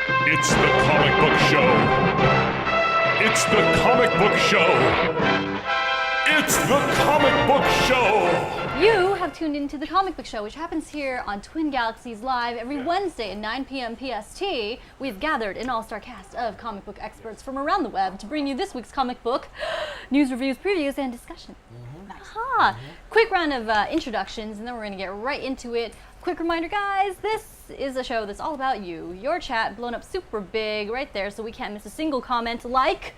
It's the comic book show. It's the comic book show. It's the comic book show. You have tuned into the Comic Book Show, which happens here on Twin Galaxies Live every Wednesday at 9 p.m. PST. We've gathered an all-star cast of comic book experts from around the web to bring you this week's comic book news, reviews, previews, and discussion. Quick round of introductions, and then we're going to get right into it. Quick reminder, guys, this is a show that's all about you. Your chat blown up super big right there, so we can't miss a single comment like...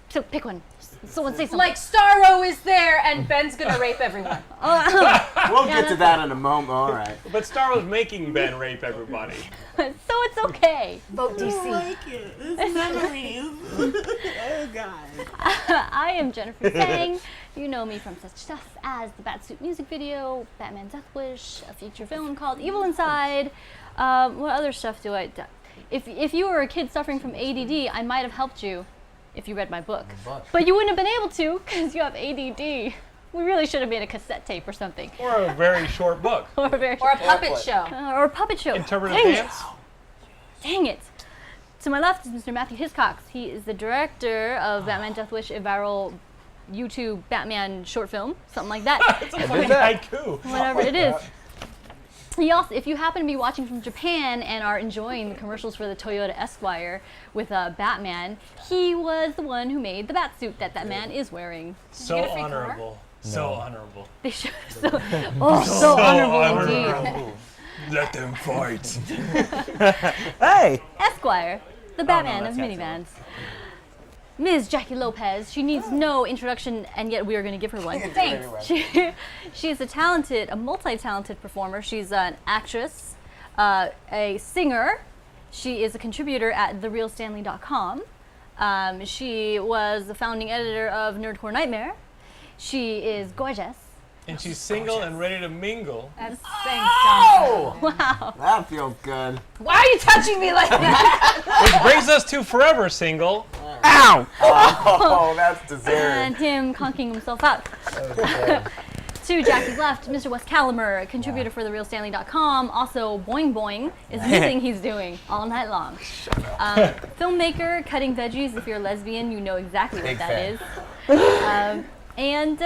So pick one. Someone say something. Like Starro is there and Ben's gonna rape everyone. We'll get to that in a moment. All right. But Starro's making Ben rape everybody. So it's okay. Vote DC. I like it. It's memories. Oh, God. I am Jennifer Sang. You know me from such stuff as the Batsuit music video, Batman Death Wish, a feature film called Evil Inside. What other stuff do I do? If you were a kid suffering from ADD, I might have helped you if you read my book. But you wouldn't have been able to because you have ADD. We really should have made a cassette tape or something. Or a very short book. Or a puppet show. Or a puppet show. Interpretive dance. Dang it. To my left is Mr. Matthew Hiscox. He is the director of Batman Death Wish, a viral YouTube Batman short film, something like that. It's a funny haiku. Whatever it is. He also, if you happen to be watching from Japan and are enjoying the commercials for the Toyota Esquire with Batman, he was the one who made the Batsuit that man is wearing. So honorable. No. So honorable. They should. So honorable indeed. Let them fight. Hey! Esquire, the Batman of minivans. Ms. Jackie Lopez, she needs no introduction, and yet we are going to give her one. Thanks. She is a multi-talented performer. She's an actress, a singer. She is a contributor at therealstanley.com. She was the founding editor of Nerdcore Nightmare. She is gorgeous. And she's single and ready to mingle. Thanks, John. Wow. That feels good. Why are you touching me like that? Which brings us to Forever Single. Ow! Oh, that's deserved. And him conking himself out. To Jackie's left, Mr. Wes Calimer, a contributor for therealstanley.com. Also, Boing Boing is the new thing he's doing all night long. Filmmaker, cutting veggies. If you're a lesbian, you know exactly what that is. And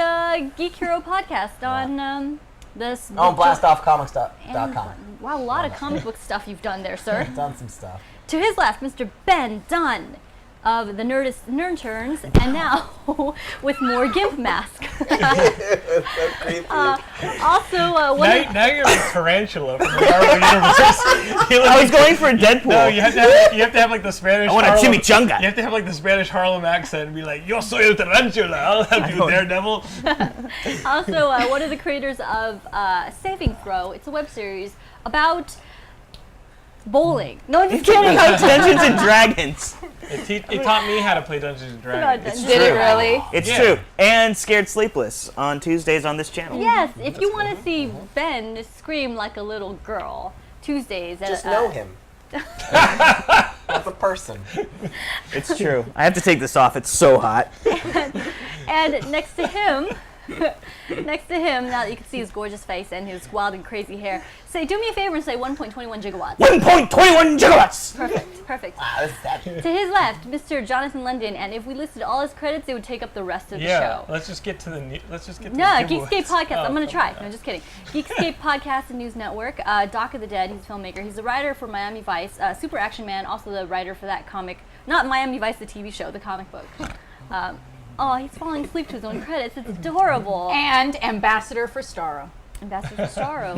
Geek Hero podcast on this. blastoffcomics.com. Wow, a lot of comic book stuff you've done there, sir. Done some stuff. To his left, Mr. Ben Dunn of the Nerdist Nerd Turns, and now with more gimp mask. So creepy. Also, Now you're like Tarantula from the Marvel Universe. I was going for Deadpool. No, you have to have like the Spanish. I want a chimichanga. You have to have like the Spanish Harlem accent and be like, "Yo soy el tarantula. I'll help you, Daredevil." also one of the creators of Saving Throw. It's a web series about bowling. No, I'm just kidding. Dungeons and Dragons. It taught me how to play Dungeons and Dragons. Did it really? It's true. And Scared Sleepless on Tuesdays on this channel. Yes, if you want to see Ben scream like a little girl, Tuesdays. Just know him. As a person. It's true. I have to take this off. It's so hot. And next to him, now that you can see his gorgeous face and his wild and crazy hair, do me a favor and say 1.21 gigawatts. 1.21 gigawatts! Perfect. Wow, this is that. To his left, Mr. Jonathan London, and if we listed all his credits, it would take up the rest of the show. Let's just get to the Geekscape podcast. I'm gonna try. No, just kidding. Geekscape podcast and news network. Doc of the Dead. He's a filmmaker. He's the writer for Miami Vice. Super Action Man. Also the writer for that comic. Not Miami Vice, the TV show, the comic book. He's falling asleep to his own credits. It's adorable. And ambassador for Starro. Ambassador for Starro.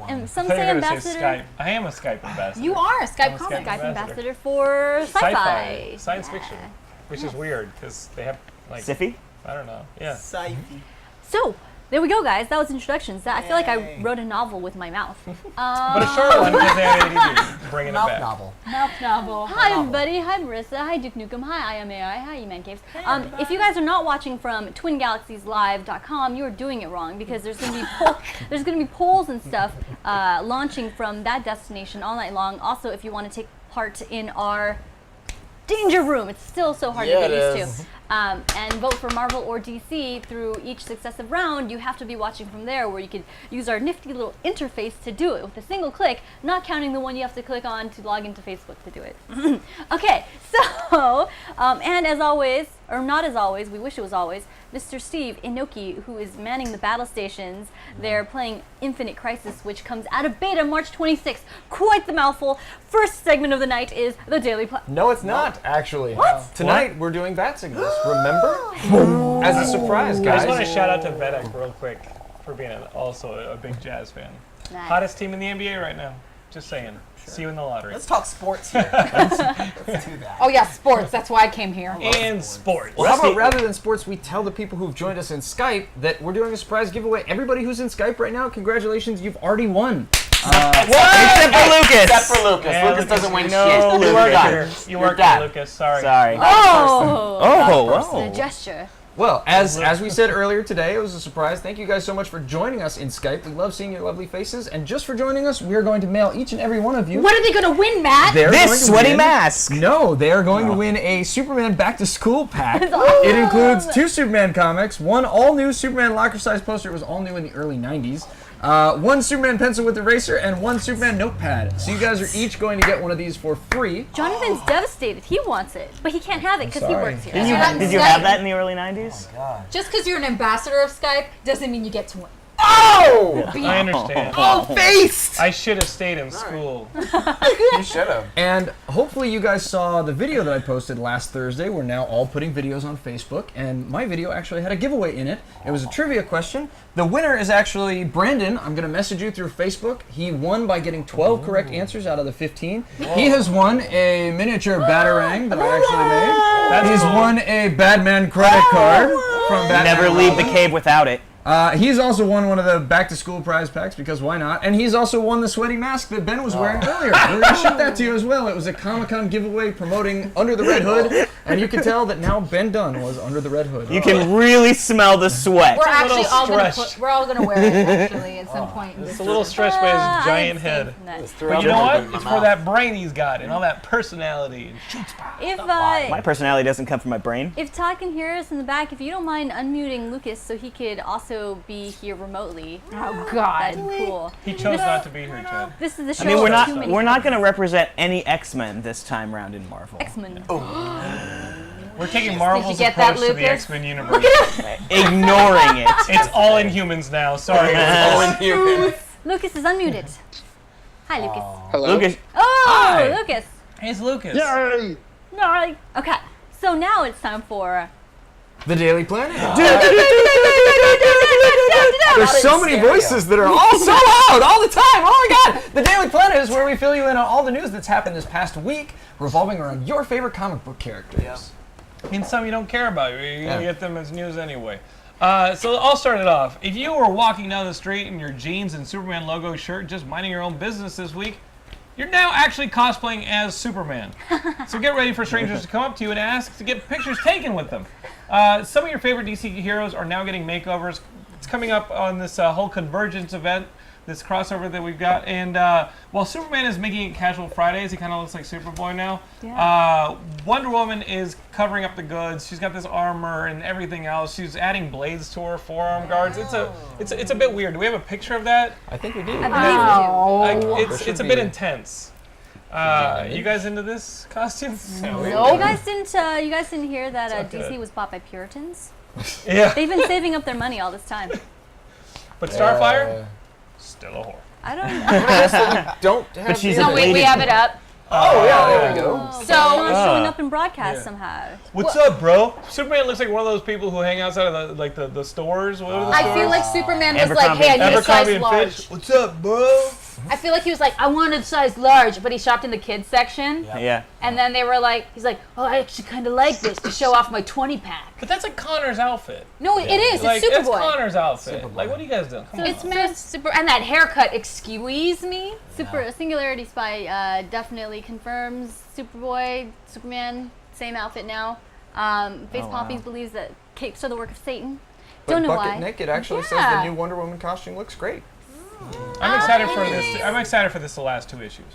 And some I say ambassador. Skype. I am a Skype ambassador. You are a Skype I'm a comic. Skype ambassador for sci-fi. Science fiction, which is weird because they have like Siffy? I don't know. Yeah. So there we go, guys. That was introductions. I feel like I wrote a novel with my mouth. But a short one because they had ADD. Bringing it back. Novel. Mouth novel. Hi, everybody. Hi, Marissa. Hi, Duke Nukem. Hi, I am AI. Hi, you man caves. If you guys are not watching from TwinGalaxiesLive.com, you are doing it wrong because there's going to be polls and stuff launching from that destination all night long. Also, if you want to take part in our danger room. It's still so hard to Yeah, get it used is. to. And vote for Marvel or DC through each successive round. You have to be watching from there, where you could use our nifty little interface to do it with a single click, not counting the one you have to click on to log into Facebook to do it. Okay, so, and as always, or not as always, we wish it was always, Mr. Steve Inoki, who is manning the battle stations. They're playing Infinite Crisis, which comes out of beta March 26th. Quite the mouthful. First segment of the night is the Daily No, it's not, actually. What? Tonight, we're doing bat signals, remember? As a surprise, I guys. just want to shout out to Vedek real quick for being also a big Jazz fan. Nice. Hottest team in the NBA right now. Just saying. See you in the lottery. Let's talk sports here. Let's do that. Oh yeah, sports. That's why I came here. And sports. Well, how about rather than sports, we tell the people who've joined us in Skype that we're doing a surprise giveaway. Everybody who's in Skype right now, congratulations, you've already won. Except for Lucas. Except for Lucas. Yeah, Lucas Lucas, doesn't win no, shit. Lucas. You are done. You worked done. it, Lucas. Sorry. Sorry. Oh, the gesture. Well, as we said earlier today, it was a surprise. Thank you guys so much for joining us in Skype. We love seeing your lovely faces. And just for joining us, we are going to mail each and every one of you. What are they gonna win, Matt? They're going This to sweaty win- mask. No, they are going to win a Superman Back to School pack. awesome. It includes 2 Superman comics, 1 all-new Superman locker-size poster. It was all new in the early 90s. 1 Superman pencil with eraser, and 1 Superman notepad. So you guys are each going to get one of these for free. Jonathan's devastated. He wants it, but he can't have it because he sorry. works here. Did you have that in the early 90s? Just because you're an ambassador of Skype doesn't mean you get to win. Oh! I understand. Oh, face! I should have stayed in school. You should have. And hopefully you guys saw the video that I posted last Thursday. We're now all putting videos on Facebook, and my video actually had a giveaway in it. It was a trivia question. The winner is actually Brandon. I'm going to message you through Facebook. He won by getting 12 correct answers out of the 15. He has won a miniature Batarang that I actually made. He's won a Batman credit card from Batman. Never leave the cave without it. He's also won one of the back-to-school prize packs, because why not? And he's also won the sweaty mask that Ben was wearing earlier. We're going to ship that to you as well. It was a Comic-Con giveaway promoting Under the Red Hood, and you can tell that now Ben Dunn was Under the Red Hood. You can really smell the sweat. We're actually all gonna stretched. we're all gonna wear it actually at some point. In It's this a little stretched by his giant head. But you know what? It's for that brain he's got and all that personality. If My personality doesn't come from my brain. if Todd can hear us in the back, if you don't mind unmuting Lucas so he could also be here remotely, Oh God. that'd be cool. He chose not to be here, Chad. This is the show. I mean, of too many we're not going to represent any X-Men this time round in Marvel. X-Men. We're taking Marvel's get that, approach to the Lucas? X-Men universe. Ignoring it. It's all Inhumans now. Sorry. Lucas is unmuted. Hi, Lucas. Lucas, Oh, Lucas. It's Lucas. Gnarly. Okay, so now it's time for. The Daily Planet. There's so many voices that are all so loud all the time. Oh my God! The Daily Planet is where we fill you in on all the news that's happened this past week, revolving around your favorite comic book characters. I mean, some you don't care about. You're going to get them as news anyway. So I'll start it off. If you were walking down the street in your jeans and Superman logo shirt, just minding your own business this week, you're now actually cosplaying as Superman. So get ready for strangers to come up to you and ask to get pictures taken with them. Some of your favorite DC heroes are now getting makeovers. It's coming up on this whole Convergence event, this crossover that we've got. And while Superman is making it casual Fridays, he kind of looks like Superboy now. Yeah. Wonder Woman is covering up the goods. She's got this armor and everything else. She's adding blades to her forearm guards. It's a bit weird. Do we have a picture of that? I think we do. I believe you. It's a bit intense. You guys into this costume? You guys didn't hear that not DC good. was bought by Puritans? Yeah. They've been saving up their money all this time. But Starfire? Still a whore. I don't know. Don't have she's the- a No, wait, we have it up. Oh yeah, there we go. So showing up in broadcast somehow. What's up, bro? Superman looks like one of those people who hang outside of the stores. What are the I stores? feel like Superman was like, Abercrombie- hey, I need a Abercrombie size and large. Fitch. What's up, bro? I feel like he was like, I wanted size large, but he shopped in the kids section. yeah. And then they were like, he's like, oh, I actually kind of like this to show off my 20-pack. But that's like Connor's outfit. No, it is. Like, It's it's Superboy. Connor's outfit. Like, what are you guys doing? Come on. It's man super, and that haircut, excuse me. Singularity Spy definitely confirms Superboy, Superman, same outfit now. Face Poppies believes that capes are the work of Satan. But Don't know Bucket why. Nick, it actually says Yeah. the new Wonder Woman costume looks great. I'm excited for this. I'm excited for this. The last 2 issues.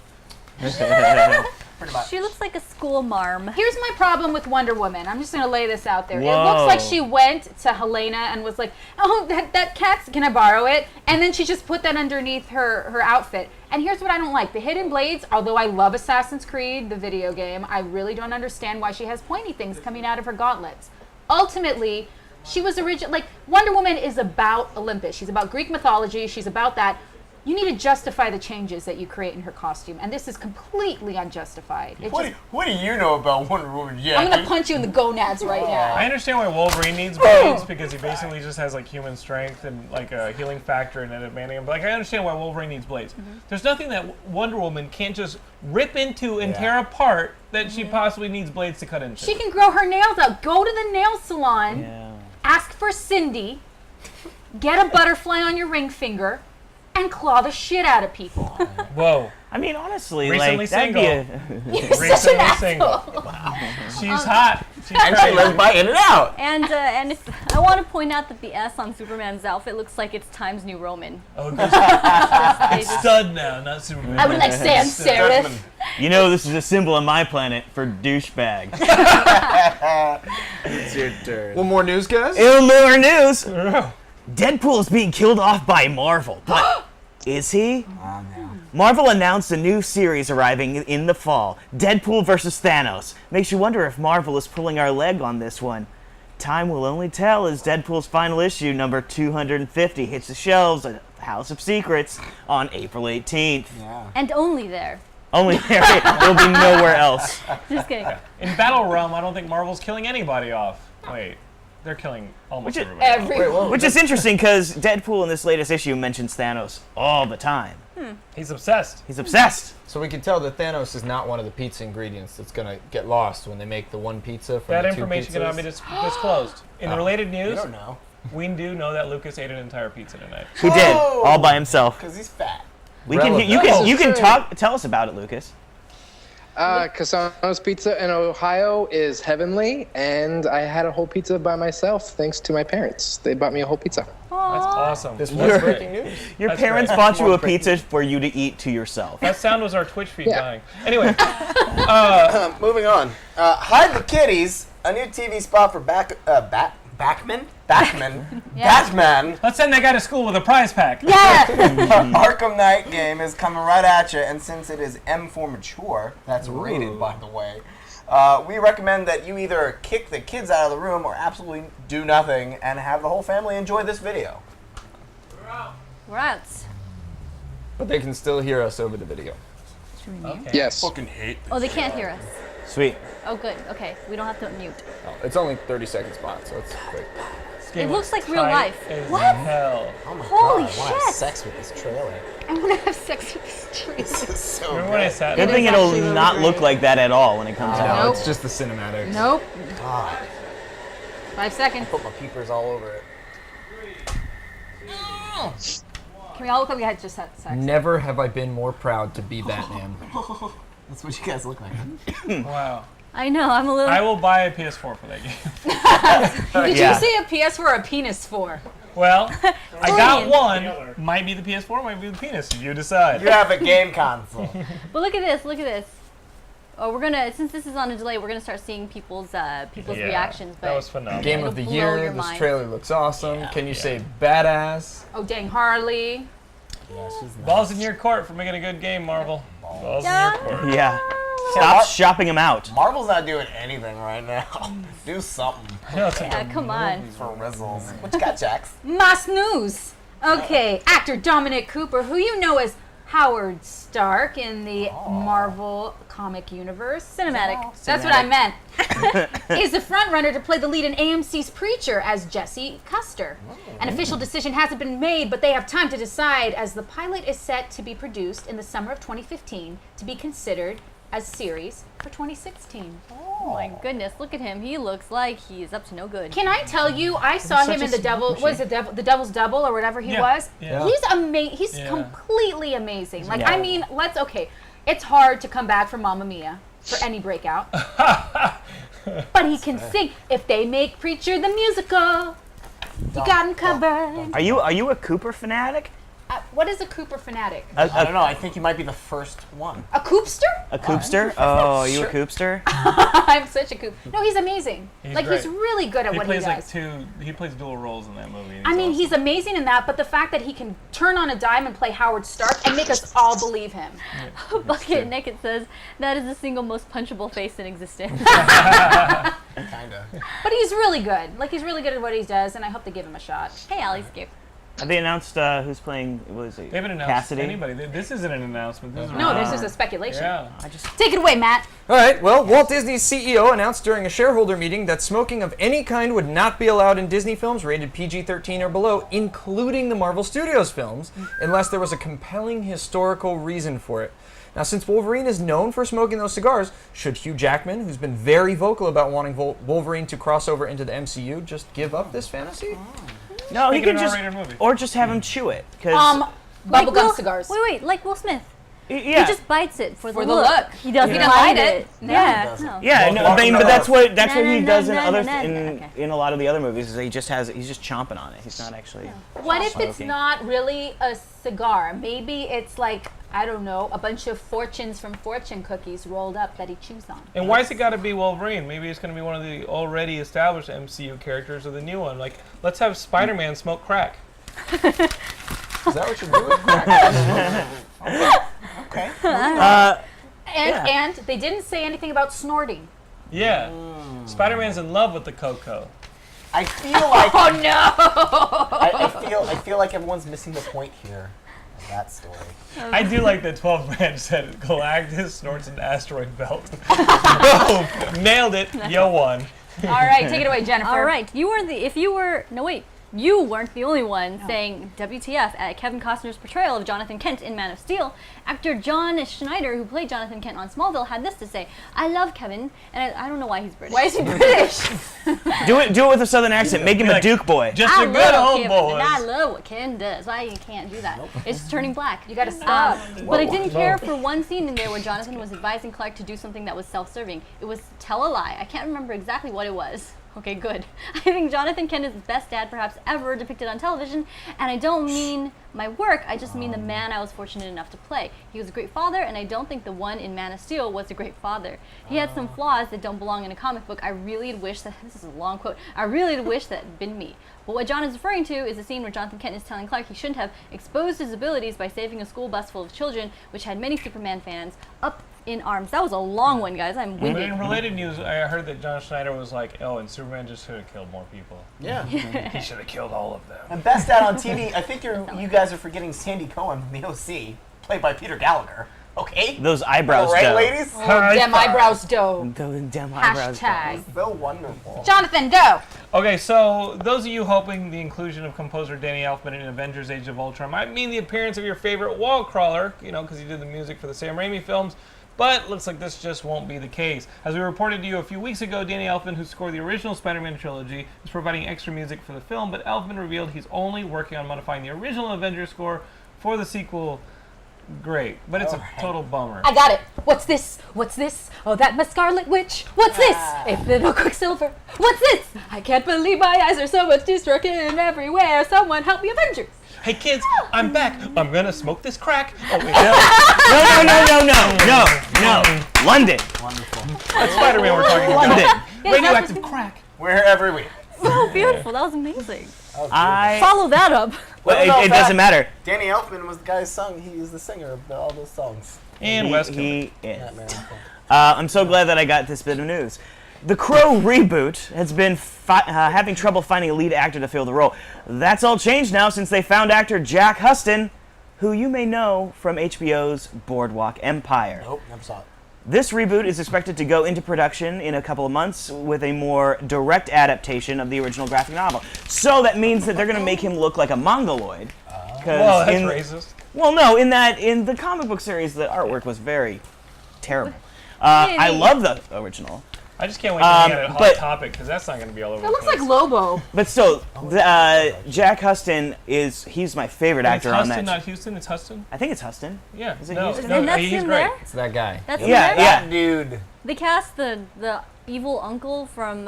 much. She looks like a school marm. Here's my problem with Wonder Woman. I'm just going to lay this out there. It Whoa. looks like she went to Helena and was like, oh, that cat's, can I borrow it? And then she just put that underneath her outfit. And here's what I don't like. The hidden blades, although I love Assassin's Creed, the video game, I really don't understand why she has pointy things coming out of her gauntlets. Ultimately, she was like, Wonder Woman is about Olympus. She's about Greek mythology. She's about that. You need to justify the changes that you create in her costume, and this is completely unjustified. What do you know about Wonder Woman? Yeah. I'm gonna punch you in the gonads right now. I understand why Wolverine needs blades because he basically just has like human strength and like a healing factor and adamantium. But like I understand why Wolverine needs blades. There's nothing that Wonder Woman can't just rip into and tear apart that she possibly needs blades to cut into. She can grow her nails out. Go to the nail salon. Yeah. Ask for Cindy. Get a butterfly on your ring finger. And claw the shit out of people. Whoa. I mean, honestly, Recently like that'd be a. You're such an Recently asshole. single. She's hot. She's And she lives by In and Out. And if, I want to point out that the S on Superman's outfit looks like it's Times New Roman. Oh, They just- stud now, not Superman. I would like sans serif. You know, this is a symbol on my planet for douchebag. It's your turn. One more news, guys. In more news, Deadpool is being killed off by Marvel, but is he? Marvel announced a new series arriving in the fall, Deadpool vs. Thanos. Makes you wonder if Marvel is pulling our leg on this one. Time will only tell as Deadpool's final issue, number 250, hits the shelves at House of Secrets on April 18th. Yeah. and only there. Only there, it'll be nowhere else. Just kidding. In Battle Realm, I don't think Marvel's killing anybody off. Wait, they're killing almost Which- everybody off. Which is interesting because Deadpool in this latest issue mentions Thanos all the time. He's obsessed. He's obsessed. So we can tell that Thanos is not one of the pizza ingredients that's gonna get lost when they make the one pizza from That the two information pizzas. cannot be disclosed. In related You news, don't know. we do know that Lucas ate an entire pizza tonight. He did, all by himself. Because he's fat. We can, you can tell us about it, Lucas. Casano's Pizza in Ohio is heavenly, and I had a whole pizza by myself thanks to my parents. They bought me a whole pizza. That's awesome. This was breaking news. Your That's parents great. bought you a pizza for you to eat to yourself. That sound was our Twitch feed Yeah. dying. Anyway, Moving on. Hide the Kitties, a new TV spot for Batman? Batman. let's send that guy to school with a prize pack. Arkham Knight game is coming right at you, and since it is M for mature, that's rated, by the way, we recommend that you either kick the kids out of the room or absolutely do nothing and have the whole family enjoy this video. We're out. But they can still hear us over the video. Okay. Yes. Fucking hate Oh, they can't hear us. Sweet. Oh, good. Okay, we don't have to mute. Oh, it's only 30-second spot, so it's quick. This game It looks looks like real tight life. as What? hell. Oh my Holy God, I want to have shit. sex with this trailer. I want to have sex with this tree. This is so Remember when I good. sat Good there? thing it'll not look like that at all when it comes No, out. it's just the cinematics. Nope. God, 5 seconds. put my peepers all over it. Can we all look like we had just had sex? Never have I been more proud to be Batman. That's what you guys look like. Wow. I know, I'm a little. I will buy a PS4 for that game. Did Yeah. you say a PS for a penis for? Well, I got Brilliant. one. Might be the PS4, might be the penis. You decide. You have a game console. But look at this, look at this. Oh, we're gonna, since this is on a delay, we're gonna start seeing people's Yeah, reactions. But That was phenomenal. Game It'll of the blow year. your This mind. trailer looks awesome. Can you say badass? Oh, dang, Harley. Yeah, she's Balls in your court for making a good game, Marvel. Balls in your court. Yeah. Stop shopping them out. Marvel's not doing anything right now. Do something yeah, come on. for results. What you got, Jax? Mas news. Okay, actor Dominic Cooper, who you know as Howard Stark in the Marvel comic universe. Cinematic. That's what I meant. He's the front runner to play the lead in AMC's Preacher as Jesse Custer. An official decision hasn't been made, but they have time to decide as the pilot is set to be produced in the summer of 2015 to be considered as series for 2016. Oh my goodness, look at him. He looks like he's up to no good. Can I tell you, I saw him in the Devil's Double or whatever he was. Yeah. He's amazing. He's Yeah. completely amazing. Like, Yeah. I mean, okay. It's hard to come back from Mamma Mia for any breakout. But he can sing. If they make Preacher the musical, you got him covered. Are you a Cooper fanatic? What is a Cooper fanatic? I don't know. I think you might be the first one. A Coopster? A Coopster? Oh, are you a Coopster? I'm such a Coop. No, he's amazing. He's He's great. really good at what he plays does. he plays dual roles in that movie. and I mean, awesome. he's amazing in that, but the fact that he can turn on a dime and play Howard Stark and make us all believe him. Bucket Naked says that is the single most punchable face in existence. Kinda. But he's really good. He's really good at what he does, and I hope they give him a shot. Hey, Allyscape. Have they announced who's playing? What is it? They haven't announced Cassidy? anybody. This isn't an announcement. This is No, this is a speculation. Yeah. Take it away, Matt. All right, well, Walt Disney's CEO announced during a shareholder meeting that smoking of any kind would not be allowed in Disney films rated PG-13 or below, including the Marvel Studios films, unless there was a compelling historical reason for it. Now, since Wolverine is known for smoking those cigars, should Hugh Jackman, who's been very vocal about wanting Wolverine to cross over into the MCU, just give up this fantasy? No, he Make it can an just, R-rated movie. or just have him chew it. 'Cause Bubblegum cigars. Wait, like Will Smith. yeah, He just bites it for the the look. look. He doesn't Yeah. light Light it. it. No, Yeah. he No. yeah, no, Walking but that's what No, he no, does no, in no, other no, no, in okay. in a lot of the other movies. Is he's just chomping on it. He's not actually. What if it's smoking. not really a cigar? Maybe it's like, I don't know, a bunch of fortunes from fortune cookies rolled up that he chews on. And why's it got to be Wolverine? Maybe it's going to be one of the already established MCU characters or the new one. Like, let's have Spider-Man smoke crack. Is that what you're doing? Okay. And they didn't say anything about snorting. Yeah. Spider-Man's in love with the cocoa. I feel like Oh no! I feel like everyone's missing the point here. Of that story. I do like that 12 branch said Galactus snorts an asteroid belt. Boom! Nailed it. Yo won. All right, take it away, Jennifer. All right, you weren't the only one saying WTF at Kevin Costner's portrayal of Jonathan Kent in Man of Steel. Actor John Schneider, who played Jonathan Kent on Smallville, had this to say: "I love Kevin, and I don't know why he's British. Why is he British? Do it with a southern accent. Make him a like- Duke boy. Just I a good love old Kevin, boys. and I love what Kevin does. Why you can't do that? It's just turning black. You gotta stop. But I didn't care for one scene in there where Jonathan was advising Clark to do something that was self-serving. It was tell a lie. I can't remember exactly what it was. Okay, good. I think Jonathan Kent is the best dad perhaps ever depicted on television, and I don't mean my work, I just mean the man I was fortunate enough to play. He was a great father, and I don't think the one in Man of Steel was a great father. He had some flaws that don't belong in a comic book. I really wish that, this is a long quote, I really wish that had been me. But what John is referring to is the scene where Jonathan Kent is telling Clark he shouldn't have exposed his abilities by saving a school bus full of children, which had many Superman fans, up in arms. That was a long one, guys. I'm But winded. in related news, I heard that John Schneider was like, oh, and Superman just should have killed more people. Yeah. He should have killed all of them. And best dad on TV, I think you guys are forgetting Sandy Cohen from the OC, played by Peter Gallagher. Okay? Those eyebrows, All right, dough. ladies? Damn eyebrows dough. Those damn eyebrows. dough. Hashtag. So wonderful. Jonathan, go. Okay, so those of you hoping the inclusion of composer Danny Elfman in Avengers Age of Ultron might mean the appearance of your favorite wall crawler, because he did the music for the Sam Raimi films, but looks like this just won't be the case. As we reported to you a few weeks ago, Danny Elfman, who scored the original Spider-Man trilogy, is providing extra music for the film, but Elfman revealed he's only working on modifying the original Avengers score for the sequel. Great, but it's a total bummer. I got it. What's this? What's this? Oh, that my Scarlet Witch. What's this? A little Quicksilver. What's this? I can't believe my eyes are so much destruction everywhere. Someone help me, Avengers. Hey kids, I'm back. I'm gonna smoke this crack. Oh, wait, No. London. that's Spider-Man we're talking about. London. Radioactive crack. We're here every week. So beautiful. That was amazing. I. Follow that up. Well, Little it fact, doesn't matter. Danny Elfman was the guy who sung. He was the singer of all those songs. And West He is. Batman. I'm so glad that I got this bit of news. The Crow reboot has been having trouble finding a lead actor to fill the role. That's all changed now since they found actor Jack Huston, who you may know from HBO's Boardwalk Empire. Nope, never saw it. This reboot is expected to go into production in a couple of months with a more direct adaptation of the original graphic novel. So that means that they're going to make him look like a mongoloid. Well, that's racist. Well, no, in the comic book series, the artwork was very terrible. I love the original. I just can't wait to get a Hot but- Topic, because that's not going to be all over It the looks place. like Lobo. But still, Jack Huston he's my favorite And it's actor on Huston, that. not Houston. It's Huston. I think it's Huston. Yeah. Is it no, Houston? no, And that's he's him great. there? It's that guy. That's Yeah, him there? yeah. Dude. They cast the evil uncle from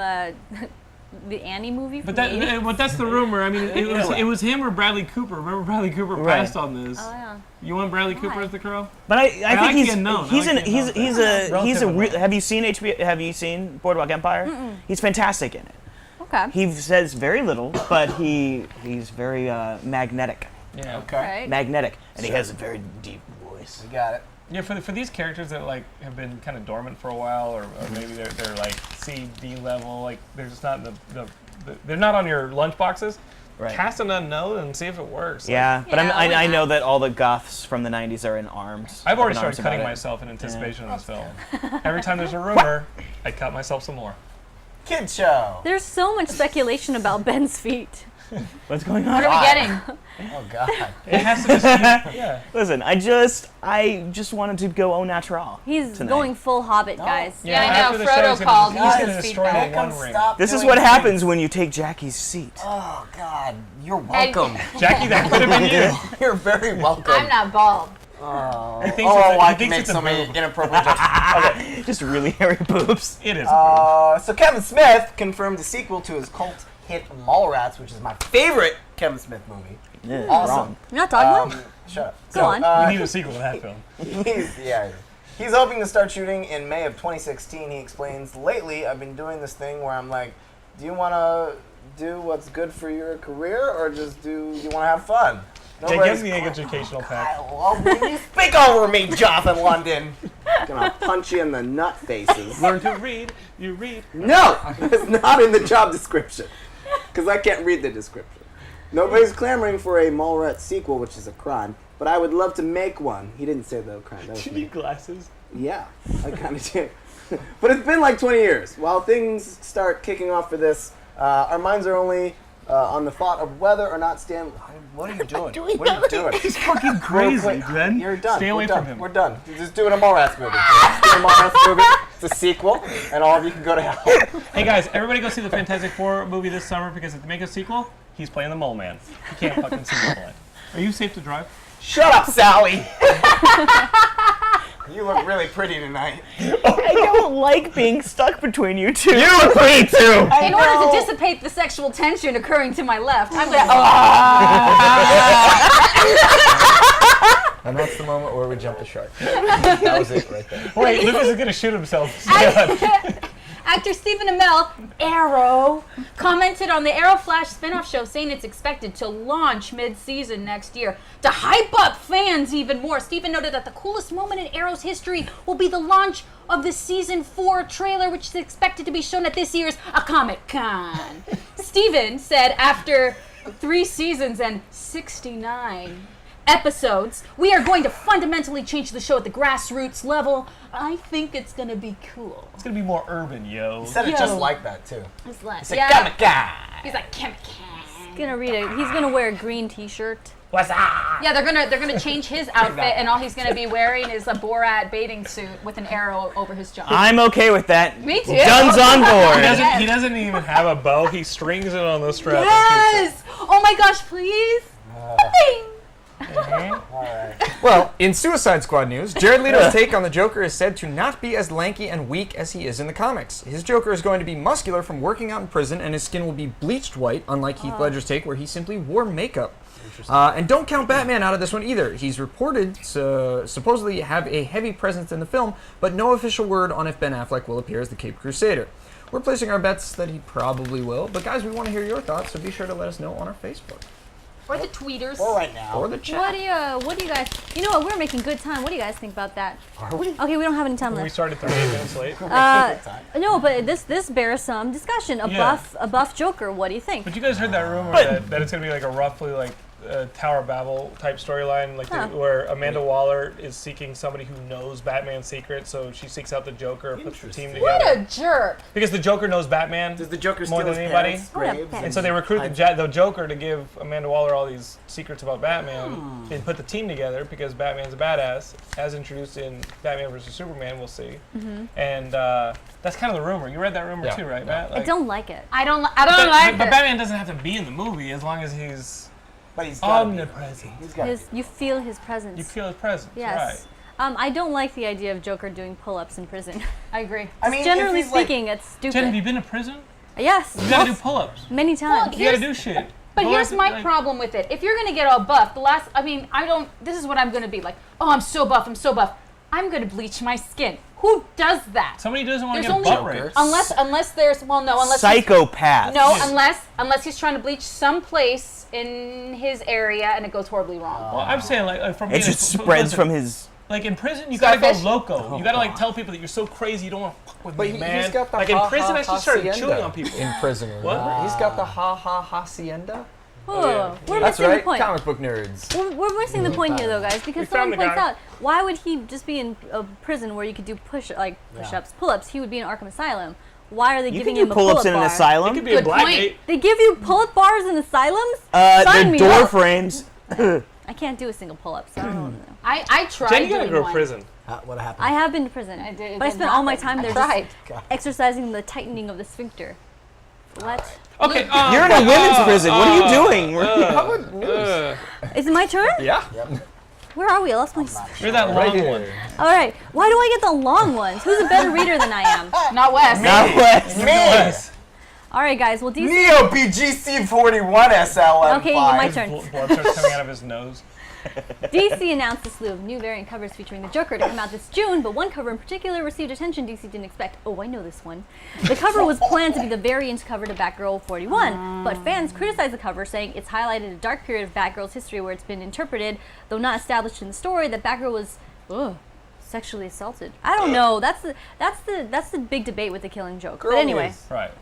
the Annie movie. But that's the rumor. I mean, it was him or Bradley Cooper. Remember, Bradley Cooper passed on this. Oh yeah. You want Bradley Cooper as the Crow? But I think like he's the unknown. he's I like an the unknown. he's a Relative have you seen Have you seen Boardwalk Empire? He's fantastic in it. Okay. He says very little, but he's very magnetic. Yeah. Okay. Right. Magnetic, and he has a very deep voice. We got it. Yeah, for these characters that like have been kind of dormant for a while, or maybe they're like C, D level, like they're just not they're not on your lunch boxes. Right. Cast an unknown and see if it works. Yeah, but Yeah, I know that all the goths from the '90s are in arms. I've already up in arms started cutting about it. myself in anticipation of this film. Every time there's a rumor, I cut myself some more. Kids show. There's so much speculation about Ben's feet. What's going on? What are we getting? Oh God. It has to just yeah. Listen, I just wanted to go au natural. He's tonight. going full Hobbit, guys. Yeah, I know. after the show, Frodo he's gonna called. He's He's gonna his destroy feedback. the One Ring. Stop This is doing what things. happens when you take Jackie's seat. Oh God, you're welcome. Jackie, that could have been you. You're very welcome. I'm not bald. Oh, He thinks it's a- I he can thinks make it's a so many boob. inappropriate jokes. Okay. Just really hairy boobs. It is. So Kevin Smith confirmed a sequel to his cult hit Mallrats, which is my favorite Kevin Smith movie. Yeah, Awesome. wrong. You're not talking about? Shut up. Go on. we need a sequel to that film. He's hoping to start shooting in May of 2016. He explains, lately I've been doing this thing where I'm like, do you want to do what's good for your career or just do you want to have fun? Yeah, give me an educational pack. I love when you speak over me, Jonathan London. Gonna punch you in the nut faces. Learn to read. You read. No, it's not in the job description. Because I can't read the description. Nobody's clamoring for a Mallrats sequel, which is a crime, but I would love to make one. He didn't say the crime. That was You me. need glasses. Yeah, I kind of do. But it's been like 20 years. While things start kicking off for this, our minds are only on the thought of whether or not Stan... What are you doing? What are you doing? He's fucking crazy, Glenn. You're done. Stay away We're done. from him. We're done. You're just doing a Mallrats movie. Just doing a Mallrats movie. It's a sequel, and all of you can go to hell. Hey guys, everybody go see the Fantastic Four movie this summer because if they make a sequel, he's playing the Mole Man. He can't fucking see the Are you safe to drive? Shut up, Sally! You look really pretty tonight. I don't like being stuck between you two. You look pretty too. In order to dissipate the sexual tension occurring to my left, I'm gonna. And that's the moment where we jump the shark. That was it right there. Wait, Lucas is gonna shoot himself. Actor Stephen Amell, Arrow, commented on the Arrow Flash spin-off show saying it's expected to launch mid-season next year. To hype up fans even more, Stephen noted that the coolest moment in Arrow's history will be the launch of the Season 4 trailer, which is expected to be shown at this year's Comic-Con. Stephen said after 3 seasons and 69 episodes, we are going to fundamentally change the show at the grassroots level. I think it's going to be cool. It's gonna be more urban, yo. He said it just like that, too. It's like, He said, Comic-Con! He's like, Comic-Con. He's gonna wear a green T-shirt. What's up? Yeah, they're gonna change his outfit, and all he's gonna be wearing is a Borat bathing suit with an arrow over his jump. I'm okay with that. Me too. Dunn's on board. He doesn't even have a bow. He strings it on the strap. Yes! Oh my gosh, please! Bing! Well, in Suicide Squad news, Jared Leto's take on the Joker is said to not be as lanky and weak as he is in the comics. His Joker is going to be muscular from working out in prison, and his skin will be bleached white, unlike Heath Ledger's take where he simply wore makeup. And don't count Batman out of this one either. He's reported to supposedly have a heavy presence in the film, but no official word on if Ben Affleck will appear as the Caped Crusader. We're placing our bets that he probably will, but guys, we want to hear your thoughts, so be sure to let us know on our Facebook. Or the tweeters. Or right now. Or the chat. What do you guys? You know what? We're making good time. What do you guys think about that? Are we? Okay, we don't have any time We left. started 38 minutes late. No, but this bears some discussion. A Yeah. buff Joker. What do you think? But you guys heard that rumor that it's gonna be like a roughly like Tower of Babel type storyline, like where Amanda Waller is seeking somebody who knows Batman's secret, so she seeks out the Joker, puts the team together. What a jerk! Because the Joker knows Batman Does the Joker more steal than his anybody. parents' Oh, yeah, graves? parents. And so they recruit the Joker to give Amanda Waller all these secrets about Batman and put the team together because Batman's a badass, as introduced in Batman vs. Superman, we'll see. And that's kind of the rumor. You read that rumor too, right, Matt? I don't like it. I don't like But it. Batman doesn't have to be in the movie as long as he's But he's got omnipresent. You feel his presence. You feel his presence, Yes. I don't like the idea of Joker doing pull-ups in prison. I agree. I mean, Generally if he's like- speaking, it's stupid. Jen, have you been to prison? Yes. You gotta do pull-ups. Many times. You gotta do shit. But Go here's like- my like- problem with it. If you're gonna get all buff, this is what I'm gonna be like. Oh, I'm so buff. I'm gonna bleach my skin. Who does that? Somebody doesn't want to There's get only- butt raped. Unless there's Psychopath. unless he's trying to bleach some place in his area and it goes horribly wrong. Well, I'm saying like from It just spreads from his. Like in prison, you gotta go Starfish? loco. You gotta like tell people that you're so crazy you don't want to fuck with But me, man. he's got the like in ha prison, ha I just started hacienda chewing on people. in prison. What? He's got the ha hacienda. Whoa, we're That's missing right, the point. comic book nerds. We're missing the point here, though, guys, because found someone the points guy. out, why would he just be in a prison where you could do push-ups, pull-ups? He would be in Arkham Asylum. Why are they You giving can him do a pull-ups pull-up in an bar? It asylum. could be a Good black point. gate. They give you pull-up bars in asylums? They're Sign me door up. frames. I can't do a single pull-up, so I don't know. I tried Jen, you gotta doing go to one. prison. What happened? I have been to prison, It but I didn't spent all my happen. time there I just tried. exercising the tightening of the sphincter. What? Okay, You're in a women's prison. What are you doing? Is it my turn? Yeah. Where are we? I lost my sphincter. You're that long one. All right. Why do I get the long ones? Who's a better reader than I am? Not Wes. Not West. Yes. All right, guys. Well, DC. Neo PGC41 SLM5. Okay, my turn. Blood starts coming out of his nose. DC announced a slew of new variant covers featuring the Joker to come out this June, but one cover in particular received attention DC didn't expect. Oh, I know this one. The cover was planned to be the variant cover to Batgirl 41, but fans criticized the cover, saying it's highlighted a dark period of Batgirl's history where it's been interpreted, though not established in the story, that Batgirl was sexually assaulted. I don't know. That's the big debate with the Killing Joke. But anyway. Right.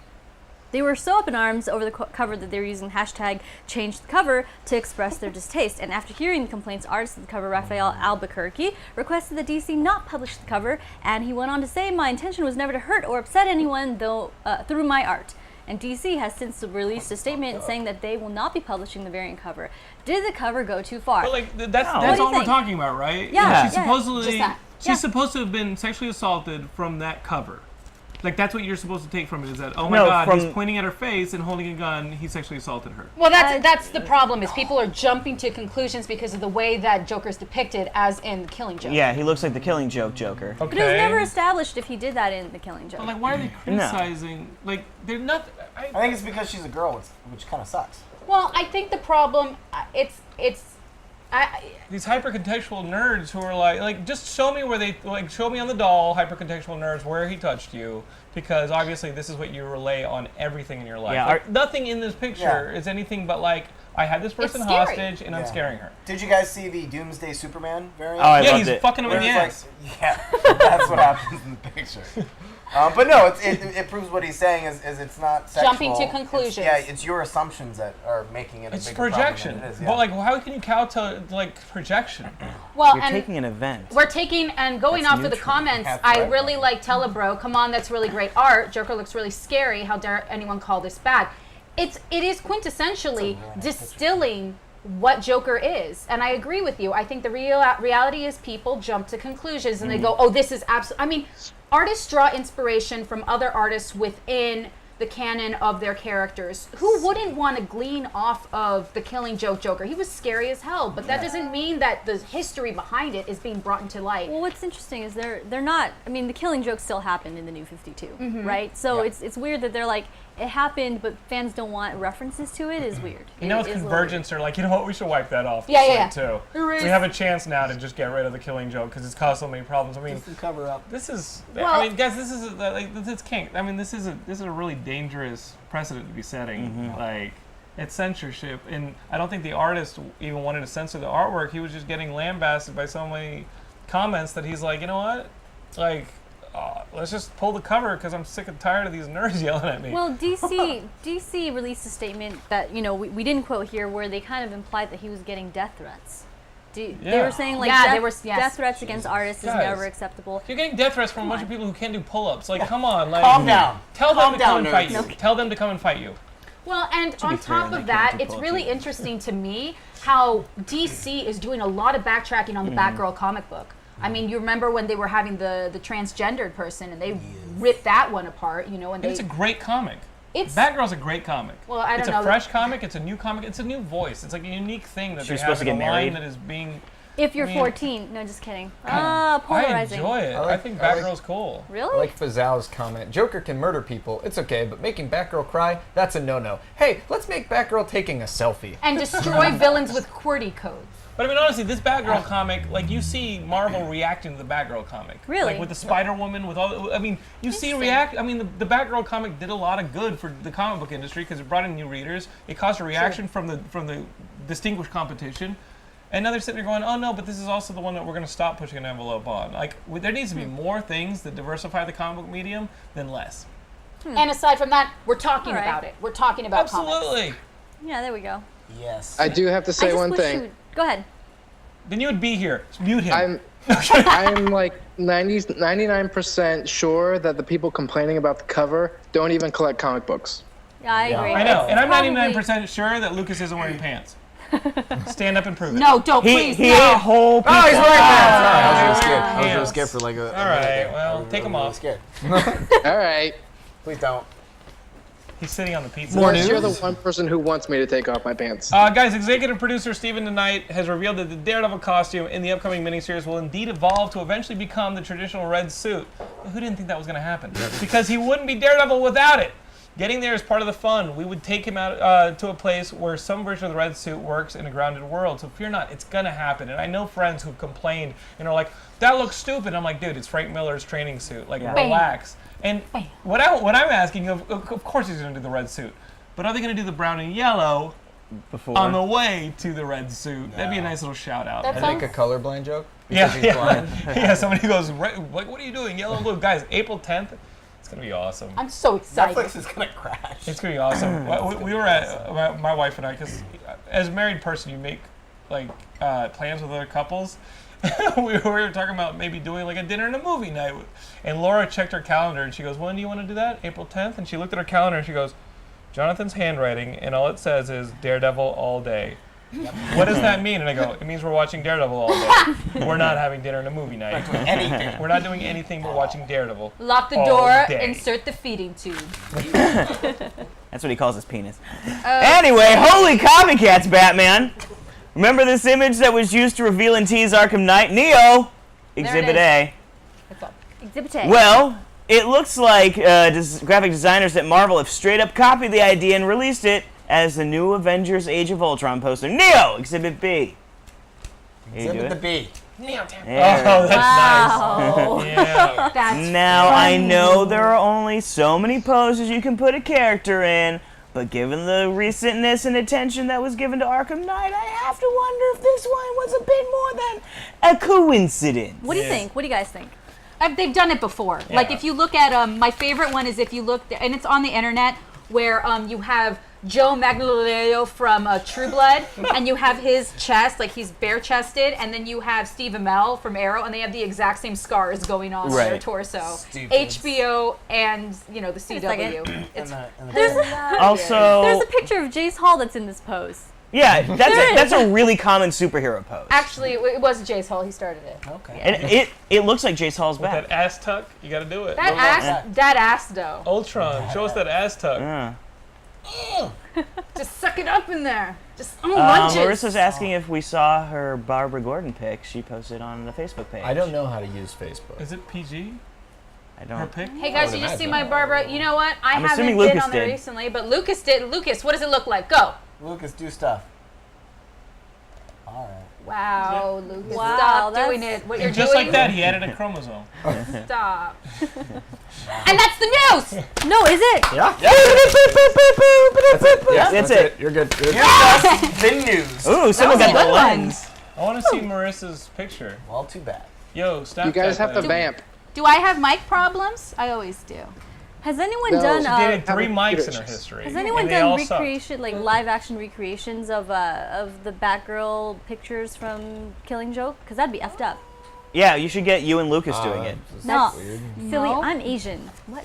They were so up in arms over the cover that they were using hashtag change the cover to express their distaste. And after hearing the complaints, artist of the cover, Raphael Albuquerque, requested that DC not publish the cover. And he went on to say, "My intention was never to hurt or upset anyone though through my art." And DC has since released a statement saying that they will not be publishing the variant cover. Did the cover go too far? But like that's What that's do you all we're think? talking about, right? Yeah. She's supposedly Just that. she's supposed to have been sexually assaulted from that cover. Like that's what you're supposed to take from it is that, oh my No, God, from- he's pointing at her face and holding a gun. He sexually assaulted her. Well, that's the problem is people are jumping to conclusions because of the way that Joker's depicted as in the Killing Joke. Yeah, he looks like the Killing Joke Joker. Okay. But it was never established if he did that in the Killing Joke. But like, why are they criticizing? Like, they're not. I think it's because she's a girl, which kind of sucks. Well, I think the problem These hypercontextual nerds who are like, just show me where they show me on the doll, hypercontextual nerds, where he touched you, because obviously this is what you relay on everything in your life. Yeah, Like, nothing in this picture is anything but like, I had this person It's scary. hostage and I'm Yeah. scaring her. Did you guys see the Doomsday Superman variant? Oh, I Yeah, loved he's it. fucking him in Where the it's ass. yeah, that's what happens in the picture. But no, it proves what he's saying is it's not sexual. Jumping to conclusions. It's your assumptions that are making it a It's bigger projection. problem than it is. Yeah. But like, how can you kowtow like projection? well, You're and taking an event. we're taking and going That's off of the neutral. comments. That's I right. really like Telebro. Come on, that's really great art. Joker looks really scary. How dare anyone call this bad? It is quintessentially distilling what Joker is, and I agree with you. I think the reality is people jump to conclusions and they go, "Oh, this is absolute." I mean, artists draw inspiration from other artists within the canon of their characters. Who wouldn't want to glean off of the Killing Joke Joker? He was scary as hell, but that doesn't mean that the history behind it is being brought into light. Well, what's interesting is they're not. I mean, the Killing Joke still happened in the New 52, right? So it's weird that they're like it happened, but fans don't want references to it. Is weird. You know, It with is a little Convergence, they're like, you know what, we should wipe that off. Yeah, the yeah, slate, too. We have a chance now to just get rid of the Killing Joke because it's caused so many problems. I mean, cover up. this is. Well- I mean, guys, this is it's kink. I mean, this is a really dangerous precedent to be setting. Like, it's censorship, and I don't think the artist even wanted to censor the artwork. He was just getting lambasted by so many comments that he's like, you know what, like. Let's just pull the cover because I'm sick and tired of these nerds yelling at me. Well, DC released a statement that we didn't quote here, where they kind of implied that he was getting death threats. They Yeah. were saying like Yeah, death, they were- yes. death threats against artists is Guys. never acceptable. You're getting death threats from a bunch of people who can't do pull-ups. Like, come on, like, Calm down. Tell Calm them to come down, and fight nerds. you. Tell them to come and fight you. Well, and on be fair, top they of can't that, do it's pull-ups really either. interesting to me how DC is doing a lot of backtracking on the Batgirl comic book. I mean, you remember when they were having the transgendered person and they ripped that one apart, and And they it's a great comic. it's Batgirl's a great comic. Well, I don't it's know. a fresh comic. It's a new comic. It's a new voice. It's like a unique thing that She they was have supposed to in get a line married? that is being. If you're I mean, 14. No, just kidding. I Polarizing. enjoy it. I think Batgirl's cool. Really? Like Fazal's comment, Joker can murder people, it's okay, but making Batgirl cry, that's a no-no. Hey, let's make Batgirl taking a selfie. And destroy villains with QWERTY codes. But I mean, honestly, this Batgirl comic, like you see Marvel reacting to the Batgirl comic. Really? Like with the Spider-Woman, with all. I mean, you see react. I mean, the Batgirl comic did a lot of good for the comic book industry because it brought in new readers. It caused a reaction from the distinguished competition. And now they're sitting there going, oh no, but this is also the one that we're going to stop pushing an envelope on. Like, there needs to be more things that diversify the comic book medium than less. And aside from that, we're talking All right. about it. We're talking about comics. Absolutely. Yeah, there we go. Yes. I do have to I say just one wish thing. you would- Go ahead. Then you would be here. Mute him. I'm like 99% sure that the people complaining about the cover don't even collect comic books. Yeah, I agree. I know. It's And I'm probably- 99% sure that Lucas isn't wearing pants. Stand up and prove it. No, don't He please. ate no. whole pizza. Oh, he's wearing I was Yeah. really scared. I was Yeah. really scared for like a. All right, well, take 'em off. Scared. All right. Please don't. He's sitting on the pizza. Unless you're the one person who wants me to take off my pants. Guys, executive producer Stephen DeKnight has revealed that the Daredevil costume in the upcoming miniseries will indeed evolve to eventually become the traditional red suit. Who didn't think that was going to happen? Because he wouldn't be Daredevil without it. Getting there is part of the fun. We would take him out to a place where some version of the red suit works in a grounded world. So fear not, it's going to happen. And I know friends who've complained and are like, that looks stupid. I'm like, dude, it's Frank Miller's training suit. Like, relax. And what I'm asking, of course he's going to do the red suit. But are they going to do the brown and yellow Before. on the way to the red suit? That'd be a nice little shout out. That I sounds make a colorblind joke? Yeah, Because he's blind. yeah. Somebody goes, like, what are you doing? Yellow and blue. Guys, April 10th, it's going to be awesome. I'm so excited. Netflix is gonna crash. It's going to be awesome. We were at, my wife and I, because as a married person, you make like plans with other couples. we were talking about maybe doing like a dinner and a movie night. And Laura checked her calendar and she goes, when do you want to do that? April 10th? And she looked at her calendar and she goes, Jonathan's handwriting, and all it says is Daredevil all day. What does that mean? And I go, it means we're watching Daredevil all day. We're not having dinner and a movie night. Anything. We're not doing anything but watching Daredevil. Lock the all door, day. insert the feeding tube. That's what he calls his penis. Anyway, holy copycats, Batman. Remember this image that was used to reveal and tease Arkham Knight? Neo! Exhibit is. A. Exhibit A. Well, it looks like graphic designers at Marvel have straight up copied the idea and released it as the new Avengers Age of Ultron poster. Neo! Exhibit B. Here you do Exhibit the it. B. There. Oh, that's Wow. nice. Yeah. That's Now, I know there are only so many poses you can put a character in, but given the recentness and attention that was given to Arkham Knight, I have to wonder if this one was a bit more than a coincidence. What do you think? What do you guys think? They've done it before. Like if you look at my favorite one is if you look, and it's on the internet, where you have Joe Magnolia from True Blood, and you have his chest, like he's bare-chested, and then you have Steve Amell from Arrow, and they have the exact same scars going on their Right. torso. Stupid. HBO and the CW. It's Also, There's a picture of Jace Hall that's in this pose. yeah, that's a really common superhero pose. actually it was Jace Hall. He started it. Okay. And it looks like Jace Hall's With back. that ass tuck, you got to do it. That ass though. Ultron, show us that ass tuck. Yeah. Just suck it up in there. Just lunches. Marissa's asking if we saw her Barbara Gordon pic she posted on the Facebook page. I don't know how to use Facebook. Is it PG? I Her don't. pick? Hey guys, would did you see imagine. my Barbara? You know what? I haven't assuming been Lucas on there did. recently, but Lucas did. Lucas, what does it look like? Go. Lucas, do stuff. All right. Wow, Lucas. Wow, Stop doing that's- it. What you're And just doing. like that, he added a chromosome. Stop. And that's the news. No, is it? Yeah. That's it. You're good. You're good. The news. Ooh, someone was got a the good lens. I want to see Marissa's picture. Well, too bad. Yo, stop. You guys have to vamp. Do I have mic problems? I always do. Has anyone No. done? She She dated Have 3 a mics in computer her issues. history. Has anyone and they done all suck. recreation, like live action recreations of the Batgirl pictures from Killing Joke? Because that'd be effed up. Yeah, you should get you and Lucas doing it. No, weird. silly. No. I'm Asian. What?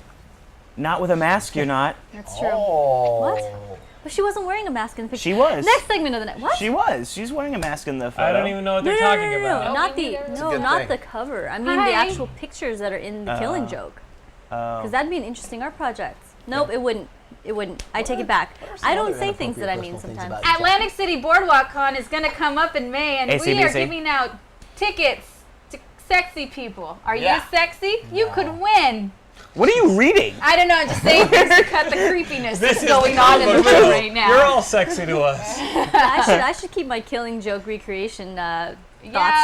Not with a mask, you're not. That's true. Oh. What? But she wasn't wearing a mask in the picture. She was. Next segment of the night. What? She was. She's wearing a mask in the photo. I don't even know what no, they're no, no, talking no, no, about. no, not the It's a no, good not thing. the cover. I mean Hi. the actual pictures that are in the Killing Joke. Because that'd be an interesting art project. Nope, it wouldn't. It wouldn't. I take it back. I don't say things that I mean sometimes. Atlantic City Boardwalk Con is going to come up in May, and we are ACBC. giving out tickets to sexy people. Are Yeah. you sexy? You could win. What are you reading? I don't know. I'm just saying things to cut the creepiness This that's is going the on in the comic room book right now. You're all sexy to us. I should keep my Killing Joke recreation thoughts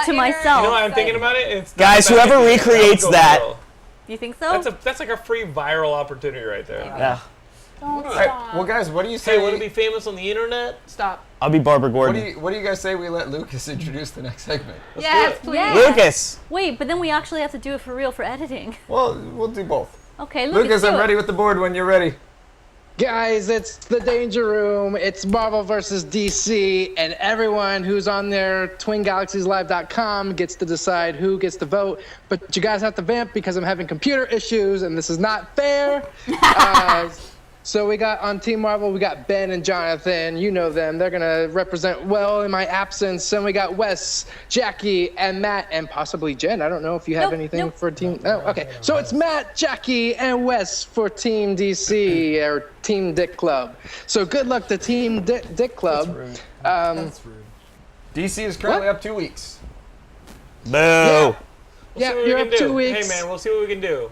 to Eric. myself. You know what I'm thinking about it? It's Guys, not whoever bad. recreates Go that- viral. You think so? That's like a free viral opportunity right there. Yeah. Don't All right, stop. well, guys, what do you say? Hey, want to be famous on the internet? Stop. I'll be Barbara what Gordon. do you guys say we let Lucas introduce the next segment? Yes, please. Yeah. Lucas. Wait, but then we actually have to do it for real for editing. Well, we'll do both. Okay, Lucas, do I'm it. ready with the board when you're ready. Guys, it's the Danger Room. It's Marvel versus DC, and everyone who's on their TwinGalaxiesLive.com gets to decide who gets to vote. But you guys have to vamp because I'm having computer issues, and this is not fair. So we got on Team Marvel, we got Ben and Jonathan. You know them. They're gonna represent well in my absence. And we got Wes, Jackie, and Matt, and possibly Jen. I don't know if you have Nope, anything nope. for Team. Oh, okay. So it's Matt, Jackie, and Wes for Team DC or Team Dick Club. So good luck to Team Dick Club. DC is currently up 2 weeks. Boo. We'll Yeah, see what you're we up can 2 do. weeks. Hey man, we'll see what we can do.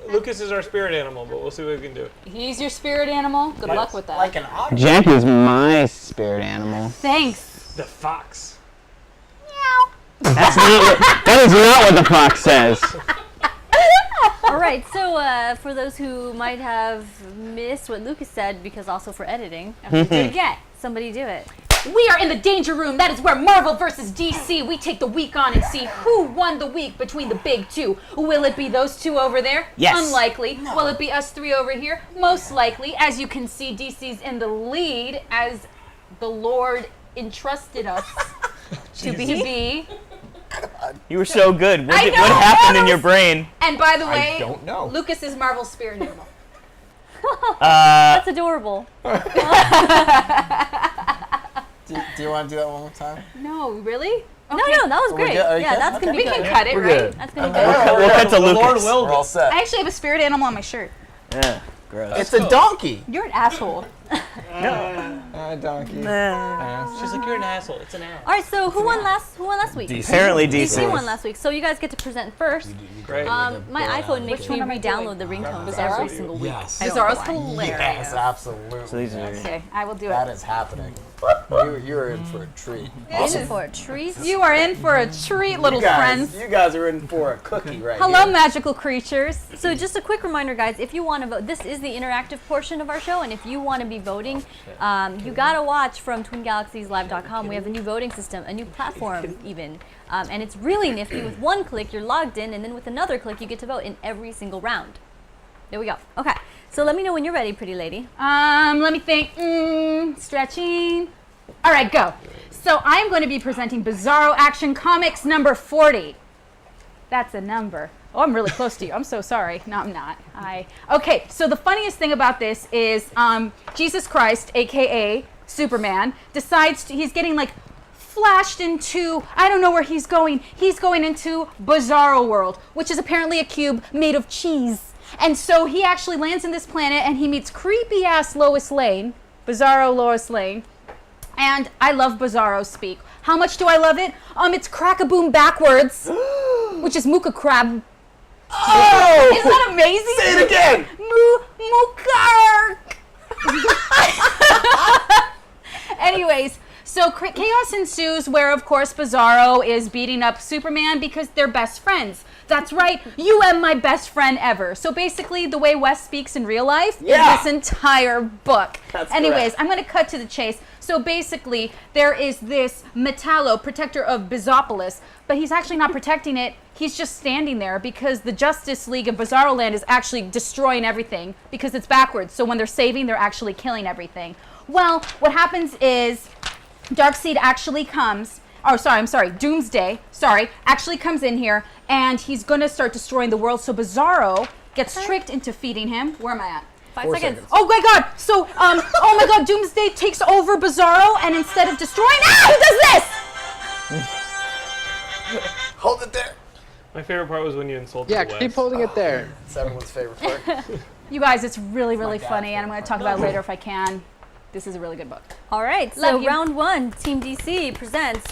Lucas is our spirit animal, but we'll see what we can do. He's your spirit animal. Good luck with that. Like an ox. Jackie's my spirit animal. Thanks. The fox. That is not what the fox says. All right, so for those who might have missed what Lucas said, because also for editing, Do it again. somebody do it. We are in the Danger Room. That is where Marvel versus DC. We take the week on and see who won the week between the big two. Will it be those two over there? Yes. Unlikely. Will it be us three over here? Most likely. As you can see, DC's in the lead as the Lord entrusted us to be. You were so good. What, I did, know, what happened in Thanos. your brain? And by the way, don't know. Lucas is Marvel's spirit animal. That's adorable. Do you want to do that one more time? No, really? No, that was we great. good? Are you Yeah, good? that's gonna We be can good. cut it, We're right? good. That's gonna be good. We'll cut to The Lord Lucas. will. We're all set. I actually have a spirit animal on my shirt. Yeah, gross. It's a donkey. You're an asshole. Donkey. She's like, you're an asshole. It's an ass. All right, so who won last week? Apparently DC. DC won last week, so you guys get to present first. Great. My iPhone makes me re-download the ringtones every single week. Yes. I don't know Bizarro's why. hilarious. Yes, absolutely. So these are. Okay, I will do That it. is happening. You're in for a treat. In for a treat. You are in for a treat, little friends. You guys are in for a cookie right Hello, here. magical creatures. So just a quick reminder, guys, if you want to vote, this is the interactive portion of our show, and if you want to be voting, you gotta watch from TwinGalaxiesLive.com. We have a new voting system, a new platform even, and it's really nifty. With one click, you're logged in, and then with another click, you get to vote in every single round. There we go. Okay, so let me know when you're ready, pretty lady. Let me think. Stretching. All right, go. So I'm going to be presenting Bizarro Action Comics number 40. That's a number. Oh, I'm really close to you. I'm so sorry. No, I'm not. Okay, so the funniest thing about this is Jesus Christ, a.k.a. Superman, decides he's getting like flashed into, I don't know where he's going. He's going into Bizarro World, which is apparently a cube made of cheese. And so he actually lands in this planet and he meets creepy ass Lois Lane, Bizarro Lois Lane. And I love Bizarro speak. How much do I love it? It's crack-a-boom backwards, which is Mooka Crab. Oh! Isn't that amazing? Say it again. Mookark. Anyways, so chaos ensues where, of course, Bizarro is beating up Superman because they're best friends. That's right, you am my best friend ever. So basically, the way Wes speaks in real life is this entire book. That's Anyways, correct. I'm going to cut to the chase. So basically, there is this Metallo, protector of Bizopolis, but he's actually not protecting it. He's just standing there because the Justice League of Bizarro Land is actually destroying everything because it's backwards. So when they're saving, they're actually killing everything. Well, what happens is Darkseid actually comes. Oh, sorry, Doomsday, actually comes in here, and he's going to start destroying the world. So Bizarro gets tricked into feeding him. Where am I at? 5 seconds. Oh my god! So, oh my god, Doomsday takes over Bizarro, and instead of destroying, who does this? Hold it there. My favorite part was when you insulted Yeah, the West. keep holding it there. It's everyone's favorite part. You guys, it's really, really dad's funny, and I'm going to talk about it later if I can. This is a really good book. All right, so Love you. round one, Team DC presents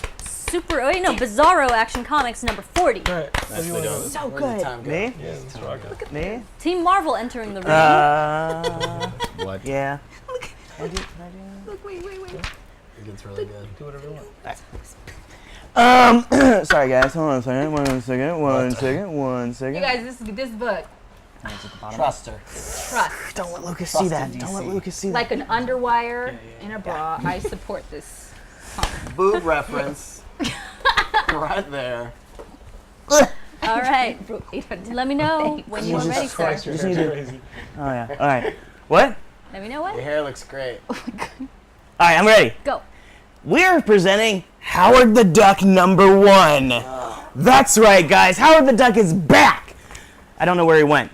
Bizarro Action Comics number 40. All right. What do you want to do? So Where's the good. time go? Me? Yeah, let's rock it. Me? Team Marvel entering the ring. What? Yeah. It gets really good. Do whatever you want. Sorry guys, hold on a second. One second. You guys, this book, Trust her. trust. Don't let Lucas Trust see that. in Don't let DC. Lucas see that. Like an underwire in a bra. I support this. Boob reference. Right there. All right, let me know when you're ready, sir. Christ, you're crazy. Oh yeah. All right. What? Let me know Your what. hair looks great. All right, I'm ready. Go. We're presenting Howard the Duck #1. That's right, guys. Howard the Duck is back. I don't know where he went.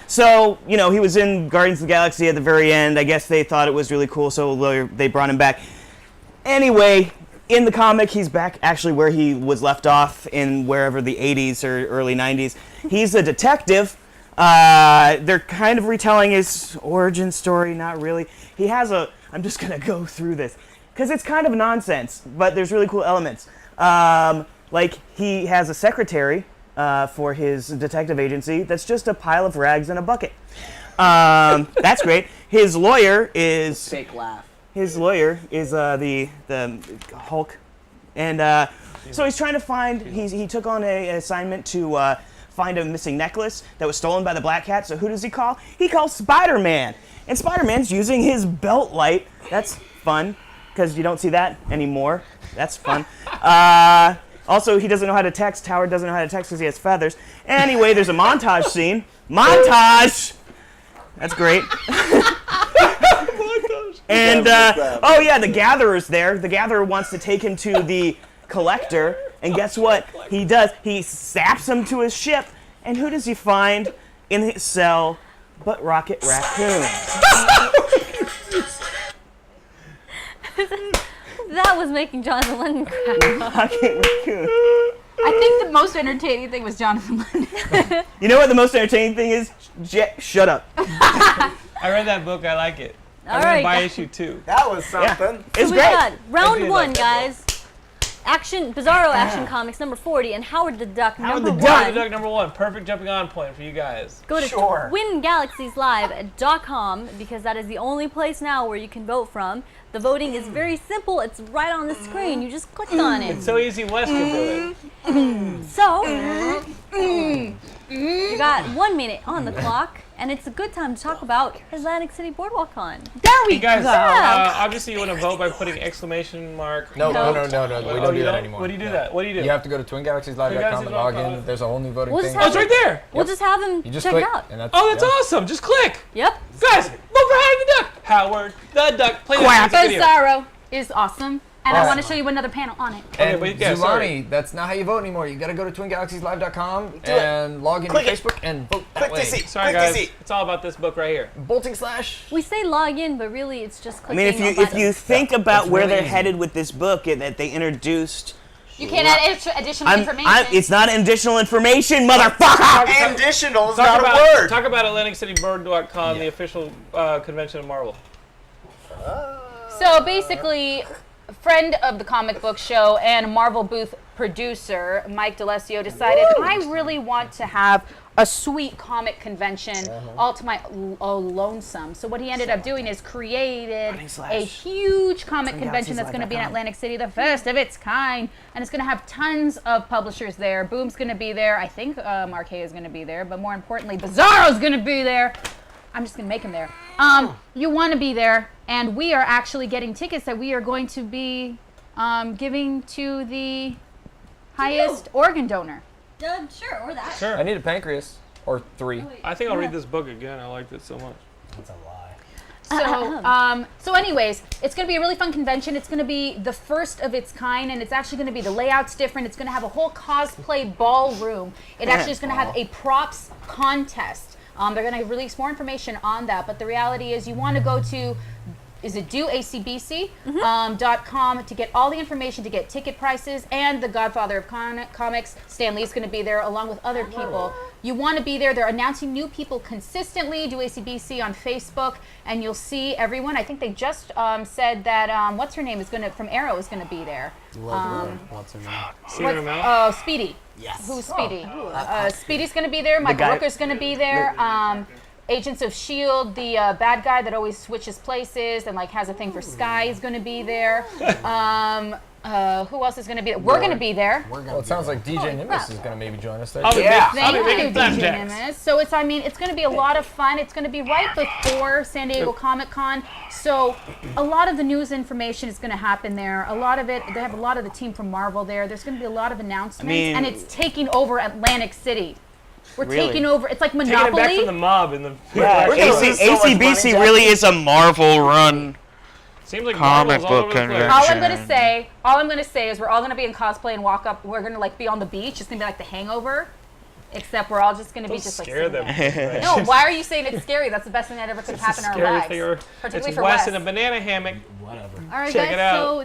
So, you know, he was in Guardians of the Galaxy at the very end. I guess they thought it was really cool, so they brought him back. Anyway, in the comic, he's back actually where he was left off in wherever the 80s or early 90s. He's a detective. They're kind of retelling his origin story, not really. He has I'm just going to go through this, because it's kind of nonsense, but there's really cool elements. Like, he has a secretary for his detective agency that's just a pile of rags in a bucket. That's great. His lawyer is... Fake laugh. His lawyer is the Hulk, and so he's trying to find. He took on an assignment to find a missing necklace that was stolen by the Black Cat. So who does he call? He calls Spider-Man, and Spider-Man's using his belt light. That's fun because you don't see that anymore. That's fun. Also, he doesn't know how to text. Howard doesn't know how to text because he has feathers. Anyway, there's a montage scene. Montage. That's great. And, oh yeah, the Gatherer's there. The Gatherer wants to take him to the Collector, and guess what he does? He saps him to his ship, and who does he find in his cell but Rocket Raccoon? That was making Jonathan Lennon cry. Rocket Raccoon. I think the most entertaining thing was Jonathan London. You know what the most entertaining thing is? Shut up. I read that book. I like it. I'm All going right, to buy guys. issue 2. That was something. It's We great. got round did one, like that guys. Bizarro Action Comics number 40 and Howard the Duck Howard number the Duck. one. Duck #1. Perfect jumping on point for you guys. Go to Sure. twingalaxieslive.com because that is the only place now where you can vote from. The voting is very simple. It's right on the screen. You just click on it. It's so easy Wes can do it. So, you got 1 minute on the clock, and it's a good time to talk about Atlantic City Boardwalk Con. There we You guys, go. obviously you want to vote by putting exclamation mark. No. We Oh, don't do you that don't? anymore. What do you do No. that? What do you do? You have to go to twingalaxieslive.com and log in. There's a whole new voting We'll thing. just Oh, it's right there. We'll just have them You just check click, it out. and that's, Oh, that's yeah. awesome. Just click. Yep. Guys, vote for Howard the Duck. Howard the Duck. Play that music video. Bizarro is awesome, and I Awesome. want to show you another panel on it. Okay, And but yeah, sorry. Zulani, that's not how you vote anymore. You got to go to twingalaxieslive.com and log into Click it. Facebook and vote that Click way. to see. Sorry, Click to guys. see. It's all about this book right here. Bolting slash. We say log in, but really it's just I clicking mean, on if buttons. you think about It's where really they're easy. headed with this book, and that they introduced. You can't add additional information. It's not additional information, motherfucker. Additional is not a word. Talk about AtlanticCityBird.com, the official convention of Marvel. So basically, friend of the comic book show and Marvel booth producer Mike DeLessio decided I really want to have a sweet comic convention all to my lonesome. So what he ended up doing is created a huge comic convention that's going to be in Atlantic City, the first of its kind, and it's going to have tons of publishers there. Boom's going to be there. I think Marquet is going to be there, but more importantly, Bizarro's going to be there. I'm just going to make him there. You want to be there, and we are actually getting tickets that we are going to be giving to the highest organ donor. Sure, or that. Sure. I need a pancreas. Or 3. I think I'll read this book again. I liked it so much. That's a lie. So anyways, it's going to be a really fun convention. It's going to be the first of its kind, and it's actually going to be, the layout's different. It's going to have a whole cosplay ballroom. It actually is going to have a props contest. They're going to release more information on that, but the reality is you want to go to is it doacbc.com to get all the information, to get ticket prices, and the Godfather of Comics, Stan Lee's going to be there along with other people. You want to be there. They're announcing new people consistently. Do ACBC on Facebook, and you'll see everyone. I think they just said that what's her name is from Arrow is going to be there. What's her name? Speedy. Yes. Who's Speedy? Speedy's going to be there. Michael Rooker's going to be there. Agents of S.H.I.E.L.D., the bad guy that always switches places and like has a thing for Sky is going to be there. Who else is going to be there? We're going to be there. Well, it sounds like DJ Nimbus is going to maybe join us there. I'll be Yeah. I'll be making DJ flapjacks. Nimbus. So it's going to be a lot of fun. It's going to be right before San Diego Comic Con. So a lot of the news information is going to happen there. A lot of it, they have a lot of the team from Marvel there. There's going to be a lot of announcements, and it's taking over Atlantic City. We're taking over. It's like Taking it Monopoly. back from the mob in the. Yeah, We're gonna lose so much money, ACBC Jack. really is a Marvel run. Seems like Comic Marvel's all book over the place. convention. All I'm gonna say is we're all gonna be in cosplay and walk up. We're gonna like be on the beach. It's gonna be like The Hangover, except we're all just gonna be Don't just like scare sitting them. there. No, why are you saying it's scary? That's the best thing that ever could happen in our lives. Particularly It's for Wes Wes. in a banana hammock. All right, Check guys. it out. So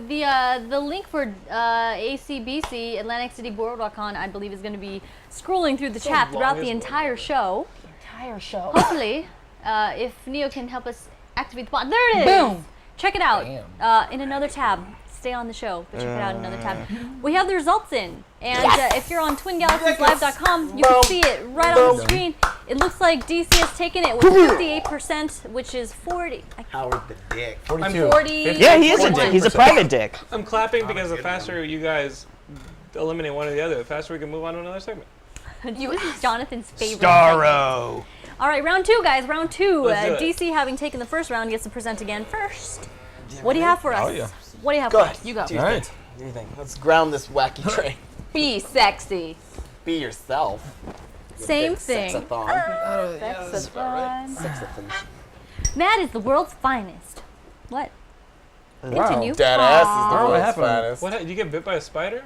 the link for ACBC AtlanticCityBoardwalk.con, I believe, is going to be scrolling through the chat throughout the entire show. Hopefully, if Neo can help us activate the bot. There it is. Boom. Check it out in another tab. Stay on the show, but check it out in another tab. We have the results in, and if you're on TwinGalaxiesLive.com, you can see it right on the screen. It looks like DC has taken it with 58%, which is 40. Howard the Dick. 42. 40. Yeah, he is a dick. He's a private dick. I'm clapping because the faster you guys eliminate one or the other, the faster we can move on to another segment. This is Jonathan's favorite. Starro. All right, round two, guys. Round two. Let's do it. DC, having taken the first round, gets to present again first. What do you have for us? Oh, yeah. What do you have for Good. us? You go. What do you All think? right. What do you think? Let's ground this wacky train. Be sexy. Be yourself. Same Big thing. Sexathon. That's fun. Sexathon. Matt is the world's finest. What? Wow. Continue. Dead ass is the What world's happened? finest. What? Did you get bit by a spider?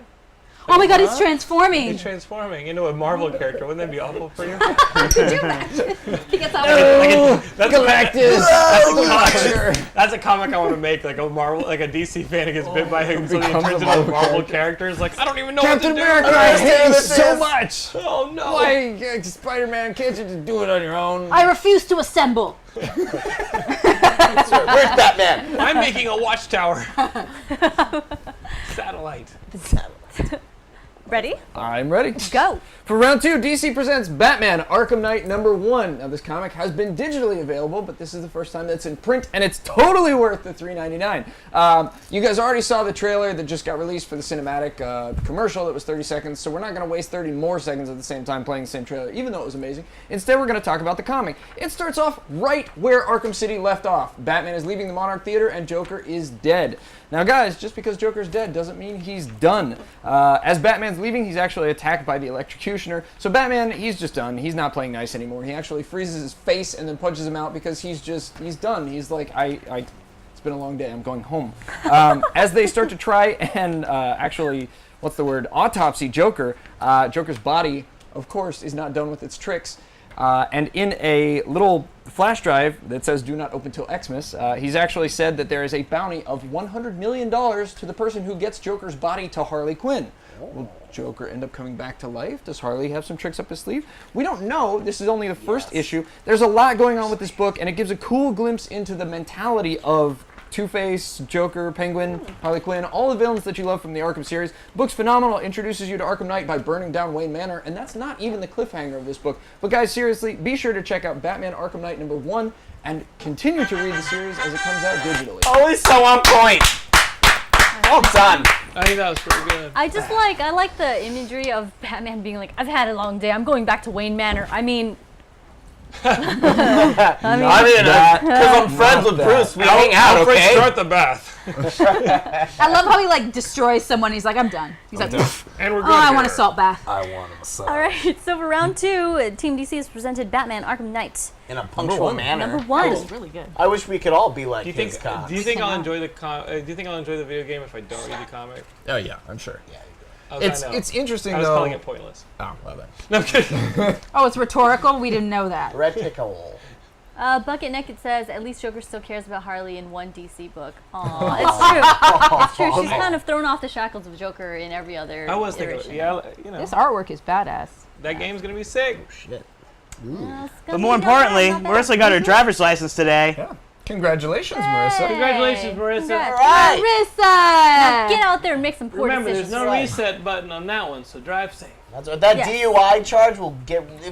Oh my God, he's transforming. He's transforming into a Marvel character. Wouldn't that be awful for you? Could you imagine? He gets out. That's Galactus. That's a comic I want to make, like a Marvel, like a DC fan who gets bit by him, so he Becomes turns a into Marvel Marvel characters. Like I don't even know Captain what to America, do. I hate you this so is. much. Oh no! Why, Spider-Man, can't you just do it on your own? I refuse to assemble. Where's Batman? I'm making a watchtower. Satellite. Ready? I'm ready. Go. For round two, DC presents Batman Arkham Knight #1. Now, this comic has been digitally available, but this is the first time that's in print, and it's totally worth the $3.99. You guys already saw the trailer that just got released for the cinematic commercial that was 30 seconds, so we're not going to waste 30 more seconds at the same time playing the same trailer, even though it was amazing. Instead, we're going to talk about the comic. It starts off right where Arkham City left off. Batman is leaving the Monarch Theater, and Joker is dead. Now, guys, just because Joker's dead doesn't mean he's done. As Batman's leaving, he's actually attacked by the electrocutioner. So Batman, he's just done. He's not playing nice anymore. He actually freezes his face and then punches him out because he's done. He's like, it's been a long day. I'm going home. As they start to try and autopsy Joker, Joker's body, of course, is not done with its tricks. And in a little flash drive that says do not open till Xmas, he's actually said that there is a bounty of $100 million to the person who gets Joker's body to Harley Quinn. Will Joker end up coming back to life? Does Harley have some tricks up his sleeve? We don't know. This is only the first issue. There's a lot going on with this book, and it gives a cool glimpse into the mentality of Two-Face, Joker, Penguin, Harley Quinn, all the villains that you love from the Arkham series. The book's phenomenal. Introduces you to Arkham Knight by burning down Wayne Manor, and that's not even the cliffhanger of this book. But guys, seriously, be sure to check out Batman Arkham Knight #1 and continue to read the series as it comes out digitally. Always so on point. Well done. I think that was pretty good. I like the imagery of Batman being like, I've had a long day. I'm going back to Wayne Manor. I mean, Because I'm friends with Bruce, we hang out, Alfred, okay? start the bath. I love how he like destroys someone. He's like, I'm done. He's like, And we're oh, good. I want a salt bath. I want him so. all right. So for round two, Team DC has presented Batman Arkham Knight In a punctual manner. #1. Really good. I wish we could all be like Do you his think? cops. Do you think I'll enjoy the? Do you think I'll enjoy the video game if I don't read the comic? Oh yeah, I'm sure. I know. It's interesting I was though. calling it pointless. Oh, well then. No, I'm kidding. Oh, it's rhetorical. We didn't know that. Reticle. Bucket Naked says, at least Joker still cares about Harley in one DC book. Aw, it's true. It's true. She's kind of thrown off the shackles of Joker in every other I was iteration. thinking, yeah, you know, This artwork is badass. that game's gonna be sick. Shit. Yeah, it's But gonna more be not bad, importantly, not bad. Marissa got her driver's license today. Yeah. Congratulations, Marissa. Congratulations, Marissa. Congrats. Right. Now Marissa! get out there and make some poor Remember, there's decisions. no reset button on that one, so drive safe. That's what, that Yes. DUI charge will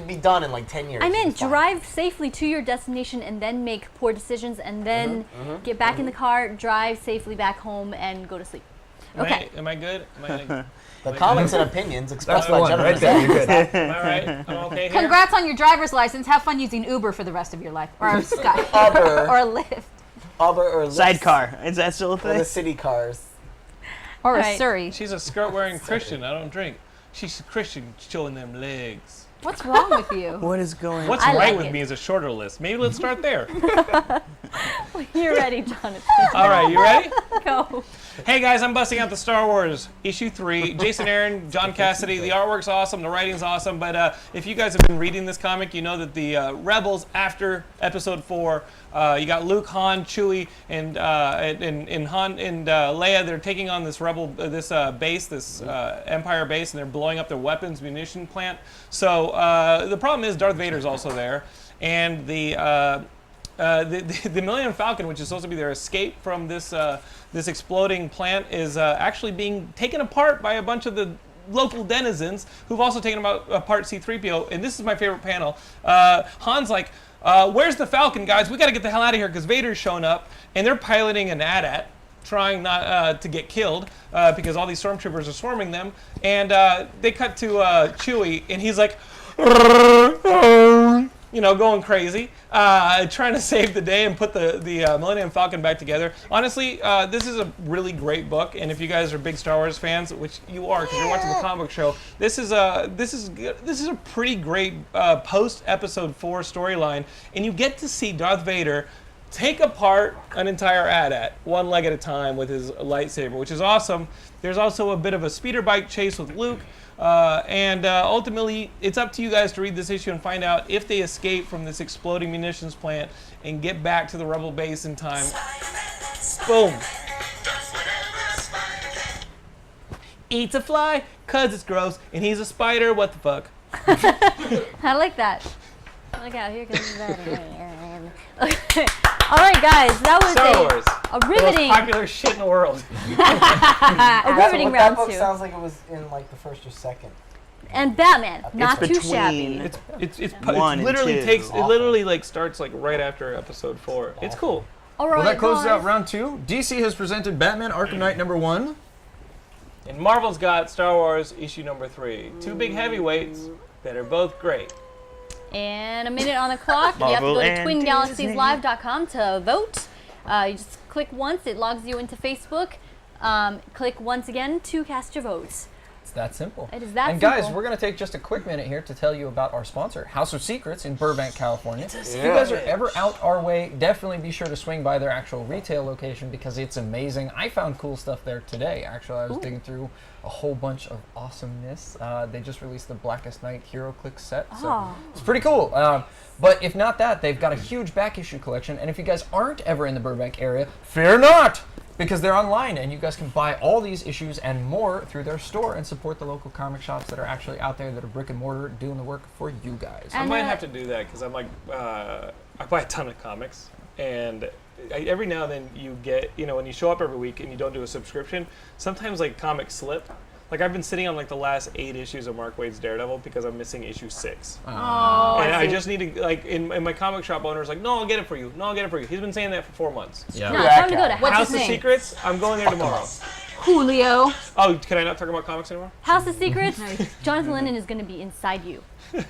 be done in like 10 years. I meant It's fine. drive safely to your destination and then make poor decisions and then get back in the car, drive safely back home, and go to sleep. Okay. Am I good? The comments and opinions expressed That's the by one gentlemen. right there. You're good. Am I right? I'm okay here? Congrats on your driver's license. Have fun using Uber for the rest of your life. Or Sky. Uber. Or Lyft. Uber or Lyft. Sidecar. Is that still a Or thing? the city cars. Or a Right. Surrey. She's a skirt-wearing Christian. I don't drink. She's a Christian showing them legs. What's wrong with you? What is going What's I right like with it. me is a shorter list. Maybe let's start there. You're ready, Jonathan. All right, you ready? Go. Hey guys, I'm busting out the Star Wars issue 3. Jason Aaron, John Cassidy. The artwork's awesome, the writing's awesome. But if you guys have been reading this comic, you know that the Rebels after Episode 4, you got Luke, Han, Chewie, and Han and Leia. They're taking on this rebel, this base, this Empire base, and they're blowing up their weapons munition plant. So the problem is Darth Vader's also there, and the Millennium Falcon, which is supposed to be their escape from this this exploding plant, is actually being taken apart by a bunch of the local denizens who've also taken apart C-3PO. And this is my favorite panel. Han's like, where's the Falcon, guys? We got to get the hell out of here because Vader's shown up, and they're piloting an AT-AT, trying not to get killed because all these stormtroopers are swarming them. And they cut to Chewie, and he's like, you know, going crazy, trying to save the day and put the Millennium Falcon back together. Honestly, this is a really great book, and if you guys are big Star Wars fans, which you are because you're watching the comic book show, this is a pretty great post Episode 4 storyline, and you get to see Darth Vader take apart an entire AT-AT one leg at a time with his lightsaber, which is awesome. There's also a bit of a speeder bike chase with Luke. And ultimately, it's up to you guys to read this issue and find out if they escape from this exploding munitions plant and get back to the rebel base in time. Boom. Eats a fly, cause it's gross, and he's a spider. What the fuck? I like that. Look out, here comes that. Okay. All right, guys, that was Star Wars. a The most riveting, popular shit in the world. a riveting that round book 2. sounds like it was in like the first or second. And Batman, not too between- shabby. It One and literally two. takes. It literally like starts like right after Episode 4. It's cool. All right, Well, that closes guys. out round 2. DC has presented Batman Arkham Knight #1. And Marvel's got Star Wars issue number 3. Two big heavyweights that are both great. And a minute on the clock. You have to Marvel go to and twingalaxieslive.com to vote. You just click once, it logs you into Facebook. Click once again to cast your votes. It's that simple. It is that And guys, simple. we're going to take just a quick minute here to tell you about our sponsor, House of Secrets in Burbank, California. If you guys are ever out our way, definitely be sure to swing by their actual retail location because it's amazing. I found cool stuff there today. Actually, I was digging through a whole bunch of awesomeness. They just released the Blackest Night Hero Click set, so it's pretty cool. But if not that, they've got a huge back issue collection, and if you guys aren't ever in the Burbank area, fear not! Because they're online and you guys can buy all these issues and more through their store and support the local comic shops that are actually out there that are brick and mortar doing the work for you guys. I And, might have to do that because I'm like, I buy a ton of comics, and every now and then you get, you know, when you show up every week and you don't do a subscription, sometimes like comics slip. Like I've been sitting on like the last 8 issues of Mark Waid's Daredevil because I'm missing issue 6. Oh, and I I see. just need to, like, in my comic shop owner's like, no, I'll get it for you. No, I'll get it for you. He's been saying that for 4 months. Yeah. No, time to go to What's House his of name? Secrets, I'm going there tomorrow. Julio. Oh, can I not talk about comics anymore? House of Secrets, Jonathan Lennon is going to be inside you.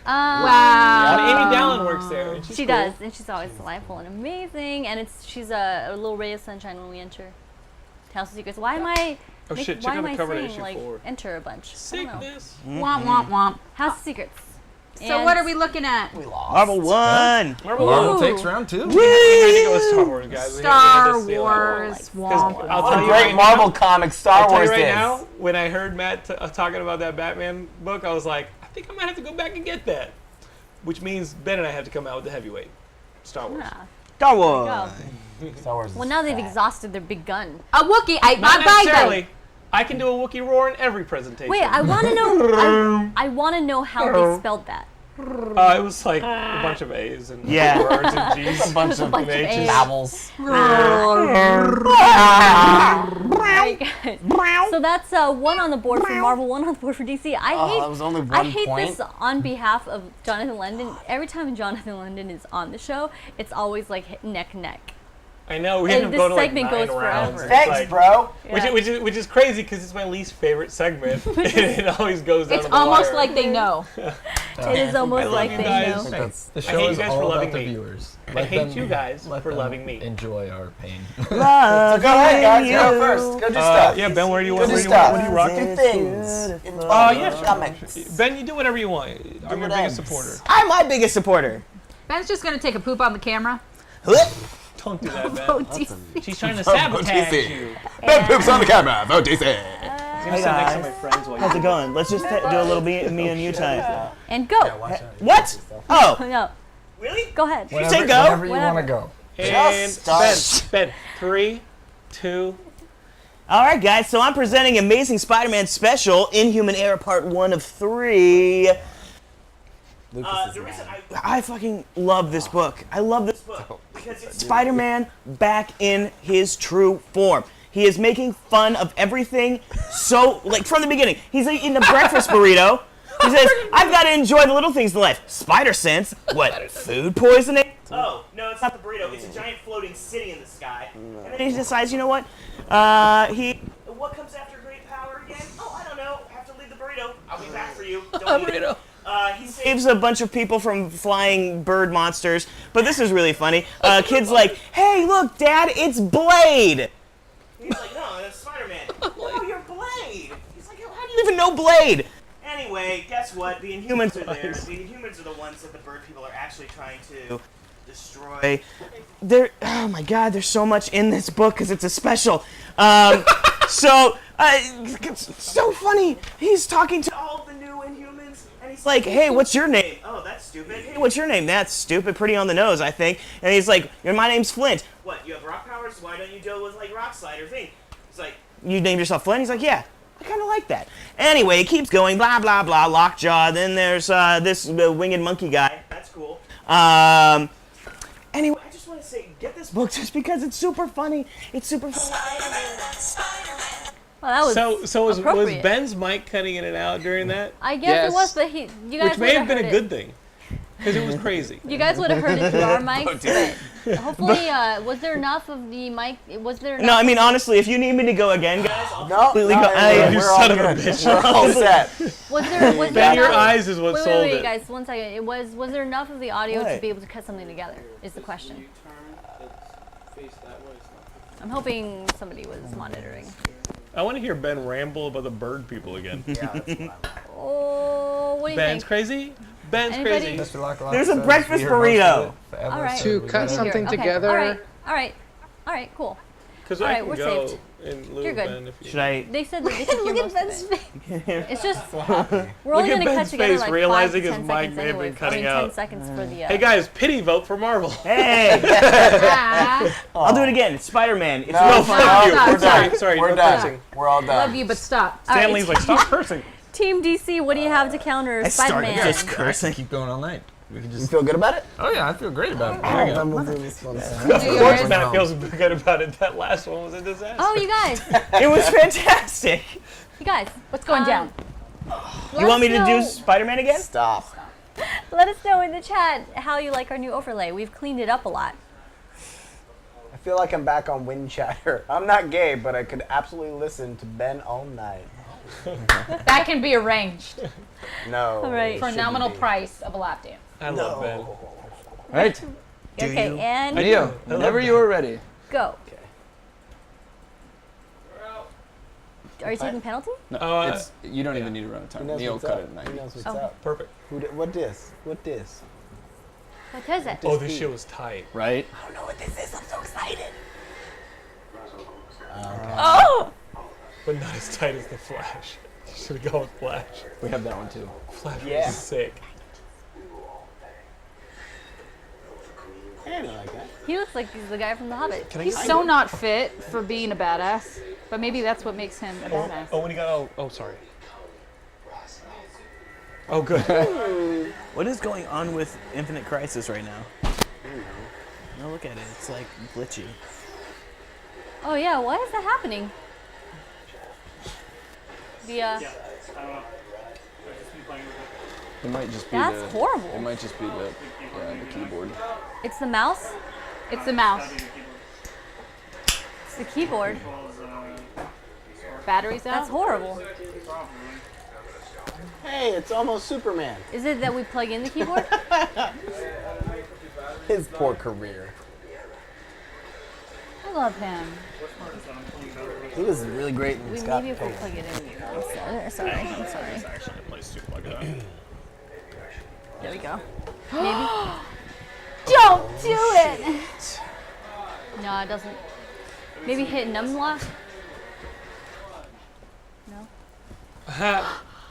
Wow. And Amy Dallin works there. And she's She cool. does, and she's always delightful and amazing, and she's a little ray of sunshine when we enter House of Secrets. Why am I? Oh shit, check why out am the I cover to saying issue like 4. enter a bunch? I don't know. Sickness. Womp, womp, womp. House of Secrets. So what are we looking at? We lost. Marvel won. Marvel Ooh. takes round 2. We had to go with Star Wars, guys. We had Star to steal it. Wars. Womp. I'll What tell a you great right Marvel now, comic Star I'll tell Wars you right is. now, when I heard Matt talking about that Batman book, I was like, I think I might have to go back and get that. Which means Ben and I have to come out with the heavyweight. Star Wars. Yeah. Star Wars. Go. Star Wars. Well, now they've exhausted their big gun. A Wookiee. I Not bye necessarily. bye. I can do a Wookiee roar in every presentation. Wait, I want to know. I want to know how they spelled that. It was like a bunch of A's and Yeah. words and G's. A bunch of bunch of H's. A's. babbles. So that's one on the board for Marvel, one on the board for DC. that was only I one hate point. this on behalf of Jonathan London. Every time Jonathan London is on the show, it's always like neck. I know, we And end up this going to like segment 9 goes rounds. forever. It's Thanks, like- bro. Yeah. Which is crazy because it's my least favorite segment. It always goes down It's to the almost wire. like they know. It is almost love like you they guys. know. That's The I show hate is you guys all for about loving the me. viewers. I hate you guys let for them loving me. Enjoy our pain. Love go ahead, guys. you. Go first. Go do stuff. Yeah, Ben, where do you Go want? do What do stuff. you rock? Do things. Yeah, Comics. Ben, you do whatever you want. I'm your biggest supporter. I'm my biggest supporter. Ben's just gonna take a poop on the camera. Don't do that, Ben. Oh, DC. She's trying to sabotage DC. you. Ben poops on the camera. Vote DC. I'm gonna sit next to my friends while How's you it going? Let's just do a little me and you time. And go. What? Oh, No, really? go ahead. You say go? Whenever you Whatever. want to go. And Just Ben, 3, 2. All right, guys. So I'm presenting Amazing Spider-Man Special, Inhuman Era Part 1 of 3. The reason I fucking love this book. I love this book because it's Spider-Man back in his true form. He is making fun of everything, so like from the beginning. He's eating a breakfast burrito. He says, "I've got to enjoy the little things in life." Spider sense. What? Food poisoning? Oh no, it's not the burrito. It's a giant floating city in the sky. And then he decides, you know what? What comes after great power again? Oh, I don't know. Have to leave the burrito. I'll be back for you. Don't eat it. He saves a bunch of people from flying bird monsters, but this is really funny. Kid's like, "Hey, look, Dad, it's Blade." He's like, "No, that's Spider-Man." "No, you're Blade." He's like, "How do you even know Blade?" Anyway, guess what? The Inhumans are there. The Inhumans are the ones that the bird people are actually trying to destroy. Oh my God, there's so much in this book because it's a special. It's so funny. He's talking to all the new Inhumans, and he's like, "Hey, what's your name?" "Oh, that's stupid." "Hey, what's your name?" "That's stupid. Pretty on the nose, I think." And he's like, "My name's Flint." "What? You have rock powers? Why don't you deal with like rock slide or thing?" He's like, "You named yourself Flint?" He's like, "Yeah. I kind of like that." Anyway, it keeps going. Blah blah blah. Lockjaw. Then there's this winged monkey guy. That's cool. Anyway, I just want to say, get this book just because it's super funny. It's super funny. Well, that was So was appropriate. Ben's mic cutting in and out during that? I guess Yes. it was, but you guys Which may have been a heard good it. thing. Because it was crazy. You guys would have heard it through our mics, but hopefully, was there enough of the mic? Was there enough? No, I mean, honestly, if you need me to go again, guys, I'll No, completely no, go. You we're all son of a good. bitch. We're all set. Was there Ben, your enough? eyes is what wait, sold wait, it. guys, 1 second. Was there enough of the audio to What? be able to cut something together? Is the question. I'm hoping somebody was monitoring. I want to hear Ben ramble about the bird people again. Oh, what do you Ben's think? crazy? Ben's Anybody? crazy. Mr. Lock There's a says breakfast we heard most burrito. of it forever, All right. so To we cut gotta- something Okay, together. All right, cool. Because All I right, can we're go saved. in lieu You're of good. Ben if you Should I? They said that they could hear most of it. It's just we're Look only at gonna Ben's cut together face, like realizing 5 to his 10 mic seconds may have been anyway. cutting 10 out. seconds for the. Hey guys, pity vote for Marvel. Hey, Ah, I'll do it again. It's Spider-Man. It's No, real No, fun. fuck you. stop, We're stop. sorry, sorry, We're no done. cursing. We're all done. love you, but stop. All right, Stanley's like, stop cursing. Team DC, what do you have to counter I started Spider-Man? just cursing. Keep going all night. We can You just. feel good about it? Oh yeah, I feel great about it. Then we'll do this one. Of course yours. Matt feels good about it. That last one was a disaster. Oh, you guys, It was fantastic. you guys, What's going down? You want me to do know. Spider-Man again? Stop. let us know in the chat how you like our new overlay. We've cleaned it up a lot. I feel like I'm back on Wind Chatter. I'm not gay, but I could absolutely listen to Ben all night. That can be arranged No. All right. it for a shouldn't nominal be. price of a lap dance. I love Ben. Right, Okay, and Neo, whenever you are ready. go. Are you taking penalty? Oh, It's you don't even need to run a He time. knows Neo what's cut up. it at night. He knows what's Oh. up. perfect. What this? What this? What is it? Oh, this shit was tight. Right? I don't know what this is. I'm so excited. Oh! But not as tight as the Flash. You should have gone with Flash. We have that one too. Flash Yeah. was sick. I don't like that. He looks like he's the guy from The Hobbit. He's so not fit for being a badass, but maybe that's what makes him a badass. Oh, when he got. Oh, sorry. Oh, good. What is going on with Infinite Crisis right now? No, look at it. It's like glitchy. Oh yeah, why is that happening? The It might just be That's horrible. It might just be the keyboard. It's the mouse. It's the mouse. It's the keyboard. Batteries out. That's horrible. Hey, it's almost Superman. Is it that we plug in the keyboard? His poor career. I love him. He was really great in Scott. Maybe if we plug it in. I'm sorry. Actually, a place to plug it in. There we go. Maybe. Don't do it. No, it doesn't. Maybe hit numlock. No.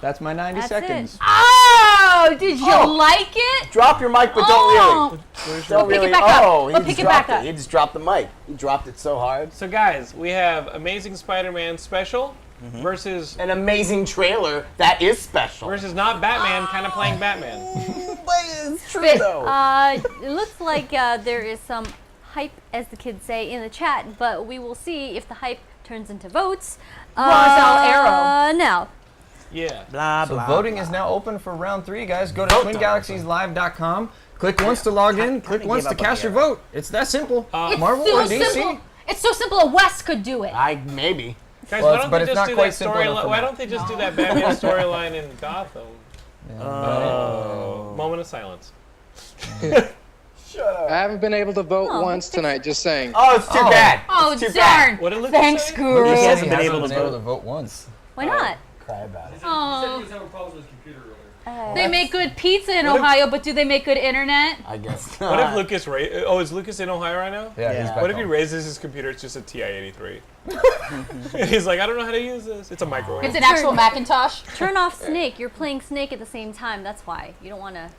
That's my 90 That's seconds. it. Oh, did you like it? Drop your mic, but Oh. don't really. Don't Pick it really. back up. Oh, We'll he pick just it back dropped up. He just dropped the mic. He dropped it so hard. So, guys, we have Amazing Spider-Man special versus An amazing trailer that is special. versus not Batman, kind of playing Batman. But it's true Spit. though. It looks like there is some hype, as the kids say, in the chat, but we will see if the hype turns into votes. Arrow. Now. Yeah. Blah, So blah. voting is now open for round 3, guys. Go to Vote twingalaxieslive.com. Click once to log in. Click kinda once gave to up on cast the your vote. It's that simple. It's Marvel so or DC? simple. It's so simple. A Wes could do it. Maybe. Guys, Well, why don't but they it's just not do quite that simple enough storyline? for Why now. don't they just do that Batman storyline in Gotham? Moment of silence. I haven't been able to vote once tonight, just saying. Oh, it's too bad. Oh, It's too darn. What did Lucas Thanks, say? Guru. He hasn't been He able to hasn't been vote. able to vote once. Why not? Cry about it. Oh. They make good pizza in Ohio, but do they make good internet? I guess. What if Lucas Oh, is Lucas in Ohio right now? Yeah, he's back What if he home. raises his computer? It's just a TI-83. He's like, I don't know how to use this. It's a microwave. It's an actual Macintosh. Turn off Snake. You're playing Snake at the same time. That's why. You don't want to.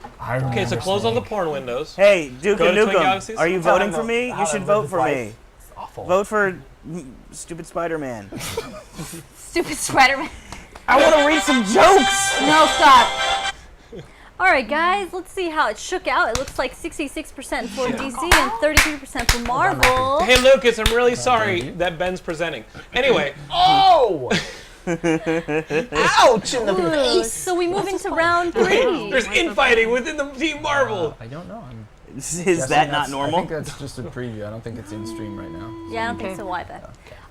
Okay, so close all the porn windows. Hey, Duke Go and to Twin Nukem, Galaxies? are you Tell voting him for me? how You to should live vote his for life. me. It's awful. Vote for stupid Spider-Man. Stupid Spider-Man. I want to read some jokes. No, stop. All right, guys. Let's see how it shook out. It looks like 66% for DC and 33% for Marvel. Hey, Lucas, I'm really sorry that Ben's presenting. Anyway, Oh! Ouch in the Ooh, face. so we move into round 3. there's infighting within the Team Marvel. I don't know. Is that not I normal? think that's just a preview. I don't think it's in stream right now. Yeah, I don't think so either.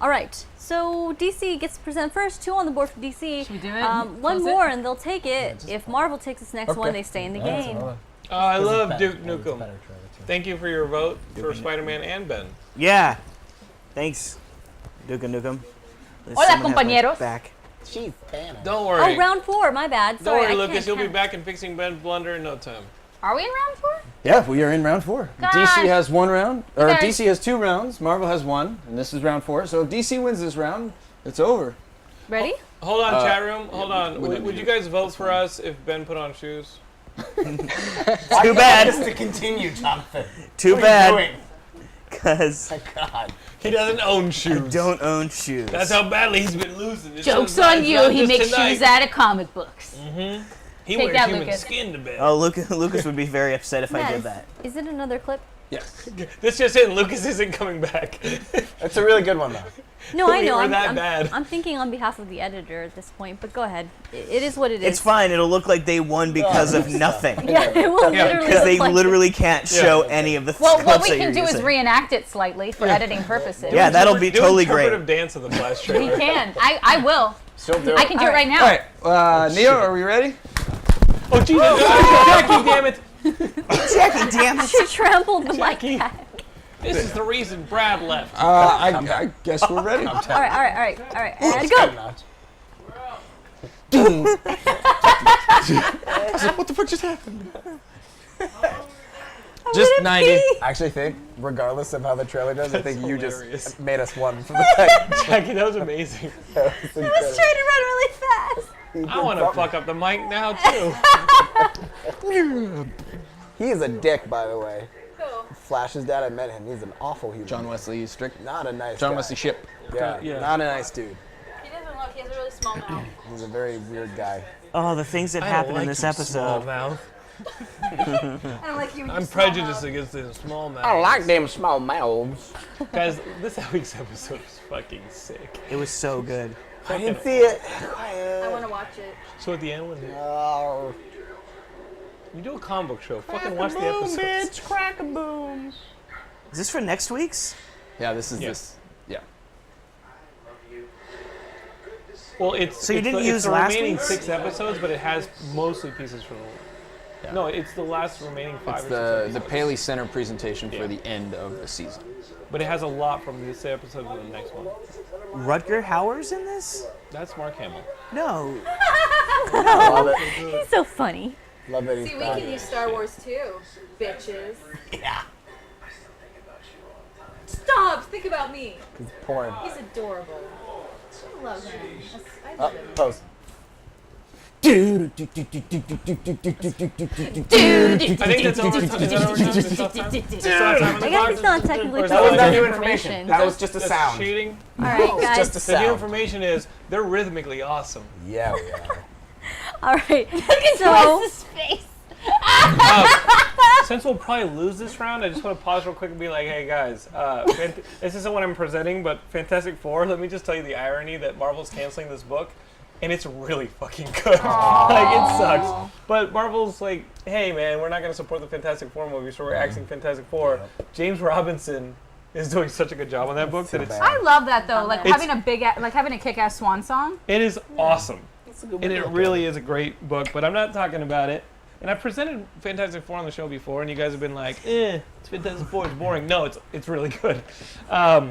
All right, so DC gets to present first. 2 on the board for DC. Should we do it? One Close it? more, and they'll take it. If Marvel takes this next one, they stay in the game. Oh, I love Duke Nukem. Thank you for your vote for Spider-Man and Ben. Yeah. Thanks, Duke and Nukem. Let's Hola, someone have my compañeros. back. She's Spanish. Don't worry. Oh, round 4. My bad. Don't Sorry, worry, I Lucas. can't You'll be count. back and fixing Ben's blunder in no time. Are we in round 4? Yeah, we are in round 4. Gosh. DC has 1 round, or Okay. DC has 2 rounds. Marvel has 1, and this is round 4. So if DC wins this round, it's over. Ready? Hold on, chat room. Hold on. Would you guys vote for us if Ben put on shoes? Too bad. Just to continue, Jonathan. Too What are you bad. doing? Because My God. He doesn't own I shoes. don't own shoes. That's how badly he's been losing. It's Joke's not- on it's you. not He just makes tonight. shoes out of comic books. He Take wears that, human Lucas. skin to bed. Oh, Lucas would be very upset if I Matt, did that. Is it another clip? Yes. This just in. Lucas isn't coming back. That's a really good one, though. No, I We know. were I'm, that I'm, bad. I'm thinking on behalf of the editor at this point, but go ahead. It is what it is. It's fine. It'll look like they won because of nothing. Yeah, it will literally Because they look like literally can't show any of the Well, clips what we that can you're do is using. reenact it slightly for editing purposes. Yeah, that'll be Do totally great. interpretive dance of the Flash We trailer. can. I will. Still do it. I can do it right now. All right, Neo, are we ready? Oh, Jesus. Jackie, damn it. Jackie, damn it. She trampled the mic Jackie. back. This is the reason Brad left. I guess we're ready. All right. And go. What the fuck just happened? Just 90. I actually think, regardless of how the trailer does, I think you hilarious. just made us one for the night. Jackie, that was amazing. I was trying to run really fast. I want to fuck up the mic now, too. He is a dick, by the way. Flash's dad, I met him. He's an awful human. John Wesley Strick. Not a nice John guy. Wesley Ship. Yeah, not a nice dude. He doesn't look. He has a really small mouth. He's a very weird guy. Oh, the things that I happen don't in like this your episode. Small mouth. I don't like you. with I'm your small prejudiced mouth. against the small mouth. I like them small mouths. Guys, this week's episode is fucking sick. It was so good. I didn't see it. I want to watch it. So at the end when Oh, you do a comic book show, fucking watch the episodes. crack a boom. Is this for next week's? Yeah, this is Yeah. this. Yeah. Well, it's So you it's didn't the, use it's the last remaining week's? 6 episodes, but it has mostly pieces from. Yeah. No, it's the last remaining 5 It's or 6 the episodes. Paley Center presentation Yeah. for the end of the season. But it has a lot from this episode to the next one. Rutger Hauer's in this? That's Mark Hamill. No. Love it. He's so funny. Love it. He's See, we can use Star Wars too, bitches. Yeah. Stop! Think about me. He's porn. He's adorable. I love him. I Oh, love him. post. I think that's over. Is that over time? Is that time? I guess it's not technically Or is That was posted not new information. information. That was just a That's sound. cheating. All right, It's guys. just a The new sound. information is they're rhythmically awesome. Yeah, we are. All right. So, Since we'll probably lose this round, I just want to pause real quick and be like, hey guys, this isn't what I'm presenting, but Fantastic Four, let me just tell you the irony that Marvel's canceling this book, and it's really fucking good. Like, it sucks. But Marvel's like, hey man, we're not going to support the Fantastic Four movie, so we're axing Fantastic Four. James Robinson is doing such a good job on that book that I love that though, like It's- having a kick-ass swan song. it is awesome. And it really is a great book, but I'm not talking about it. And I've presented Fantastic Four on the show before, and you guys have been like, it's Fantastic Four, it's boring. No, it's really good. But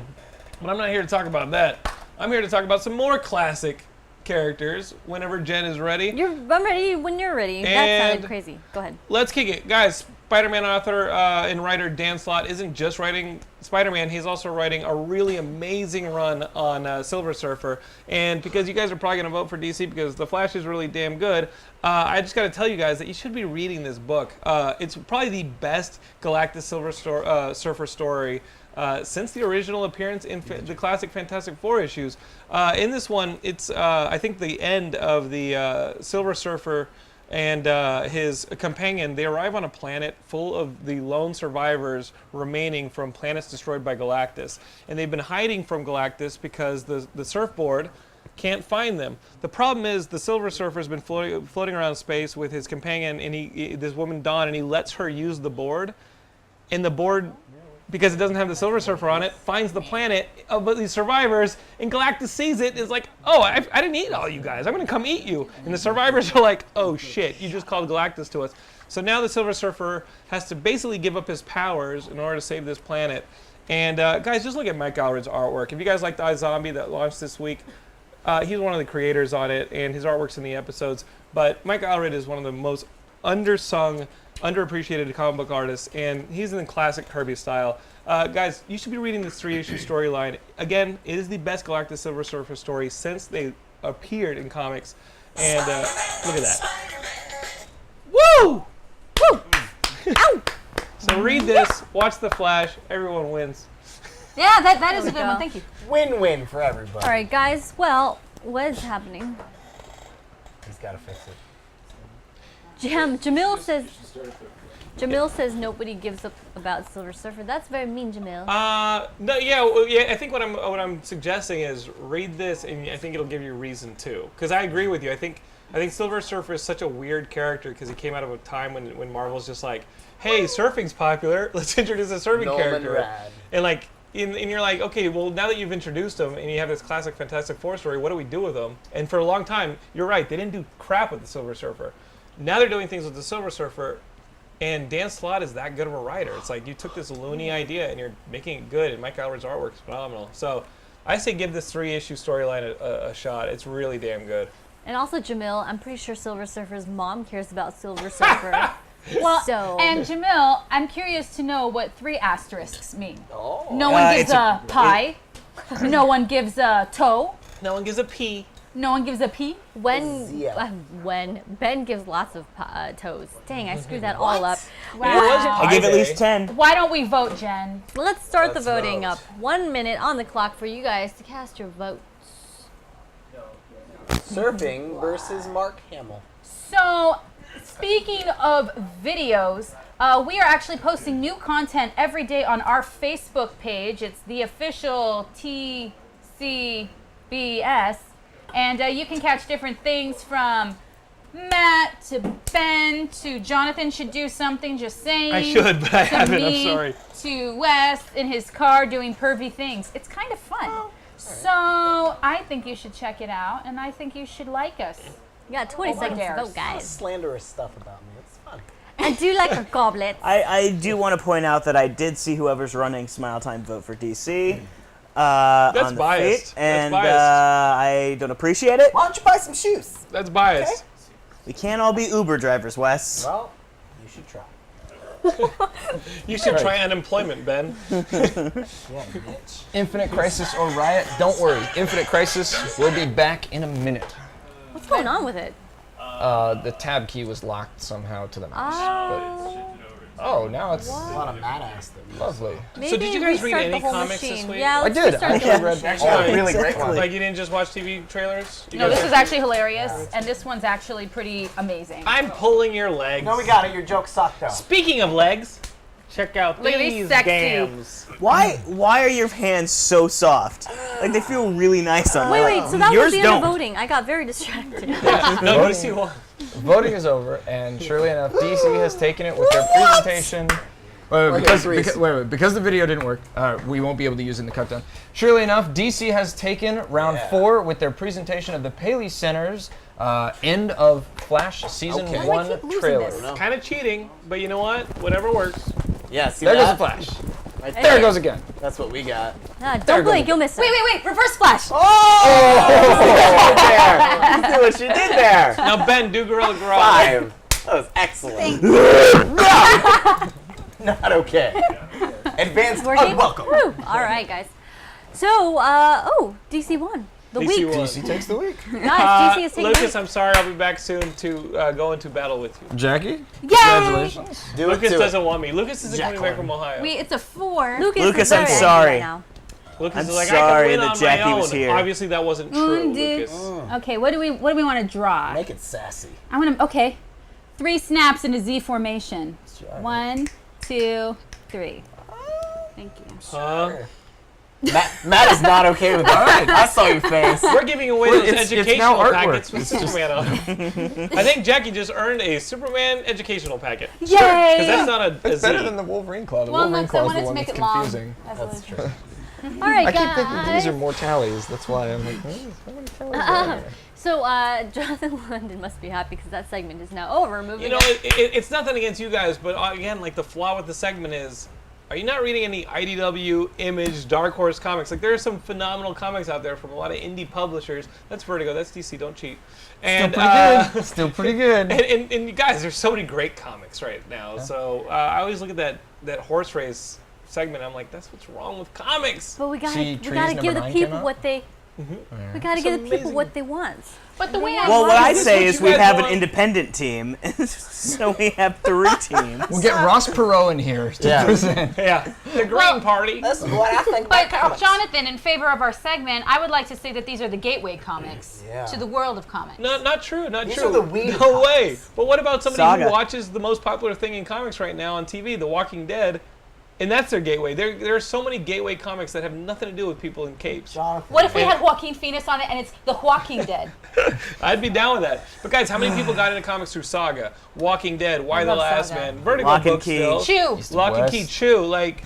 I'm not here to talk about that. I'm here to talk about some more classic characters whenever Jen is ready. I'm ready when you're ready. That And- sounded crazy. Go ahead. Let's kick it. Guys, Spider-Man author and writer Dan Slott isn't just writing Spider-Man, he's also writing a really amazing run on Silver Surfer. And because you guys are probably going to vote for DC because The Flash is really damn good, I just got to tell you guys that you should be reading this book. It's probably the best Galactus Silver Surfer story since the original appearance in the classic Fantastic Four issues. In this one, it's, I think, the end of the Silver Surfer and his companion. They arrive on a planet full of the lone survivors remaining from planets destroyed by Galactus. And they've been hiding from Galactus because the surfboard can't find them. The problem is the Silver Surfer's been floating around space with his companion, and this woman Dawn, and he lets her use the board. And the board, because it doesn't have the Silver Surfer on it, finds the planet of these survivors, and Galactus sees it and is like, oh, I didn't eat all you guys. I'm going to come eat you. And the survivors are like, oh, shit, you just called Galactus to us. So now the Silver Surfer has to basically give up his powers in order to save this planet. And guys, just look at Mike Allred's artwork. If you guys like the iZombie that launched this week, he's one of the creators on it, and his artwork's in the episodes. But Mike Allred is one of the most undersung, underappreciated comic book artists, and he's in the classic Kirby style. Guys, you should be reading this 3-issue storyline. Again, it is the best Galactus Silver Surfer story since they appeared in comics. And look at that. Woo! Woo! Ow! So read this, watch The Flash, everyone wins. Yeah, that is we a good go. one. Thank you. Win-win for everybody. All right, guys. Well, what is happening? He's got to fix it. Jamil says nobody gives up about Silver Surfer. That's very mean, Jamil. No, yeah. I think what I'm suggesting is read this, and I think it'll give you a reason too. Because I agree with you. I think Silver Surfer is such a weird character because he came out of a time when Marvel's just like, hey, surfing's popular. Let's introduce a surfing character. Rad. And like, and you're like, okay, well now that you've introduced him and you have this classic Fantastic Four story, what do we do with him? And for a long time, you're right, they didn't do crap with the Silver Surfer. Now they're doing things with the Silver Surfer. And Dan Slott is that good of a writer. It's like you took this loony idea and you're making it good, and Mike Allred's artwork is phenomenal. So I say give this 3-issue storyline a shot. It's really damn good. And also, Jamil, I'm pretty sure Silver Surfer's mom cares about Silver Surfer. Well, So- and Jamil, I'm curious to know what 3 asterisks mean. Oh. No one gives it's a pie. No one gives a toe. No one gives a P. No one gives a pee? When Ben gives lots of toes. Dang, I screwed that all up. I give at least 10. Why don't we vote, Jen? Let's start the Let's voting vote. up. 1 minute on the clock for you guys to cast your votes. Surfing versus Mark Hamill. So, speaking of videos, we are actually posting new content every day on our Facebook page. It's the official TCBS. And you can catch different things from Matt to Ben to Jonathan should do something, just saying. I should, but I to haven't. I'm me, sorry. To Wes in his car doing pervy things. It's kind of fun. So I think you should check it out, and I think you should like us. You got 20 seconds to dares. vote, guys. Slanderous stuff about me. It's fun. I do like a goblet. I do want to point out that I did see whoever's running Smile Time vote for DC. That's on the biased. feed, and That's biased. I don't appreciate it. Why don't you buy some shoes? That's biased. We can't all be Uber drivers, Wes. Well, you should try. You should try unemployment, Ben. Yeah, bitch. Infinite Crisis or Riot? Don't worry. Infinite Crisis will be back in a minute. What's going on with it? The tab key was locked somehow to the mouse. But, now it's A lot of mad ass there. lovely. Maybe So did you guys read restart any the whole comics this machine. week? Yeah, I let's did. restart I the actually whole read machine. all really great ones. Like you didn't just watch TV trailers? You No, guys- this is actually hilarious, and this one's actually pretty amazing. I'm pulling your legs. No, we got it. Your joke sucked though. Speaking of legs, check out Look at these these sexy- gams. Why are your hands so soft? Like they feel really nice on. Wait, so that Yours was the end don't. of voting. I got very distracted. No, DC won. Voting is over, and surely enough, DC has taken it with their presentation. Because the video didn't work, we won't be able to use it in the cut down. Surely enough, DC has taken round 4 with their presentation of the Paley Center's end of Flash Season Okay. 1 keep losing trailer. this? Kind of cheating, but you know what? Whatever works. Yeah, see There goes that? the Flash. Right There it goes again. That's what we got. Don't blink, you'll miss it. Wait, reverse flash. You see what you did there. Now, Ben, do Gorilla Garage. 5. That was excellent. Not okay. Advanced Working? unwelcome. Woo. All right, guys. So, DC won. The DC week. won. DC takes the week. Guys, DC is taking the Lucas, week. I'm sorry. I'll be back soon to go into battle with you. Jackie, Yay! congratulations. Do Lucas it. doesn't want me. Lucas isn't coming back Jacqueline. from Ohio. It's a 4. Lucas, is I'm very angry sorry. right now. Lucas I'm is like, sorry I can win that on Jackie my own. was here. Obviously, that wasn't true, Dude. Lucas. Okay, what do we want to draw? Make it sassy. I want to. Okay, 3 snaps in a Z formation. Sure. 1, 2, 3. Thank you. Huh? Matt is not okay with that. I saw your face. We're giving away Well, those it's now educational artwork. packets with Superman on them. I think Jackie just earned a Superman educational packet. Yay! Because that's not a It's Z. better than the Wolverine Claw. The Well, Wolverine look, I Claw is wanted the to one make that's it long. confusing. That's true. All right, I guys. keep thinking these are more tallies. That's why I'm like, how many tallies are there? So, Jonathan London must be happy because that segment is now over. Moving You know, on. it's nothing against you guys, but again, like the flaw with the segment is, are you not reading any IDW, Image, Dark Horse comics? Like there are some phenomenal comics out there from a lot of indie publishers. That's Vertigo. That's DC. Don't cheat. And Still pretty good. Still pretty good. and you guys, there's so many great comics right now. So I always look at that horse race segment. I'm like, that's what's wrong with comics. But we gotta See, give Trees the number 9 people came out? what they. We gotta give the people amazing. what they want. But the way I Well, what want I it- say what is you we guys have an want? independent team, so we have 3 teams. We'll get Ross Perot in here to Yeah. present. Yeah, the Green Well, Party. This is what I think But about comics. Jonathan, in favor of our segment, I would like to say that these are the gateway comics Yeah. to the world of comics. Not true. Not These true. are the weed No way. comics. But what about somebody Saga. who watches the most popular thing in comics right now on TV, The Walking Dead, and that's their gateway? There are so many gateway comics that have nothing to do with people in capes. Jonathan. What if we had Joaquin Phoenix on it and it's The Walking Dead? I'd be down with that. But guys, how many people got into comics through Saga, Walking Dead, Why the love Last Saga. Man, Vertigo Lock and books Key. still, Chew. Lock and West. Key, Chew, like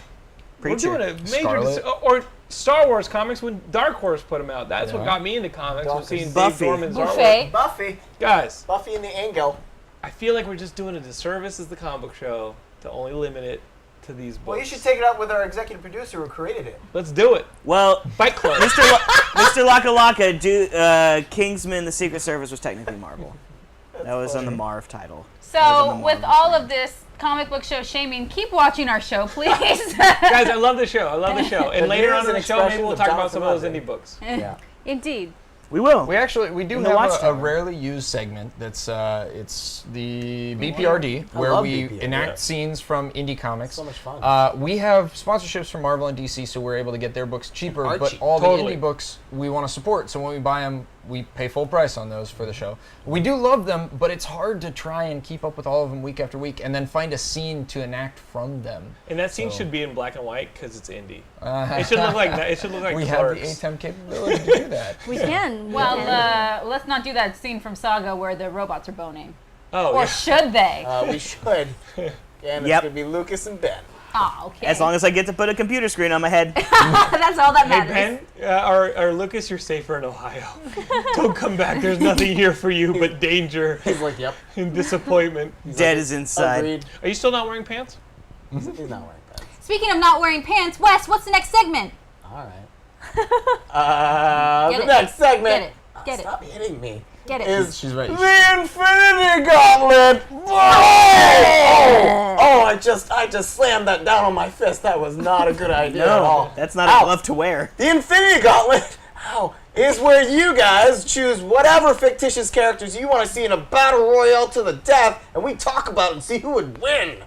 Preacher. we're doing a major Scarlet. or Star Wars comics when Dark Horse put them out. That's what Yeah. got me into comics. Was seeing Dave Buffy. Dorman's artwork. Buffet. Buffy. Guys, Buffy and the Angel. I feel like we're just doing a disservice as the comic book show to only limit it to these books. Well, you should take it up with our executive producer who created it. Let's do it. Well, Fight Club. Mr. Laka Laka, Kingsman: The Secret Service was technically Marvel. That was on the Marv title. So, with all of this comic book show shaming, keep watching our show, please. Guys, I love the show. I love the show. And But later here's on in an the show, maybe expression we'll of talk about Jonathan some of those London. indie books. Yeah. Indeed. We will. We do In the have a Watchtower. rarely used segment that's it's the BPRD where love we BPRD. enact scenes from indie comics. So much fun. We have sponsorships from Marvel and DC, so we're able to get their books cheaper. Are But cheap. all Totally. the indie books we want to support, so when we buy them, we pay full price on those for the show. We do love them, but it's hard to try and keep up with all of them week after week, and then find a scene to enact from them. And that scene So- should be in black and white because it's indie. It should look like that. It should look like we have the Clerks. ATEM capability to do that. We can. Well, let's not do that scene from Saga where the robots are boning. Oh, Or yeah. should they? We should. And it's Yep. going to be Lucas and Ben. Oh, okay. As long as I get to put a computer screen on my head. That's all that Hey, matters. Ben, or Lucas, you're safer in Ohio. Don't come back. There's nothing here for you but danger He's like, yep. and disappointment. Dead is inside. Agreed. Are you still not wearing pants? He's not wearing pants. Speaking of not wearing pants, Wes, what's the next segment? All right. Get The it. next segment. Get it. Get it. Stop hitting me. Get it. Is She's right. the Infinity Gauntlet. Oh, I just slammed that down on my fist. That was not a good idea at all. No, that's not Ow. a glove to wear. The Infinity Gauntlet, is where you guys choose whatever fictitious characters you want to see in a battle royale to the death, and we talk about it and see who would win.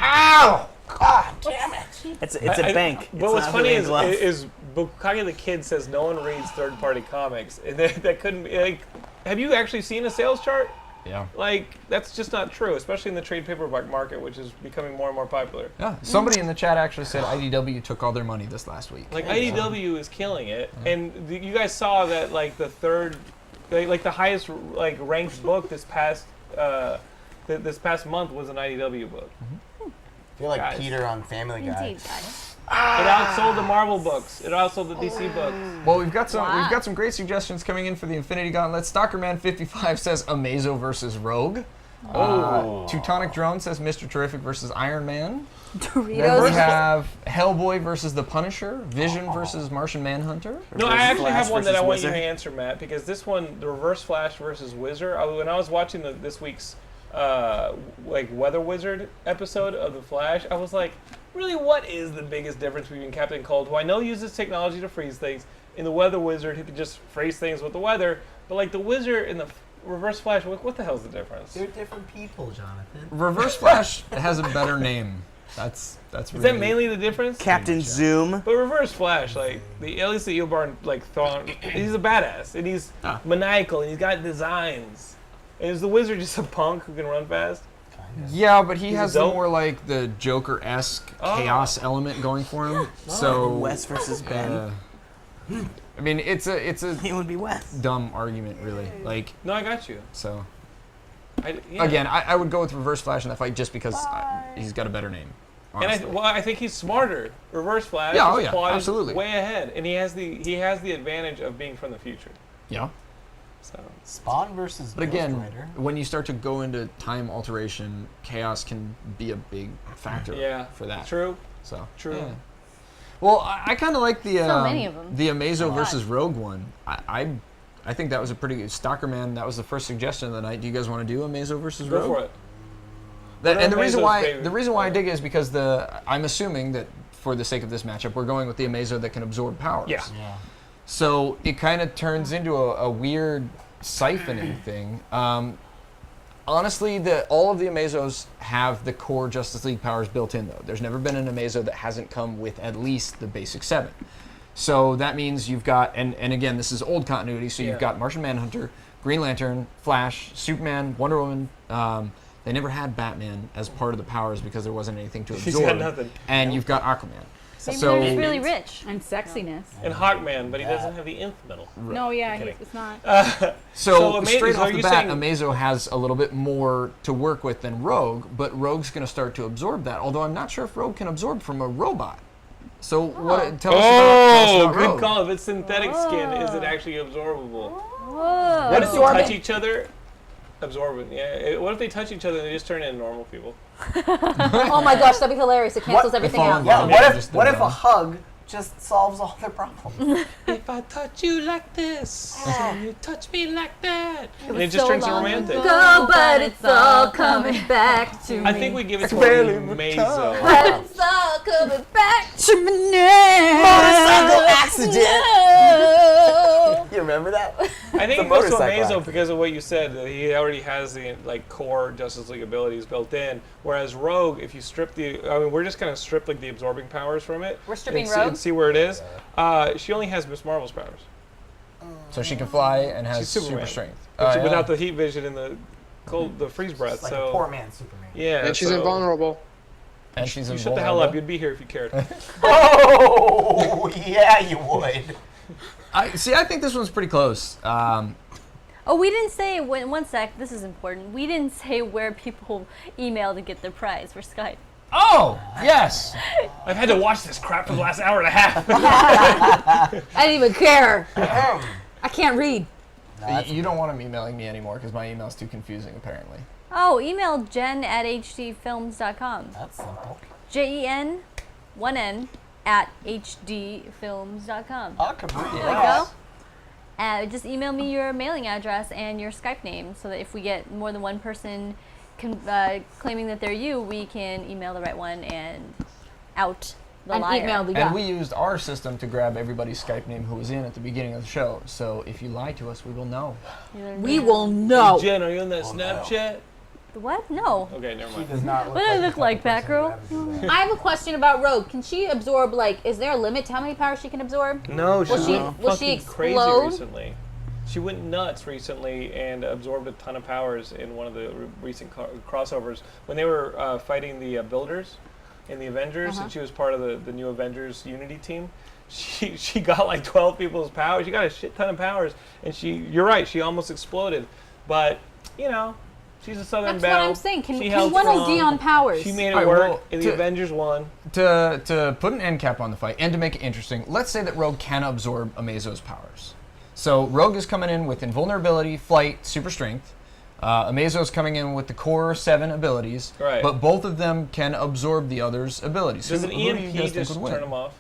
Ow! God damn it! It's a bank. But It's what's not funny really a glove. is Bukage the Kid says no one reads third-party comics. And that couldn't be, like, have you actually seen a sales chart? Yeah. Like, that's just not true, especially in the trade paperback market, which is becoming more and more popular. Yeah. Somebody in the chat actually said IDW took all their money this last week. Like, IDW is killing it. And you guys saw that, like, the third, like the highest, like, ranked book this past month was an IDW book. I feel like Guys. Peter on Family Guy. Indeed, guys. It outsold the Marvel books. It outsold the DC books. Well, we've got some great suggestions coming in for the Infinity Gauntlet. Stalkerman55 says Amazo versus Rogue. Teutonic Drone says Mr. Terrific versus Iron Man. Then we Doritos. have Hellboy versus the Punisher. Vision versus Martian Manhunter. No, I actually Flash have one that I versus want you to Wizard. answer, Matt, because this one, the Reverse Flash versus Wizard. When I was watching this week's like Weather Wizard episode of the Flash, I was like, really, what is the biggest difference between Captain Cold, who I know uses technology to freeze things, and the Weather Wizard, who can just freeze things with the weather, but like the Wizard and the Reverse Flash, what the hell's the difference? They're different people, Jonathan. Reverse Flash has a better name. That's Is really that mainly the difference? Captain Zoom. But Reverse Flash, like at least the Eobard, like he's a badass and he's maniacal and he's got designs. And is the Wizard just a punk who can run fast? Yeah, but he He's has a dope. more like the Joker-esque chaos element going for him. So Wes versus Ben. I mean, it's a It would be Wes. dumb argument, really. Like, No, I got you. so Yeah. again, I would go with Reverse Flash in that fight just because he's got a better name. And Honestly. I think he's smarter. Reverse Flash. Yeah, oh his yeah, plot is absolutely. way ahead, and he has the advantage of being from the future. Yeah. So Spawn versus But again, Ghost Rider. when you start to go into time alteration, chaos can be a big factor yeah, for that. True. So True. yeah. Well, I kind of like the So many of 'em. the Amazo God. versus Rogue one. I think that was a pretty good Stalkerman. That was the first suggestion of the night. Do you guys want to do Amazo versus Go Rogue? for it. And the reason Amazo's why favorite. I dig it is because I'm assuming that for the sake of this matchup, we're going with the Amazo that can absorb powers. Yeah. Yeah. So it kind of turns into a weird siphoning thing. Honestly, all of the Amazos have the core Justice League powers built in, though. There's never been an Amazo that hasn't come with at least the basic 7. So that means you've got, and again, this is old continuity, so you've got Martian Manhunter, Green Lantern, Flash, Superman, Wonder Woman. They never had Batman as part of the powers because there wasn't anything to He's absorb. got nothing. And you've got Aquaman. Maybe So they're just really rich. And sexiness. And Hawkman, but he doesn't have the nth metal. No, yeah, kidding. it's not. So Ama- straight so off are the you bat, saying- Amazo has a little bit more to work with than Rogue, but Rogue's going to start to absorb that. Although I'm not sure if Rogue can absorb from a robot. So tell us about good Rogue. call. If it's synthetic skin, is it actually absorbable? Whoa. What if they touch each other? Absorbent, yeah. What if they touch each other and they just turn into normal people? Oh my gosh, that'd be hilarious. It cancels everything out. Yeah, Yeah, what if a hug just solves all their problems? If I touch you like this, and you touch me like that, and was it just so turns long romantic. ago. Go, but it's all coming back to me. I think we give it to Mazo. But it's all coming back to me now. Motorcycle accident. No. You remember that? I think The it goes to motorcycle Amazo accident. because of what you said. That he already has the core Justice League abilities built in. Whereas Rogue, if you strip we're just gonna strip the absorbing powers from it. We're stripping and Rogue? and see where it is. She only has Miss Marvel's powers. So she can fly and has She's Superman. super strength. Without the heat vision and the freeze breath. Like so a poor man Superman. yeah, And she's so invulnerable. And she's You shut the hell up. You'd be here if you cared. Oh, yeah, you would. I think this one's pretty close. Oh, we didn't say, one sec, this is important. We didn't say where people email to get their prize for Skype. Oh, yes. I've had to watch this crap for the last hour and a half. I didn't even care. I can't read. You don't want them emailing me anymore because my email's too confusing, apparently. Oh, email jen@hdfilms.com. That's simple. JEN, 1N, @hdfilms.com. Ackerman. There we go. Just email me your mailing address and your Skype name so that if we get more than one person claiming that they're you, we can email the right one and out the liar. Email the And we used our system to grab everybody's Skype name who was in at the beginning of the show. So if you lie to us, we will know. We will know. Jen, are you on that Snapchat? What? No. Okay, never mind. Does not look What do I look like, Batgirl? I have a question about Rogue. Can she absorb, is there a limit to how many powers she can absorb? No, she's will she fucking crazy explode? recently. She went nuts recently and absorbed a ton of powers in one of the recent crossovers when they were fighting the Builders in the Avengers, and she was part of the new Avengers Unity team. She got like 12 people's powers. She got a shit ton of powers, and you're right, she almost exploded. But she's a Southern That's belle. what I'm saying. Can held one of strong. Dion powers? She made it All right, work, well, and the Avengers won. To put an end cap on the fight and to make it interesting, let's say that Rogue can absorb Amazo's powers. So Rogue is coming in with invulnerability, flight, super strength. Amazo's coming in with the core 7 abilities, Right. but both of them can absorb the other's abilities. Does Who an do you EMP guys think just would win? turn them off?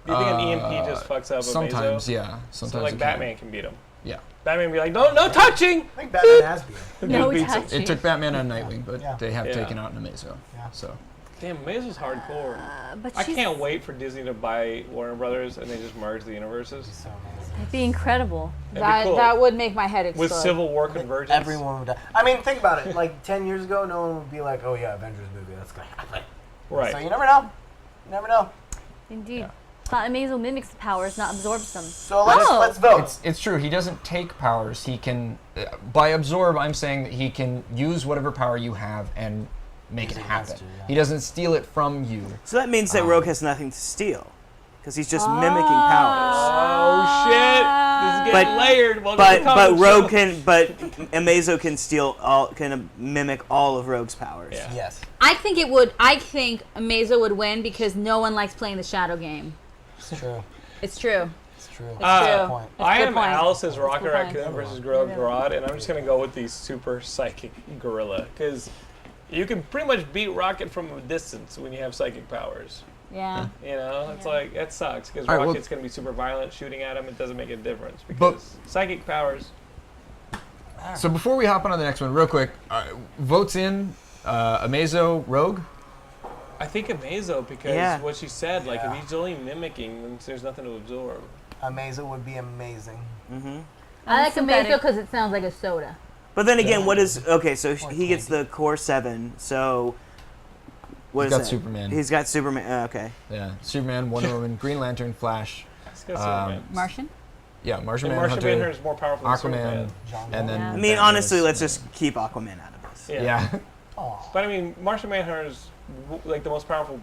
Do you think an EMP just fucks up Sometimes, Amazo? yeah. Sometimes So like it Batman can beat him. Yeah. Batman be like, no touching! I think Batman has been. No Beats him. touching. It took Batman and Nightwing, but Yeah. they have Yeah. taken out an Amazo. Yeah. So Damn, Amazo's hardcore. But I she's can't wait for Disney to buy Warner Brothers and they just merge the universes. So amazing. It'd be incredible. That'd be cool. That would make my head explode. With Civil War convergence. Everyone would die. I mean, think about it. Like 10 years ago, no one would be like, "Oh yeah, Avengers movie, that's gonna happen." Right. So you never know. You never know. Indeed. Thought Amazo mimics the powers, not absorbs them. So let's vote. it's true. He doesn't take powers. He can, by absorb, I'm saying that he can use whatever power you have and make it happen. He doesn't steal it from you. So that means that Rogue has nothing to steal, because he's just mimicking powers. Oh shit! This is getting layered. Welcome to the But comic Rogue show. but Amazo can mimic all of Rogue's powers. Yeah. Yes. I think Amazo would win because no one likes playing the shadow game. It's true. It's true. It's true. It's Uh, true. Point. That's a I good am point. Alice's Rocket That's a good Raccoon versus Gorilla Grodd, and I'm just gonna go with the super psychic gorilla because you can pretty much beat Rocket from a distance when you have psychic powers. Yeah. It's like that sucks because All right, well- Rocket's gonna be super violent, shooting at him. It doesn't make a difference because psychic powers. So before we hop on to the next one, real quick, votes in Amazo, Rogue. I think Amazo because Yeah. what she said, like Yeah. if he's only mimicking, then there's nothing to absorb. Amazo would be amazing. I like Synthetic. Amazo because it sounds like a soda. But then again, what is so he gets the core 7. So what He's is got that? Superman. He's got Superman. Okay. Yeah, Superman, Wonder Woman, Green Lantern, Flash. It's got Superman. Martian? Yeah, Martian And Manhunter, Martian Manhunter is more powerful than Aquaman, Superman. and then. Yeah. I mean, honestly, let's just keep Aquaman out of this. Yeah. Oh. But I mean, Martian Manhunter is like the most powerful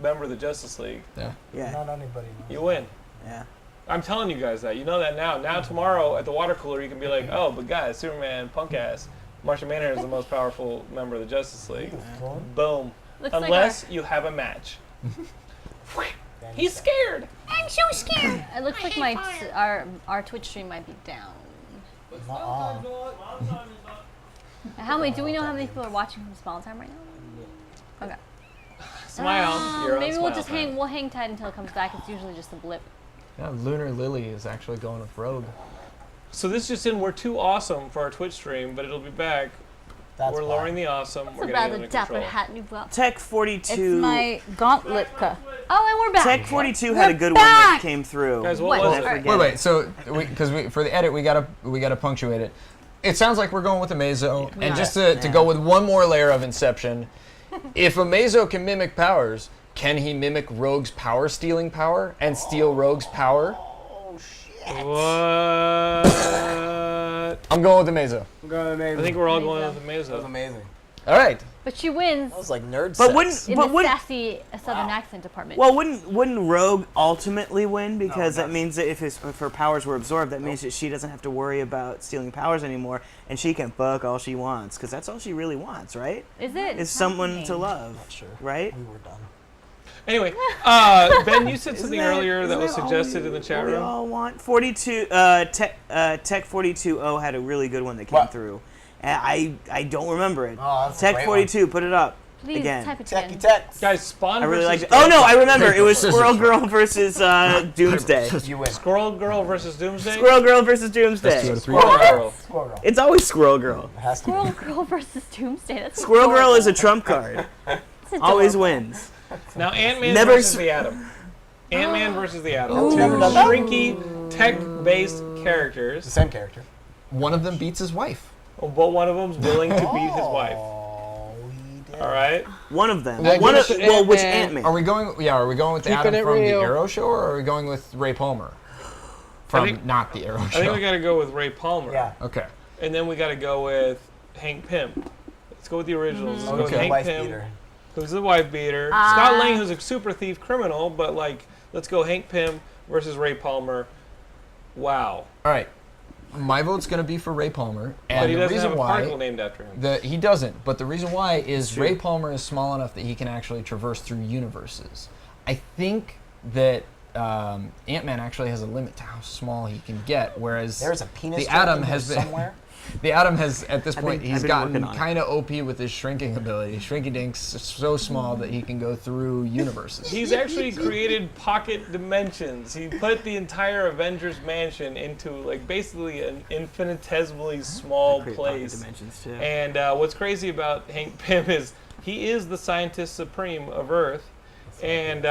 member of the Justice League. Yeah. Yeah. Not anybody knows. You win. Yeah. I'm telling you guys that. You know that now. Now tomorrow at the water cooler, you can be like, oh, but guys, Superman, punk ass. Martian Manhunter is the most powerful member of the Justice League. Boom. Looks like Unless you have a match. He's scared. I'm so scared. It looks like our Twitch stream might be down. Do we know how many people are watching from Small Time right now? Okay. Smile. You're on Maybe smile we'll just time. hang tight until it comes back. It's usually just a blip. Yeah, Lunar Lily is actually going with Rogue. So this just in, we're too awesome for our Twitch stream, but it'll be back That's We're why. lowering the awesome. It's We're a getting rather it under dapper control. hat you've got. Tech 42. It's my gauntletka. Oh, and we're back. Tech 42 had a good one back! that came through. Guys, What? what was All it? right. Wait. So, because for the edit, we gotta punctuate it. It sounds like we're going with Amazo, and just to go with one more layer of Inception, if Amazo can mimic powers, can he mimic Rogue's power stealing power and steal Rogue's power? What? I'm going with Amazo. I think we're all going with That was Amazo. amazing. All right. But she wins That was like nerd But sex. wouldn't in but the wouldn't sassy Southern accent department. well wouldn't Rogue ultimately win because that means that if her powers were absorbed, that means that she doesn't have to worry about stealing powers anymore, and she can fuck all she wants because that's all she really wants, right? Is it? Is someone to love, Sure. right? We were done. Anyway, Ben, you said something earlier that was suggested in the chat We room. all want 42. Tech 42.0 had a really good one that came What? through. And I don't remember it. Oh, that's a Tech great 42, put it up Please again. type it Techie again. tech. Guys, Spawn I really versus liked it. Oh no, I remember. It was Squirrel Girl versus Doomsday. You win. Squirrel Girl versus Doomsday. Squirrel Girl versus Doomsday. Squirrel Girl. Squirrel Girl. It's always Squirrel Girl. It has to be. Squirrel Girl versus Doomsday. That's Squirrel Girl adorable. is a trump card. That's Always adorable. wins. Now Ant-Man Never versus s- the Atom. Ant-Man versus the Atom. Ooh. Two Never done that. shrinky, tech-based It's the characters, same character. One of them beats his wife. but one of them's willing to beat his wife. Oh, we did. All right. One of them. Then One give of, it to well, which Ant-Man. Ant-Man? Are we going? Yeah, are we going with the Keeping Adam it from real. the Arrow Show, or are we going with Ray Palmer from think- not the Arrow I Show? think we got to go with Ray Palmer. Yeah. Okay. And then we got to go with Hank Pym. Let's go with the originals. Let's go with Okay. Hank Wife Pym, beater. who's the wife beater. Scott Lang, who's a super thief criminal, but like, let's go Hank Pym versus Ray Palmer. Wow. All right. My vote's going to be for Ray Palmer, and But he the doesn't reason have a particle why named after him. he doesn't. But the reason why is true. Ray Palmer is small enough that he can actually traverse through universes. I think that Ant-Man actually has a limit to how small he can get, whereas There's a penis the joke Atom in there has been somewhere. the Atom has at this point I've he's been gotten working on it. kind of OP with his shrinking ability. Shrinky Dink's so small that he can go through universes. He's actually created pocket dimensions. He put the entire Avengers mansion into like basically an infinitesimally small Create pocket place. dimensions, too. And what's crazy about Hank Pym is he is the scientist supreme of Earth, and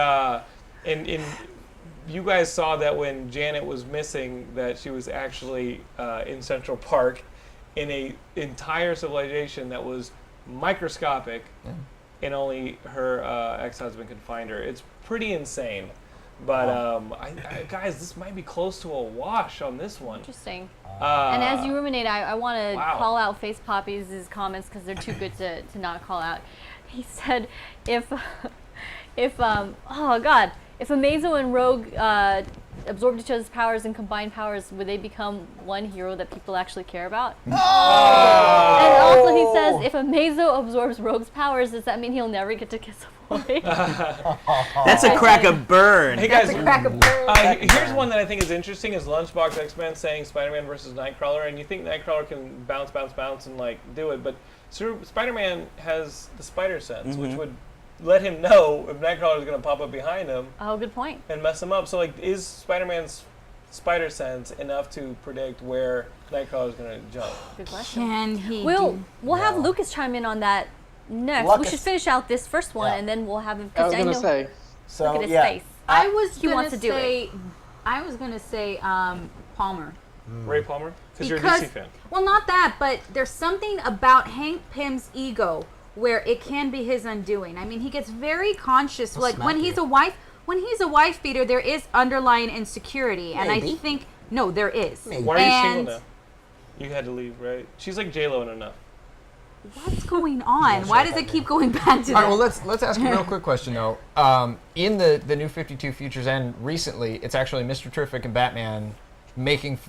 you guys saw that when Janet was missing, that she was actually in Central Park, in a entire civilization that was microscopic, and only her ex-husband could find her. It's pretty insane. But guys, this might be close to a wash on this one. Interesting. And as you ruminate, I want to Wow. call out Face Poppy's comments because they're too good to not call out. He said, if Amazo and Rogue absorbed each other's powers and combined powers, would they become one hero that people actually care about? And also he says, if Amazo absorbs Rogue's powers, does that mean he'll never get to kiss a boy? That's a crack of burn. Hey guys, Crack a bird. here's one that I think is interesting: is Lunchbox X-Men saying Spider-Man versus Nightcrawler, and you think Nightcrawler can bounce, and like do it, but Spider-Man has the spider sense, which would let him know if Nightcrawler is going to pop up behind him Oh, good point. and mess him up. So like, is Spider-Man's spider sense enough to predict where Nightcrawler is going to jump? Good question. Can he? We'll have Lucas chime in on that next. We Lucas. should finish out this first one, Yeah. and then we'll have him. I was 'cause gonna know- say. So Look at his yeah. face. I was He wants gonna to do say. I was gonna say Palmer. Ray Palmer, because you're a Because- DC fan. Well, not that, but there's something about Hank Pym's ego where it can be his undoing. I mean, he gets very conscious. Like smack when you. he's a wife beater, there is underlying insecurity, and I Maybe. think no, there is. Why are you And single now? You had to leave, right? She's like J-Lo in enough. what's going on? Why does it keep going back to All right, that? well, let's ask a real quick question though. In the new 52 Futures and recently, it's actually Mr. Terrific and Batman making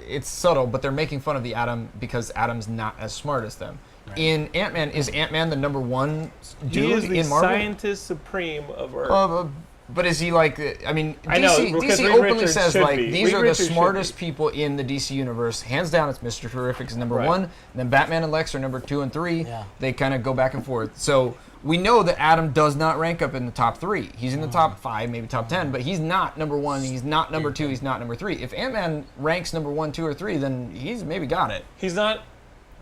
it's subtle, but they're making fun of the Atom because Atom's not as smart as them. In Ant-Man, is Ant-Man the number one He dude is the in Marvel? scientist supreme of Earth. But is he like? I mean, I know, DC, because DC Reed openly Richards says should like be. these Reed are Richards the should smartest be. people in the DC universe. Hands down, it's Mr. Terrific is number Right. one, and then Batman and Lex are number 2 and 3. Yeah. They kind of go back and forth. So we know that Atom does not rank up in the top 3. He's in the top 5, maybe top 10, but he's not number 1. He's not number 2. He's not number 3. If Ant-Man ranks number 1, 2, or 3, then he's maybe got it. He's not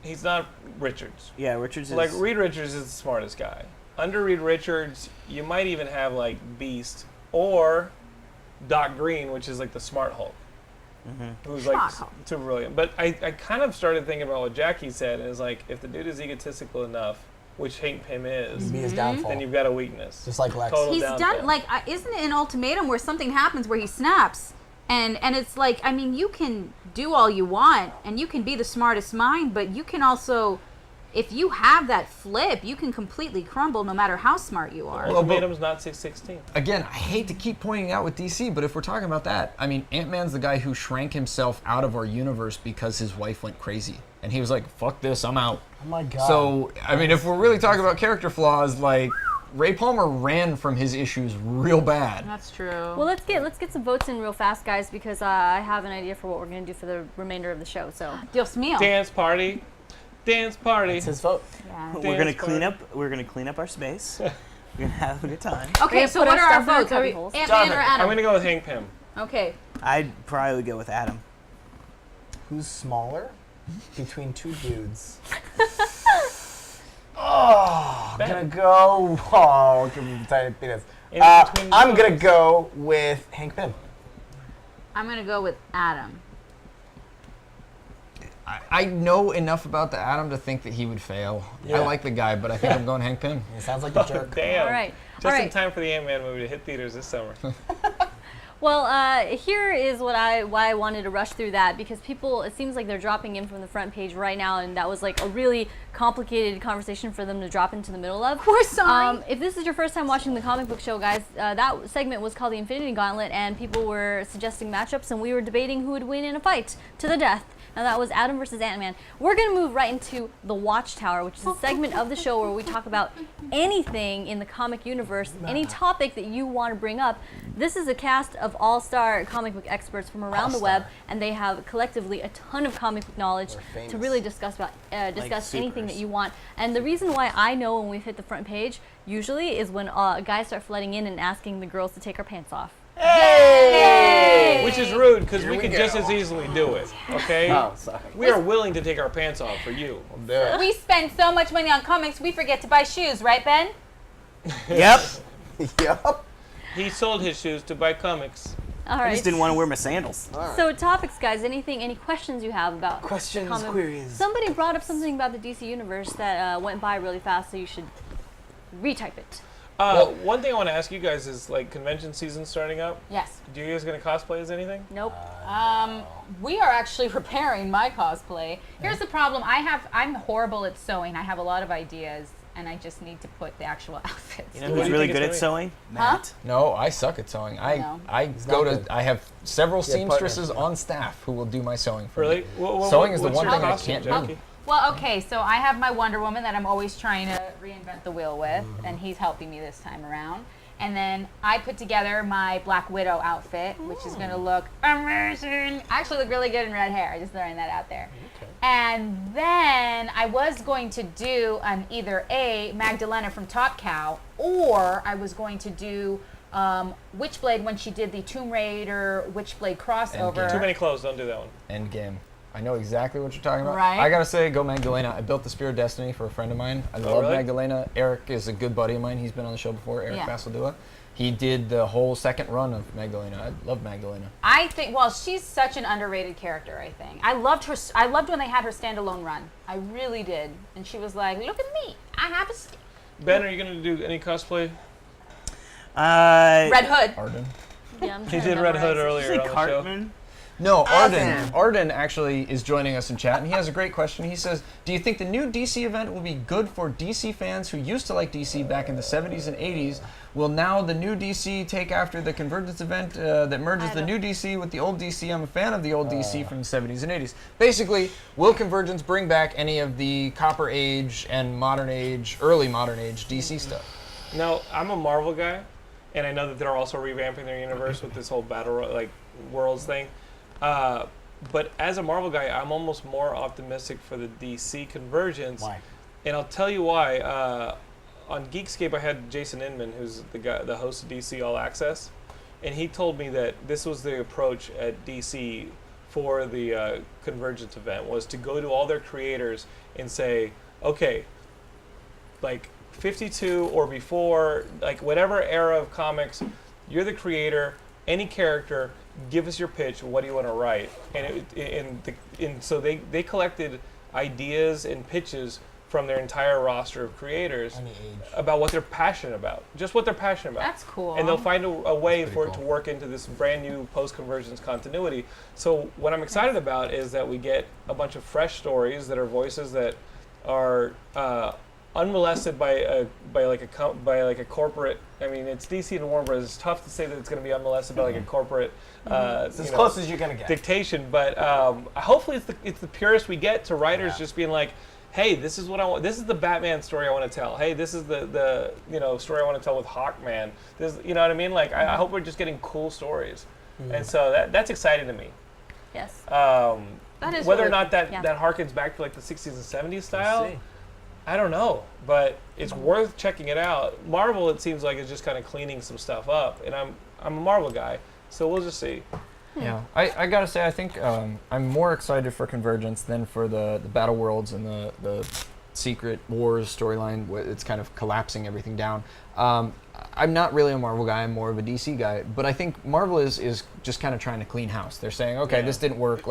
He's not Richards. Yeah, Richards is... Like, Reed Richards is the smartest guy. Under Reed Richards, you might even have, like, Beast or Doc Green, which is, like, the smart Hulk. Who's, like, super brilliant. But I kind of started thinking about what Jackie said, and it's like, if the dude is egotistical enough, which Hank Pym is, Be his downfall. then you've got a weakness. Just like Lex. Total He's downfall. done, like, isn't it an ultimatum where something happens where he snaps? And it's like, I mean, you can do all you want, and you can be the smartest mind, but you can also, if you have that flip, you can completely crumble no matter how smart you are. Ultimatum's not 616. Again, I hate to keep pointing out with DC, but if we're talking about that, I mean, Ant-Man's the guy who shrank himself out of our universe because his wife went crazy. And he was like, fuck this, I'm out. Oh my god. So, I mean, if we're really talking about character flaws, like, Ray Palmer ran from his issues real bad. That's true. Well, let's get some votes in real fast, guys, because I have an idea for what we're gonna do for the remainder of the show. So, Dios mío. Dance party. Dance party. It's his vote. Yeah. We're gonna clean up. We're gonna clean up our space. We're gonna have a good time. Okay, so put what our are our stuff in our votes? Are we cubbyholes. Ant-Man or I'm Adam? going to go with Hank Pym. Okay. I'd probably go with Adam. Who's smaller between two dudes? Oh, I'm gonna go. Oh, give me a tiny penis. I'm gonna go with Hank Pym. I'm going to go with Adam. I know enough about the Atom to think that he would fail. Yeah. I like the guy, but I think I'm going Hank Pym. He sounds like a jerk. Damn. all right, Just in time for the Ant-Man movie to hit theaters this summer. Well, here is why I wanted to rush through that, because people, it seems like they're dropping in from the front page right now, and that was like a really complicated conversation for them to drop into the middle of. We're sorry. If this is your first time watching the comic book show, guys, that segment was called the Infinity Gauntlet, and people were suggesting matchups, and we were debating who would win in a fight to the death. Now that was Adam versus Ant-Man. We're going to move right into the Watchtower, which is a segment of the show where we talk about anything in the comic universe, any topic that you want to bring up. This is a cast of all-star comic book experts from around the web, and they have collectively a ton of comic book knowledge to really discuss anything that you want. And the reason why I know when we've hit the front page usually is when guys start flooding in and asking the girls to take our pants off. Hey! Which is rude, because we could go. just as easily do it, okay? Oh, sorry. We are willing to take our pants off for you. Do it. We spend so much money on comics, we forget to buy shoes, right, Ben? Yep. Yup. He sold his shoes to buy comics. All I right. just didn't want to wear my sandals. So topics, guys. Any questions you have about Questions, comic- queries. Somebody brought up something about the DC universe that went by really fast, so you should retype it. One thing I want to ask you guys is, like, convention season starting up. Yes. Do you guys going to cosplay as anything? Nope. We are actually repairing my cosplay. Here's the problem. I'm horrible at sewing. I have a lot of ideas, and I just need to put the actual outfits. You know What do who's you really think good it's at gonna sewing? Huh? Matt. No, I suck at sewing. No. I go not good. to. I have several Yeah, seamstresses partner. on staff who will do my sewing for Really? me. Well, Sewing is the what's one your thing I costume, can't Jackie? do. Well, okay, so I have my Wonder Woman that I'm always trying to reinvent the wheel with, and he's helping me this time around. And then I put together my Black Widow outfit, which is going to look amazing. I actually look really good in red hair, just throwing that out there. Okay. And then I was going to do either A, Magdalena from Top Cow, or I was going to do Witchblade when she did the Tomb Raider Witchblade crossover. Too many clothes. Don't do that one. Endgame. I know exactly what you're talking about. Right. I gotta say, go Magdalena. I built the Spear of Destiny for a friend of mine. I love really? Magdalena. Eric is a good buddy of mine. He's been on the show before, Eric Yeah. Basildua. He did the whole second run of Magdalena. I love Magdalena. I think, well, she's such an underrated character, I think. I loved when they had her standalone run. I really did. And she was like, look at me. I have a Ben, are you going to do any cosplay? Red Hood. Arden. Yeah, I'm He trying to did Red memorize Hood it. earlier Say on the show. Cartman. No, Arden. Awesome. Arden actually is joining us in chat, and he has a great question. He says, do you think the new DC event will be good for DC fans who used to like DC back in the 70s and 80s? Will now the new DC take after the Convergence event that merges the new DC with the old DC? I'm a fan of the old DC from the 70s and 80s. Basically, will Convergence bring back any of the Copper Age and Modern Age, early Modern Age DC stuff? No, I'm a Marvel guy, and I know that they're also revamping their universe with this whole worlds thing. But as a Marvel guy, I'm almost more optimistic for the DC Convergence. Why? And I'll tell you why. On Geekscape, I had Jason Inman, who's the host of DC All Access, and he told me that this was the approach at DC for the Convergence event was to go to all their creators and say, okay, like 52 or before, like whatever era of comics, you're the creator, any character, give us your pitch, what do you want to write? And so they collected ideas and pitches from their entire roster of creators about what they're passionate about, just what they're passionate about. That's cool. And they'll find a way for it to work into this brand new post-convergence continuity. So what I'm excited about is that we get a bunch of fresh stories that are voices that are unmolested by a corporate. I mean, it's DC and Warner Bros. It's tough to say that it's going to be unmolested by like a corporate. It's as close as you're going to get. Dictation, but hopefully it's the purest we get to writers just being like, hey, this is what I want. This is the Batman story I want to tell. Hey, this is the story I want to tell with Hawkman. This, you know what I mean? Like, I hope we're just getting cool stories, and so that's exciting to me. Yes. That is whether really or not that cool. harkens back to like the 60s and 70s style. I don't know, but it's worth checking it out. Marvel, it seems like, is just kind of cleaning some stuff up, and I'm a Marvel guy, so we'll just see. Yeah, I gotta say, I think I'm more excited for Convergence than for the Battle Worlds and the Secret Wars storyline. It's kind of collapsing everything down. I'm not really a Marvel guy. I'm more of a DC guy. But I think Marvel is just kind of trying to clean house. They're saying, okay, this didn't work.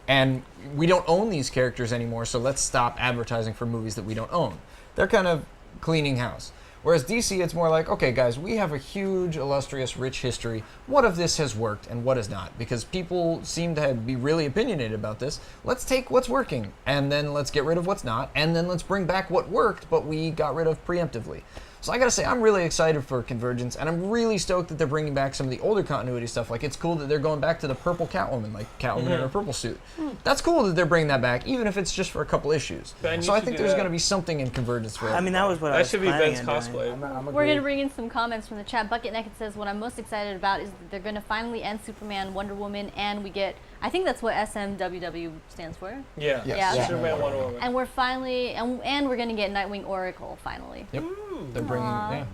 And we don't own these characters anymore, so let's stop advertising for movies that we don't own. They're kind of cleaning house. Whereas DC, it's more like, okay, guys, we have a huge, illustrious, rich history. What of this has worked and what has not? Because people seem to be really opinionated about this. Let's take what's working, and then let's get rid of what's not, and then let's bring back what worked, but we got rid of preemptively. So I gotta say, I'm really excited for Convergence, and I'm really stoked that they're bringing back some of the older continuity stuff. Like, it's cool that they're going back to the purple Catwoman, like Catwoman in her purple suit. That's cool that they're bringing that back, even if it's just for a couple issues. Ben, so I think there's going to be something in Convergence for I mean, that was what I that was should be planning Ben's on doing. cosplay. We're going to bring in some comments from the chat. Bucket Naked says, what I'm most excited about is that they're going to finally end Superman, Wonder Woman, and we get, I think that's what SMWW stands for. Yeah. Yeah. Superman, Wonder Woman. And we're finally, and we're going to get Nightwing Oracle finally. Yep. They're bringing,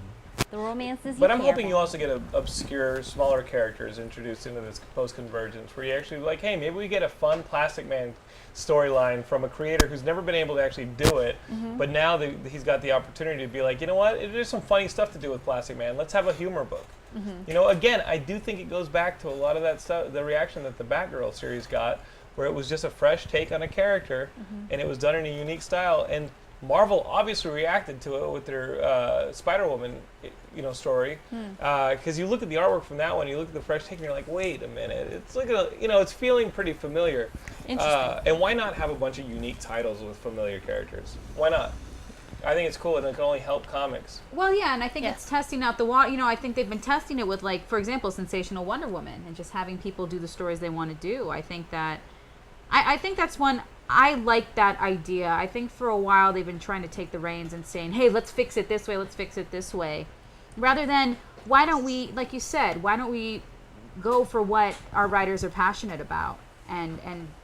The romances. But I'm hoping you also get obscure, smaller characters introduced into this post-convergence, where you actually like, hey, maybe we get a fun Plastic Man storyline from a creator who's never been able to actually do it, but now he's got the opportunity to be like, you know what, there's some funny stuff to do with Plastic Man. Let's have a humor book. You know, again, I do think it goes back to a lot of that stuff, the reaction that the Batgirl series got, where it was just a fresh take on a character, and it was done in a unique style. And Marvel obviously reacted to it with their Spider-Woman, story, because you look at the artwork from that one, you look at the fresh take, and you're like, wait a minute, it's like it's feeling pretty familiar. Interesting. And why not have a bunch of unique titles with familiar characters? Why not? I think it's cool, and it can only help comics. Well, yeah, and I think it's testing out the I think they've been testing it with, like, for example, Sensational Wonder Woman, and just having people do the stories they want to do. I think that, I think that's one. I like that idea. I think for a while they've been trying to take the reins and saying, hey, let's fix it this way, let's fix it this way. Rather than, why don't we, like you said, why don't we go for what our writers are passionate about? And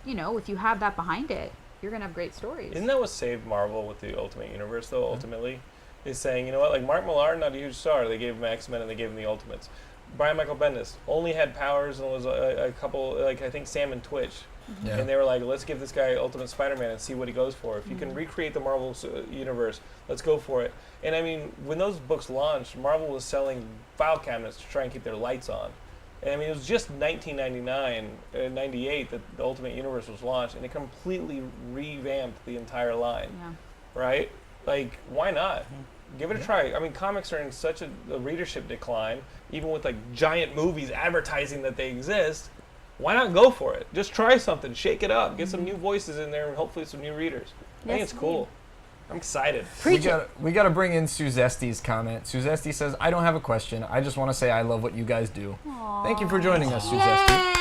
if you have that behind it, you're going to have great stories. Isn't that what saved Marvel with the Ultimate Universe, though, ultimately? Is saying, you know what, like Mark Millar, not a huge star. They gave him X-Men and they gave him the Ultimates. Brian Michael Bendis only had powers and was a couple, like I think Sam and Twitch. And they were like, let's give this guy Ultimate Spider-Man and see what he goes for. If you can recreate the Marvel universe, let's go for it. And I mean, when those books launched, Marvel was selling file cabinets to try and keep their lights on. And I mean, it was just 1999, 98 that the Ultimate Universe was launched, and it completely revamped the entire line. Right? Like, why not? Give it a try. I mean, comics are in such a readership decline, even with like giant movies advertising that they exist. Why not go for it? Just try something, shake it up, get some new voices in there, and hopefully some new readers. I think it's cool. I'm excited. We got to bring in Suzesti's comment. Suzesti says, I don't have a question. I just want to say I love what you guys do. Thank you for joining us, Suzesti.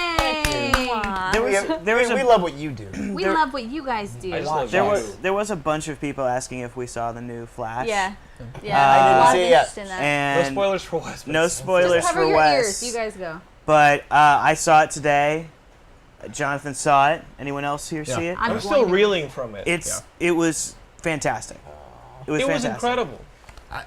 We love what you do. We love what you guys do. There was a bunch of people asking if we saw the new Flash. Yeah. I didn't see it yet. And no spoilers for Wes. No spoilers Just cover for your Wes. ears. You guys go. But I saw it today. Jonathan saw it. Anyone else here see it? I'm still reeling from it. It was fantastic. It was fantastic. Incredible.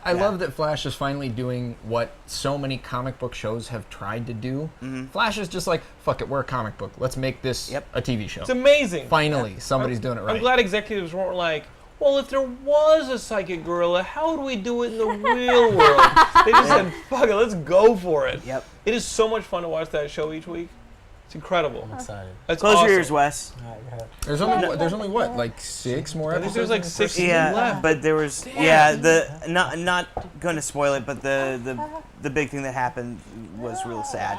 I love that Flash is finally doing what so many comic book shows have tried to do. Flash is just like, fuck it, we're a comic book. Let's make this a TV show. It's amazing. Finally, somebody's doing it right. I'm glad executives weren't like, well, if there was a psychic gorilla, how would we do it in the real world? They just said, fuck it, let's go for it. Yep. It is so much fun to watch that show each week. It's incredible. I'm excited. It's Close awesome. your ears, Wes. There's only what, like 6 more I think episodes? there's like 6 Yeah, left. but there was not going to spoil it, but the big thing that happened was real sad.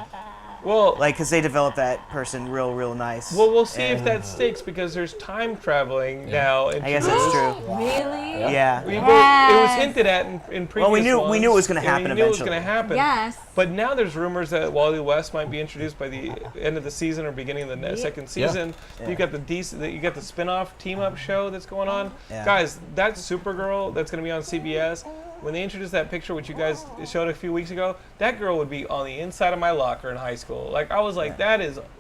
Well, Like, because they developed that person real nice. well, we'll see if that sticks because there's time traveling now. I guess that's true. Really? Yeah. It was hinted at in previous Well, we knew ones, it was going to and happen we knew it was eventually. going to happen. Yes. But now there's rumors that Wally West might be introduced by the end of the season or beginning of the second season. You got you got the spin-off team-up show that's going on. Yeah. Guys, that Supergirl that's going to be on CBS. When they introduced that picture, which you guys showed a few weeks ago, that girl would be on the inside of my locker in high school. Like, I was like,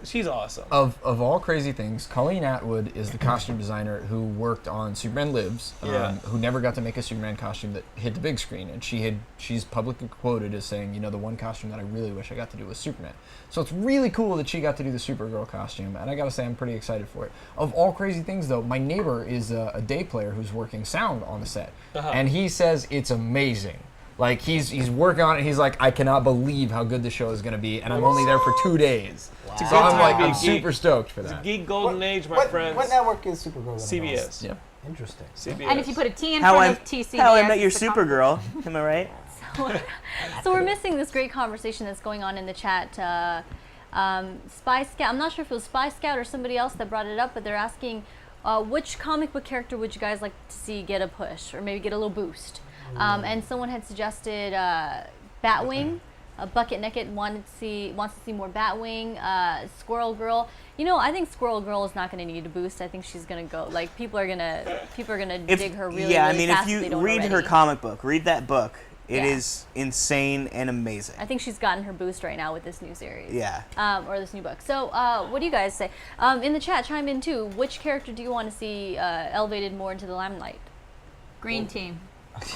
she's awesome. Of all crazy things, Colleen Atwood is the costume designer who worked on Superman Lives, who never got to make a Superman costume that hit the big screen, and she's publicly quoted as saying, the one costume that I really wish I got to do was Superman. So it's really cool that she got to do the Supergirl costume, and I gotta say I'm pretty excited for it. Of all crazy things, though, my neighbor is a day player who's working sound on the set, and he says it's amazing. Like, he's working on it, and he's like, I cannot believe how good the show is going to be, and I'm only there for 2 days. It's a So good I'm time like, to be I'm a geek. super stoked for It's a that. geek golden age, my friends. What network is Supergirl gonna CBS. Yep. Interesting. CBS. And if you put a T in How front I of TCBS, How I Met Your it's the comic- Supergirl. Am I right? So we're missing this great conversation that's going on in the chat. Spy Scout, I'm not sure if it was Spy Scout or somebody else that brought it up, but they're asking which comic book character would you guys like to see get a push or maybe get a little boost? And someone had suggested Batwing. Bucket Naked wants to see more Batwing. Squirrel Girl. I think Squirrel Girl is not going to need a boost. I think she's going to go. Like, people are going to dig her really, Yeah, really I mean, fast if they you don't read her already. comic book, read that book. It Yeah. is insane and amazing. I think she's gotten her boost right now with this new series. Yeah. Or this new book. So, what do you guys say? In the chat, chime in too. Which character do you want to see elevated more into the limelight? Green Team.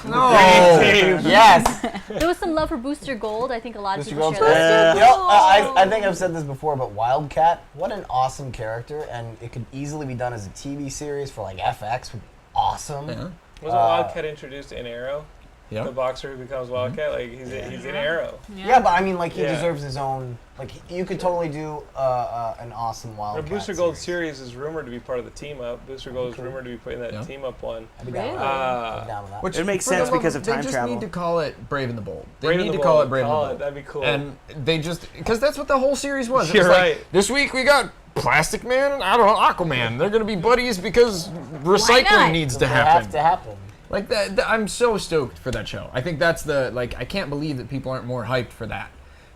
No! Yes! There was some love for Booster Gold. I think a lot of Mr. people Gold's share that. I think I've said this before, but Wildcat, what an awesome character, and it could easily be done as a TV series for like FX. Awesome. Yeah. Wasn't Wildcat introduced in Arrow? Yep. The boxer who becomes Wildcat? Like, he's in Arrow. Yeah, but I mean, like, he Yeah. deserves his own. Like, you could totally do an awesome The Wildcat. Booster Gold series is rumored to be part of the team up. Booster Gold is rumored to be putting that Yeah. team up one. I'd be down with that. Uh, I'd be down with that. Which, It makes for the sense love because of time They just travel. need to call it Brave and the Bold. They Brave and need the to call Bold. it Brave and the Call it. Bold. That'd be cool. And they just, because that's what the whole series was. It You're was like, right. this week we got Plastic Man and, I don't know, Aquaman. They're going to be buddies because recycling not? needs to They happen. have to happen. Like, I'm so stoked for that show. I think that's I can't believe that people aren't more hyped for that.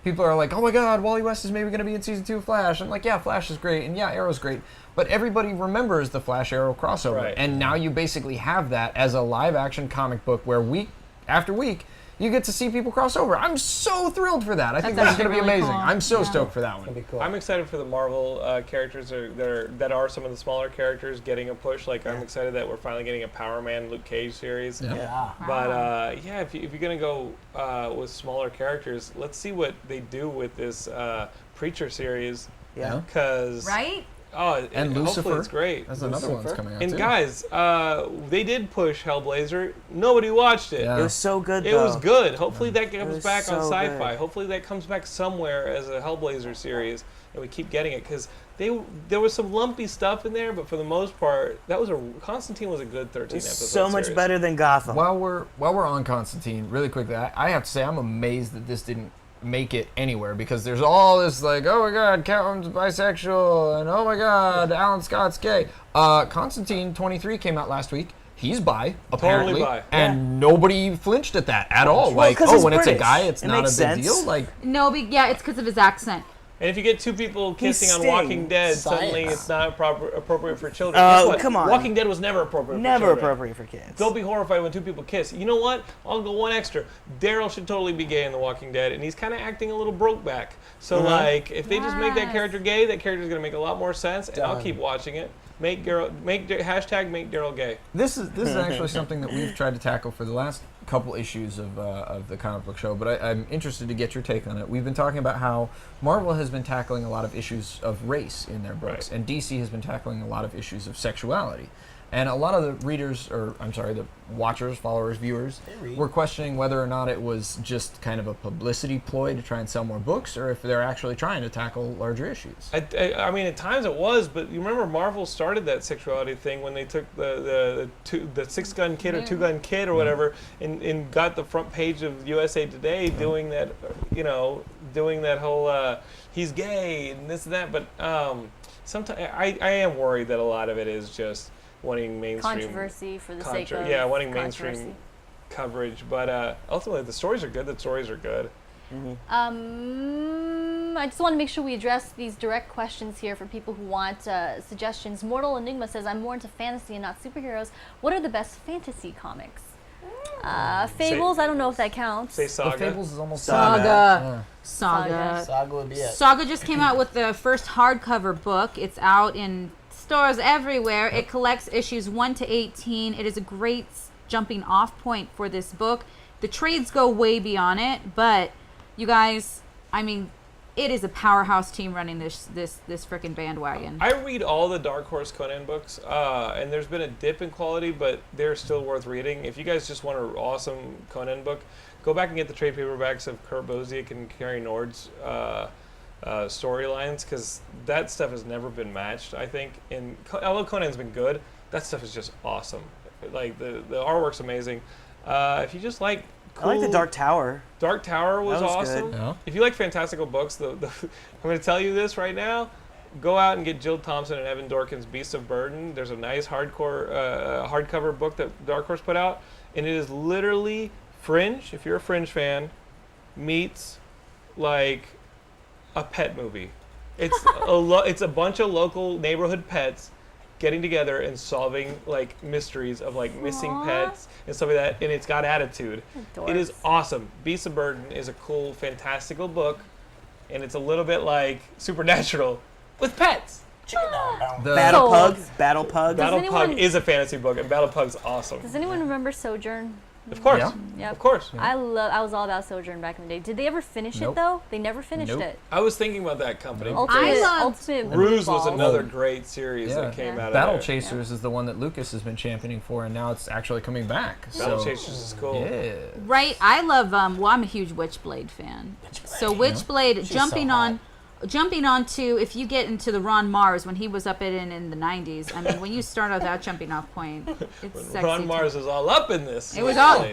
People are like, oh my god, Wally West is maybe going to be in season 2 of Flash. I'm like, yeah, Flash is great, and yeah, Arrow's great. But everybody remembers the Flash Arrow crossover. Right. And now you basically have that as a live-action comic book where week after week, you get to see people cross over. I'm so thrilled for that. I think That's that's going to be actually really amazing. cool. I'm so stoked for that one. That'd be cool. I'm excited for the Marvel characters that are some of the smaller characters getting a push. Like, I'm excited that we're finally getting a Power Man Luke Cage series. Yeah. But yeah, if you're gonna go with smaller characters, let's see what they do with this Preacher series. Yeah. Because Right? And hopefully Lucifer. it's great. That's another one that's coming out, And too. guys, they did push Hellblazer. Nobody watched it. Yeah. It was so good, It though. was good. Hopefully that comes was back on so Sci-Fi. good. Hopefully that comes back somewhere as a Hellblazer series, and we keep getting it because there was some lumpy stuff in there, but for the most part, Constantine was a good 13 It's episode so much series. better than Gotham. While we're on Constantine, really quickly, I have to say I'm amazed that this didn't make it anywhere because there's all this like, oh my god, Catwoman's bisexual, and oh my god, Alan Scott's gay. Constantine 23 came out last week. He's bi, apparently, bi. and nobody flinched at that at all. Well, Like, 'cause oh, he's when it's a British. guy, it's It not a big makes sense. deal. Like, No, yeah, it's because of his accent. And if you get two people kissing on Sting. Walking Dead, suddenly Science. it's not appropriate for children. Oh, Guess what? come on. Walking Dead was never appropriate for Never children. appropriate for kids. Don't be horrified when two people kiss. You know what? I'll go one extra. Daryl should totally be gay in The Walking Dead, and he's kind of acting a little broke back. So, like, if they just make that Yes. character gay, that character's going to make a lot more sense, and I'll Done. keep watching it. Hashtag make Daryl gay. this is actually something that we've tried to tackle for the last couple issues of the comic book show, but I'm interested to get your take on it. We've been talking about how Marvel has been tackling a lot of issues of race in their books, and DC has been tackling a lot of issues of sexuality. And a lot of the readers, the watchers, followers, viewers, were questioning whether or not it was just kind of a publicity ploy to try and sell more books, or if they're actually trying to tackle larger issues. I mean, at times it was, but you remember Marvel started that sexuality thing when they took the 6-gun kid or 2-gun kid or whatever, and got the front page of USA Today doing that, doing that whole he's gay and this and that. But sometimes I am worried that a lot of it is just wanting mainstream controversy for the sake of wanting mainstream coverage, but ultimately the stories are good. I just want to make sure we address these direct questions here for people who want suggestions. Mortal Enigma says, I'm more into fantasy and not superheroes. What are the best fantasy comics? Fables, I don't know if that counts. Say Saga. Fables is almost Saga would be it. Saga just came out with the first hardcover book. It's out in stores everywhere. It collects issues 1 to 18. It is a great jumping off point for this book. The trades go way beyond it, but you guys, I mean, it is a powerhouse team running this frickin' bandwagon. I read all the Dark Horse Conan books, and there's been a dip in quality, but they're still worth reading. If you guys just want an awesome Conan book, go back and get the trade paperbacks of Kurt Busiek and Carrie Nord's storylines, because that stuff has never been matched, I think. And although Conan's been good, that stuff is just awesome. Like, the artwork's amazing. If you just like cool, I like the Dark Tower. Dark Tower was awesome. Good. Yeah. If you like fantastical books, I'm going to tell you this right now. Go out and get Jill Thompson and Evan Dorkin's Beasts of Burden. There's a nice hardcover book that Dark Horse put out, and it is literally Fringe, if you're a Fringe fan, meets like a pet movie. It's it's a bunch of local neighborhood pets getting together and solving like mysteries of like missing pets and stuff like that, and it's got attitude. It is awesome. Beasts of Burden is a cool, fantastical book, and it's a little bit like Supernatural with pets. Battle Pug. Battle Pug is a fantasy book, and Battle Pug's awesome. Does anyone remember Sojourn? Of course. Yep. Of course. I was all about Sojourn back in the day. Did they ever finish it though? They never finished it. I was thinking about that company. Ultimate Ruse was another great series that came out of Battle there. Chasers is the one that Lucas has been championing for, and now it's actually coming back. Battle Chasers is cool. Yeah. Right, I love, I'm a huge Witchblade fan. So Witchblade, jumping onto, if you get into the Ron Mars when he was up in the 90s, I mean, when you start at that jumping off point, it's sexy. Ron Mars is all up in this. He was all up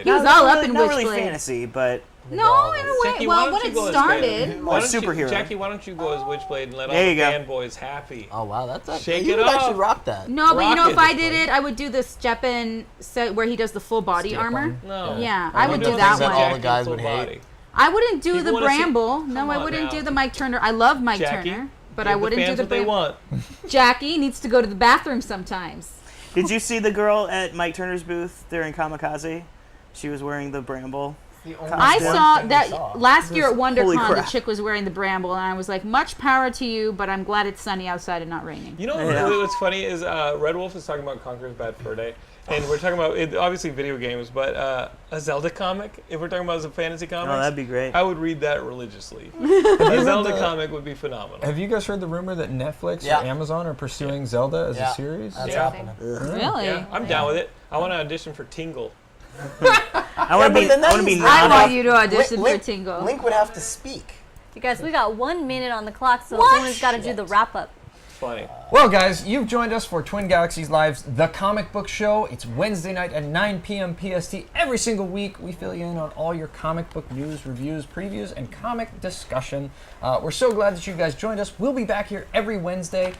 in Witchblade. Not really fantasy, but no, in a way. Jackie, well, when it started, superhero. Jackie, why don't you go as Witchblade and let all There the you go. fanboys happy? Oh wow, that's Shake you it would off. actually rock that. No, but you know, if I Rocket. did it, I would do the Steppen set where he does the full body armor. No. Yeah, I would You do don't that think one. all the Jackie guys full would hate. body. I wouldn't do People the wanna see- Bramble. Come No, I on wouldn't now. do the Mike Turner. I love Mike Jackie, Turner, but give I wouldn't the do fans the what they Bramble. want. Jackie needs to go to the bathroom sometimes. Did you see the girl at Mike Turner's booth during Kamikaze? She was wearing the Bramble. I saw that last year at Holy WonderCon, the crap. chick was wearing the Bramble, and I was like, much power to you, but I'm glad it's sunny outside and not raining. You know what's funny is Red Wolf is talking about Conqueror's Bad Fur Day, and we're talking about obviously video games, but a Zelda comic. If we're talking about as a fantasy comic, Oh, that'd be great. I would read that religiously. A Zelda comic would be phenomenal. Have you guys heard the rumor that Netflix Yeah. or Amazon are pursuing Zelda as a series? That's Yeah. happening. Really? Yeah, I'm down with it. I want to audition for Tingle. I want to be. but then I want to be. that's- I not- want you to audition for Link, Tingle. Link would have to speak. You guys, we got 1 minute on the clock, so someone's got to do the wrap up. Funny. Well, guys, you've joined us for Twin Galaxies Live's The Comic Book Show. It's Wednesday night at 9 p.m. PST. Every single week, we fill you in on all your comic book news, reviews, previews, and comic discussion. We're so glad that you guys joined us. We'll be back here every Wednesday.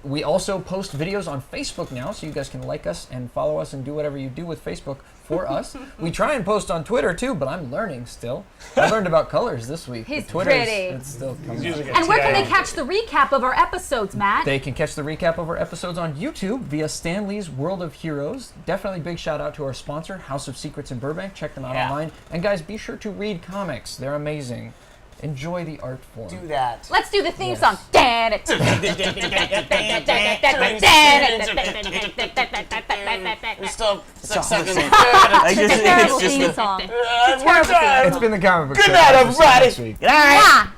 We also post videos on Facebook now, so you guys can like us and follow us and do whatever you do with Facebook for us. We try and post on Twitter, too, but I'm learning still. I learned about colors this week. He's Twitter's- pretty. It's still coming. And where can they catch the recap of our episodes, Matt? They can catch the recap of our episodes on YouTube via Stan Lee's World of Heroes. Definitely big shout out to our sponsor, House of Secrets in Burbank. Check them out online. And guys, be sure to read comics. They're amazing. Enjoy the art form. Do that. Let's do the theme song. Stop. It's all the same. Terrible It's just theme the. song. It's been the comic book show. Good night, We'll see you next everybody. week. Good night. Yeah.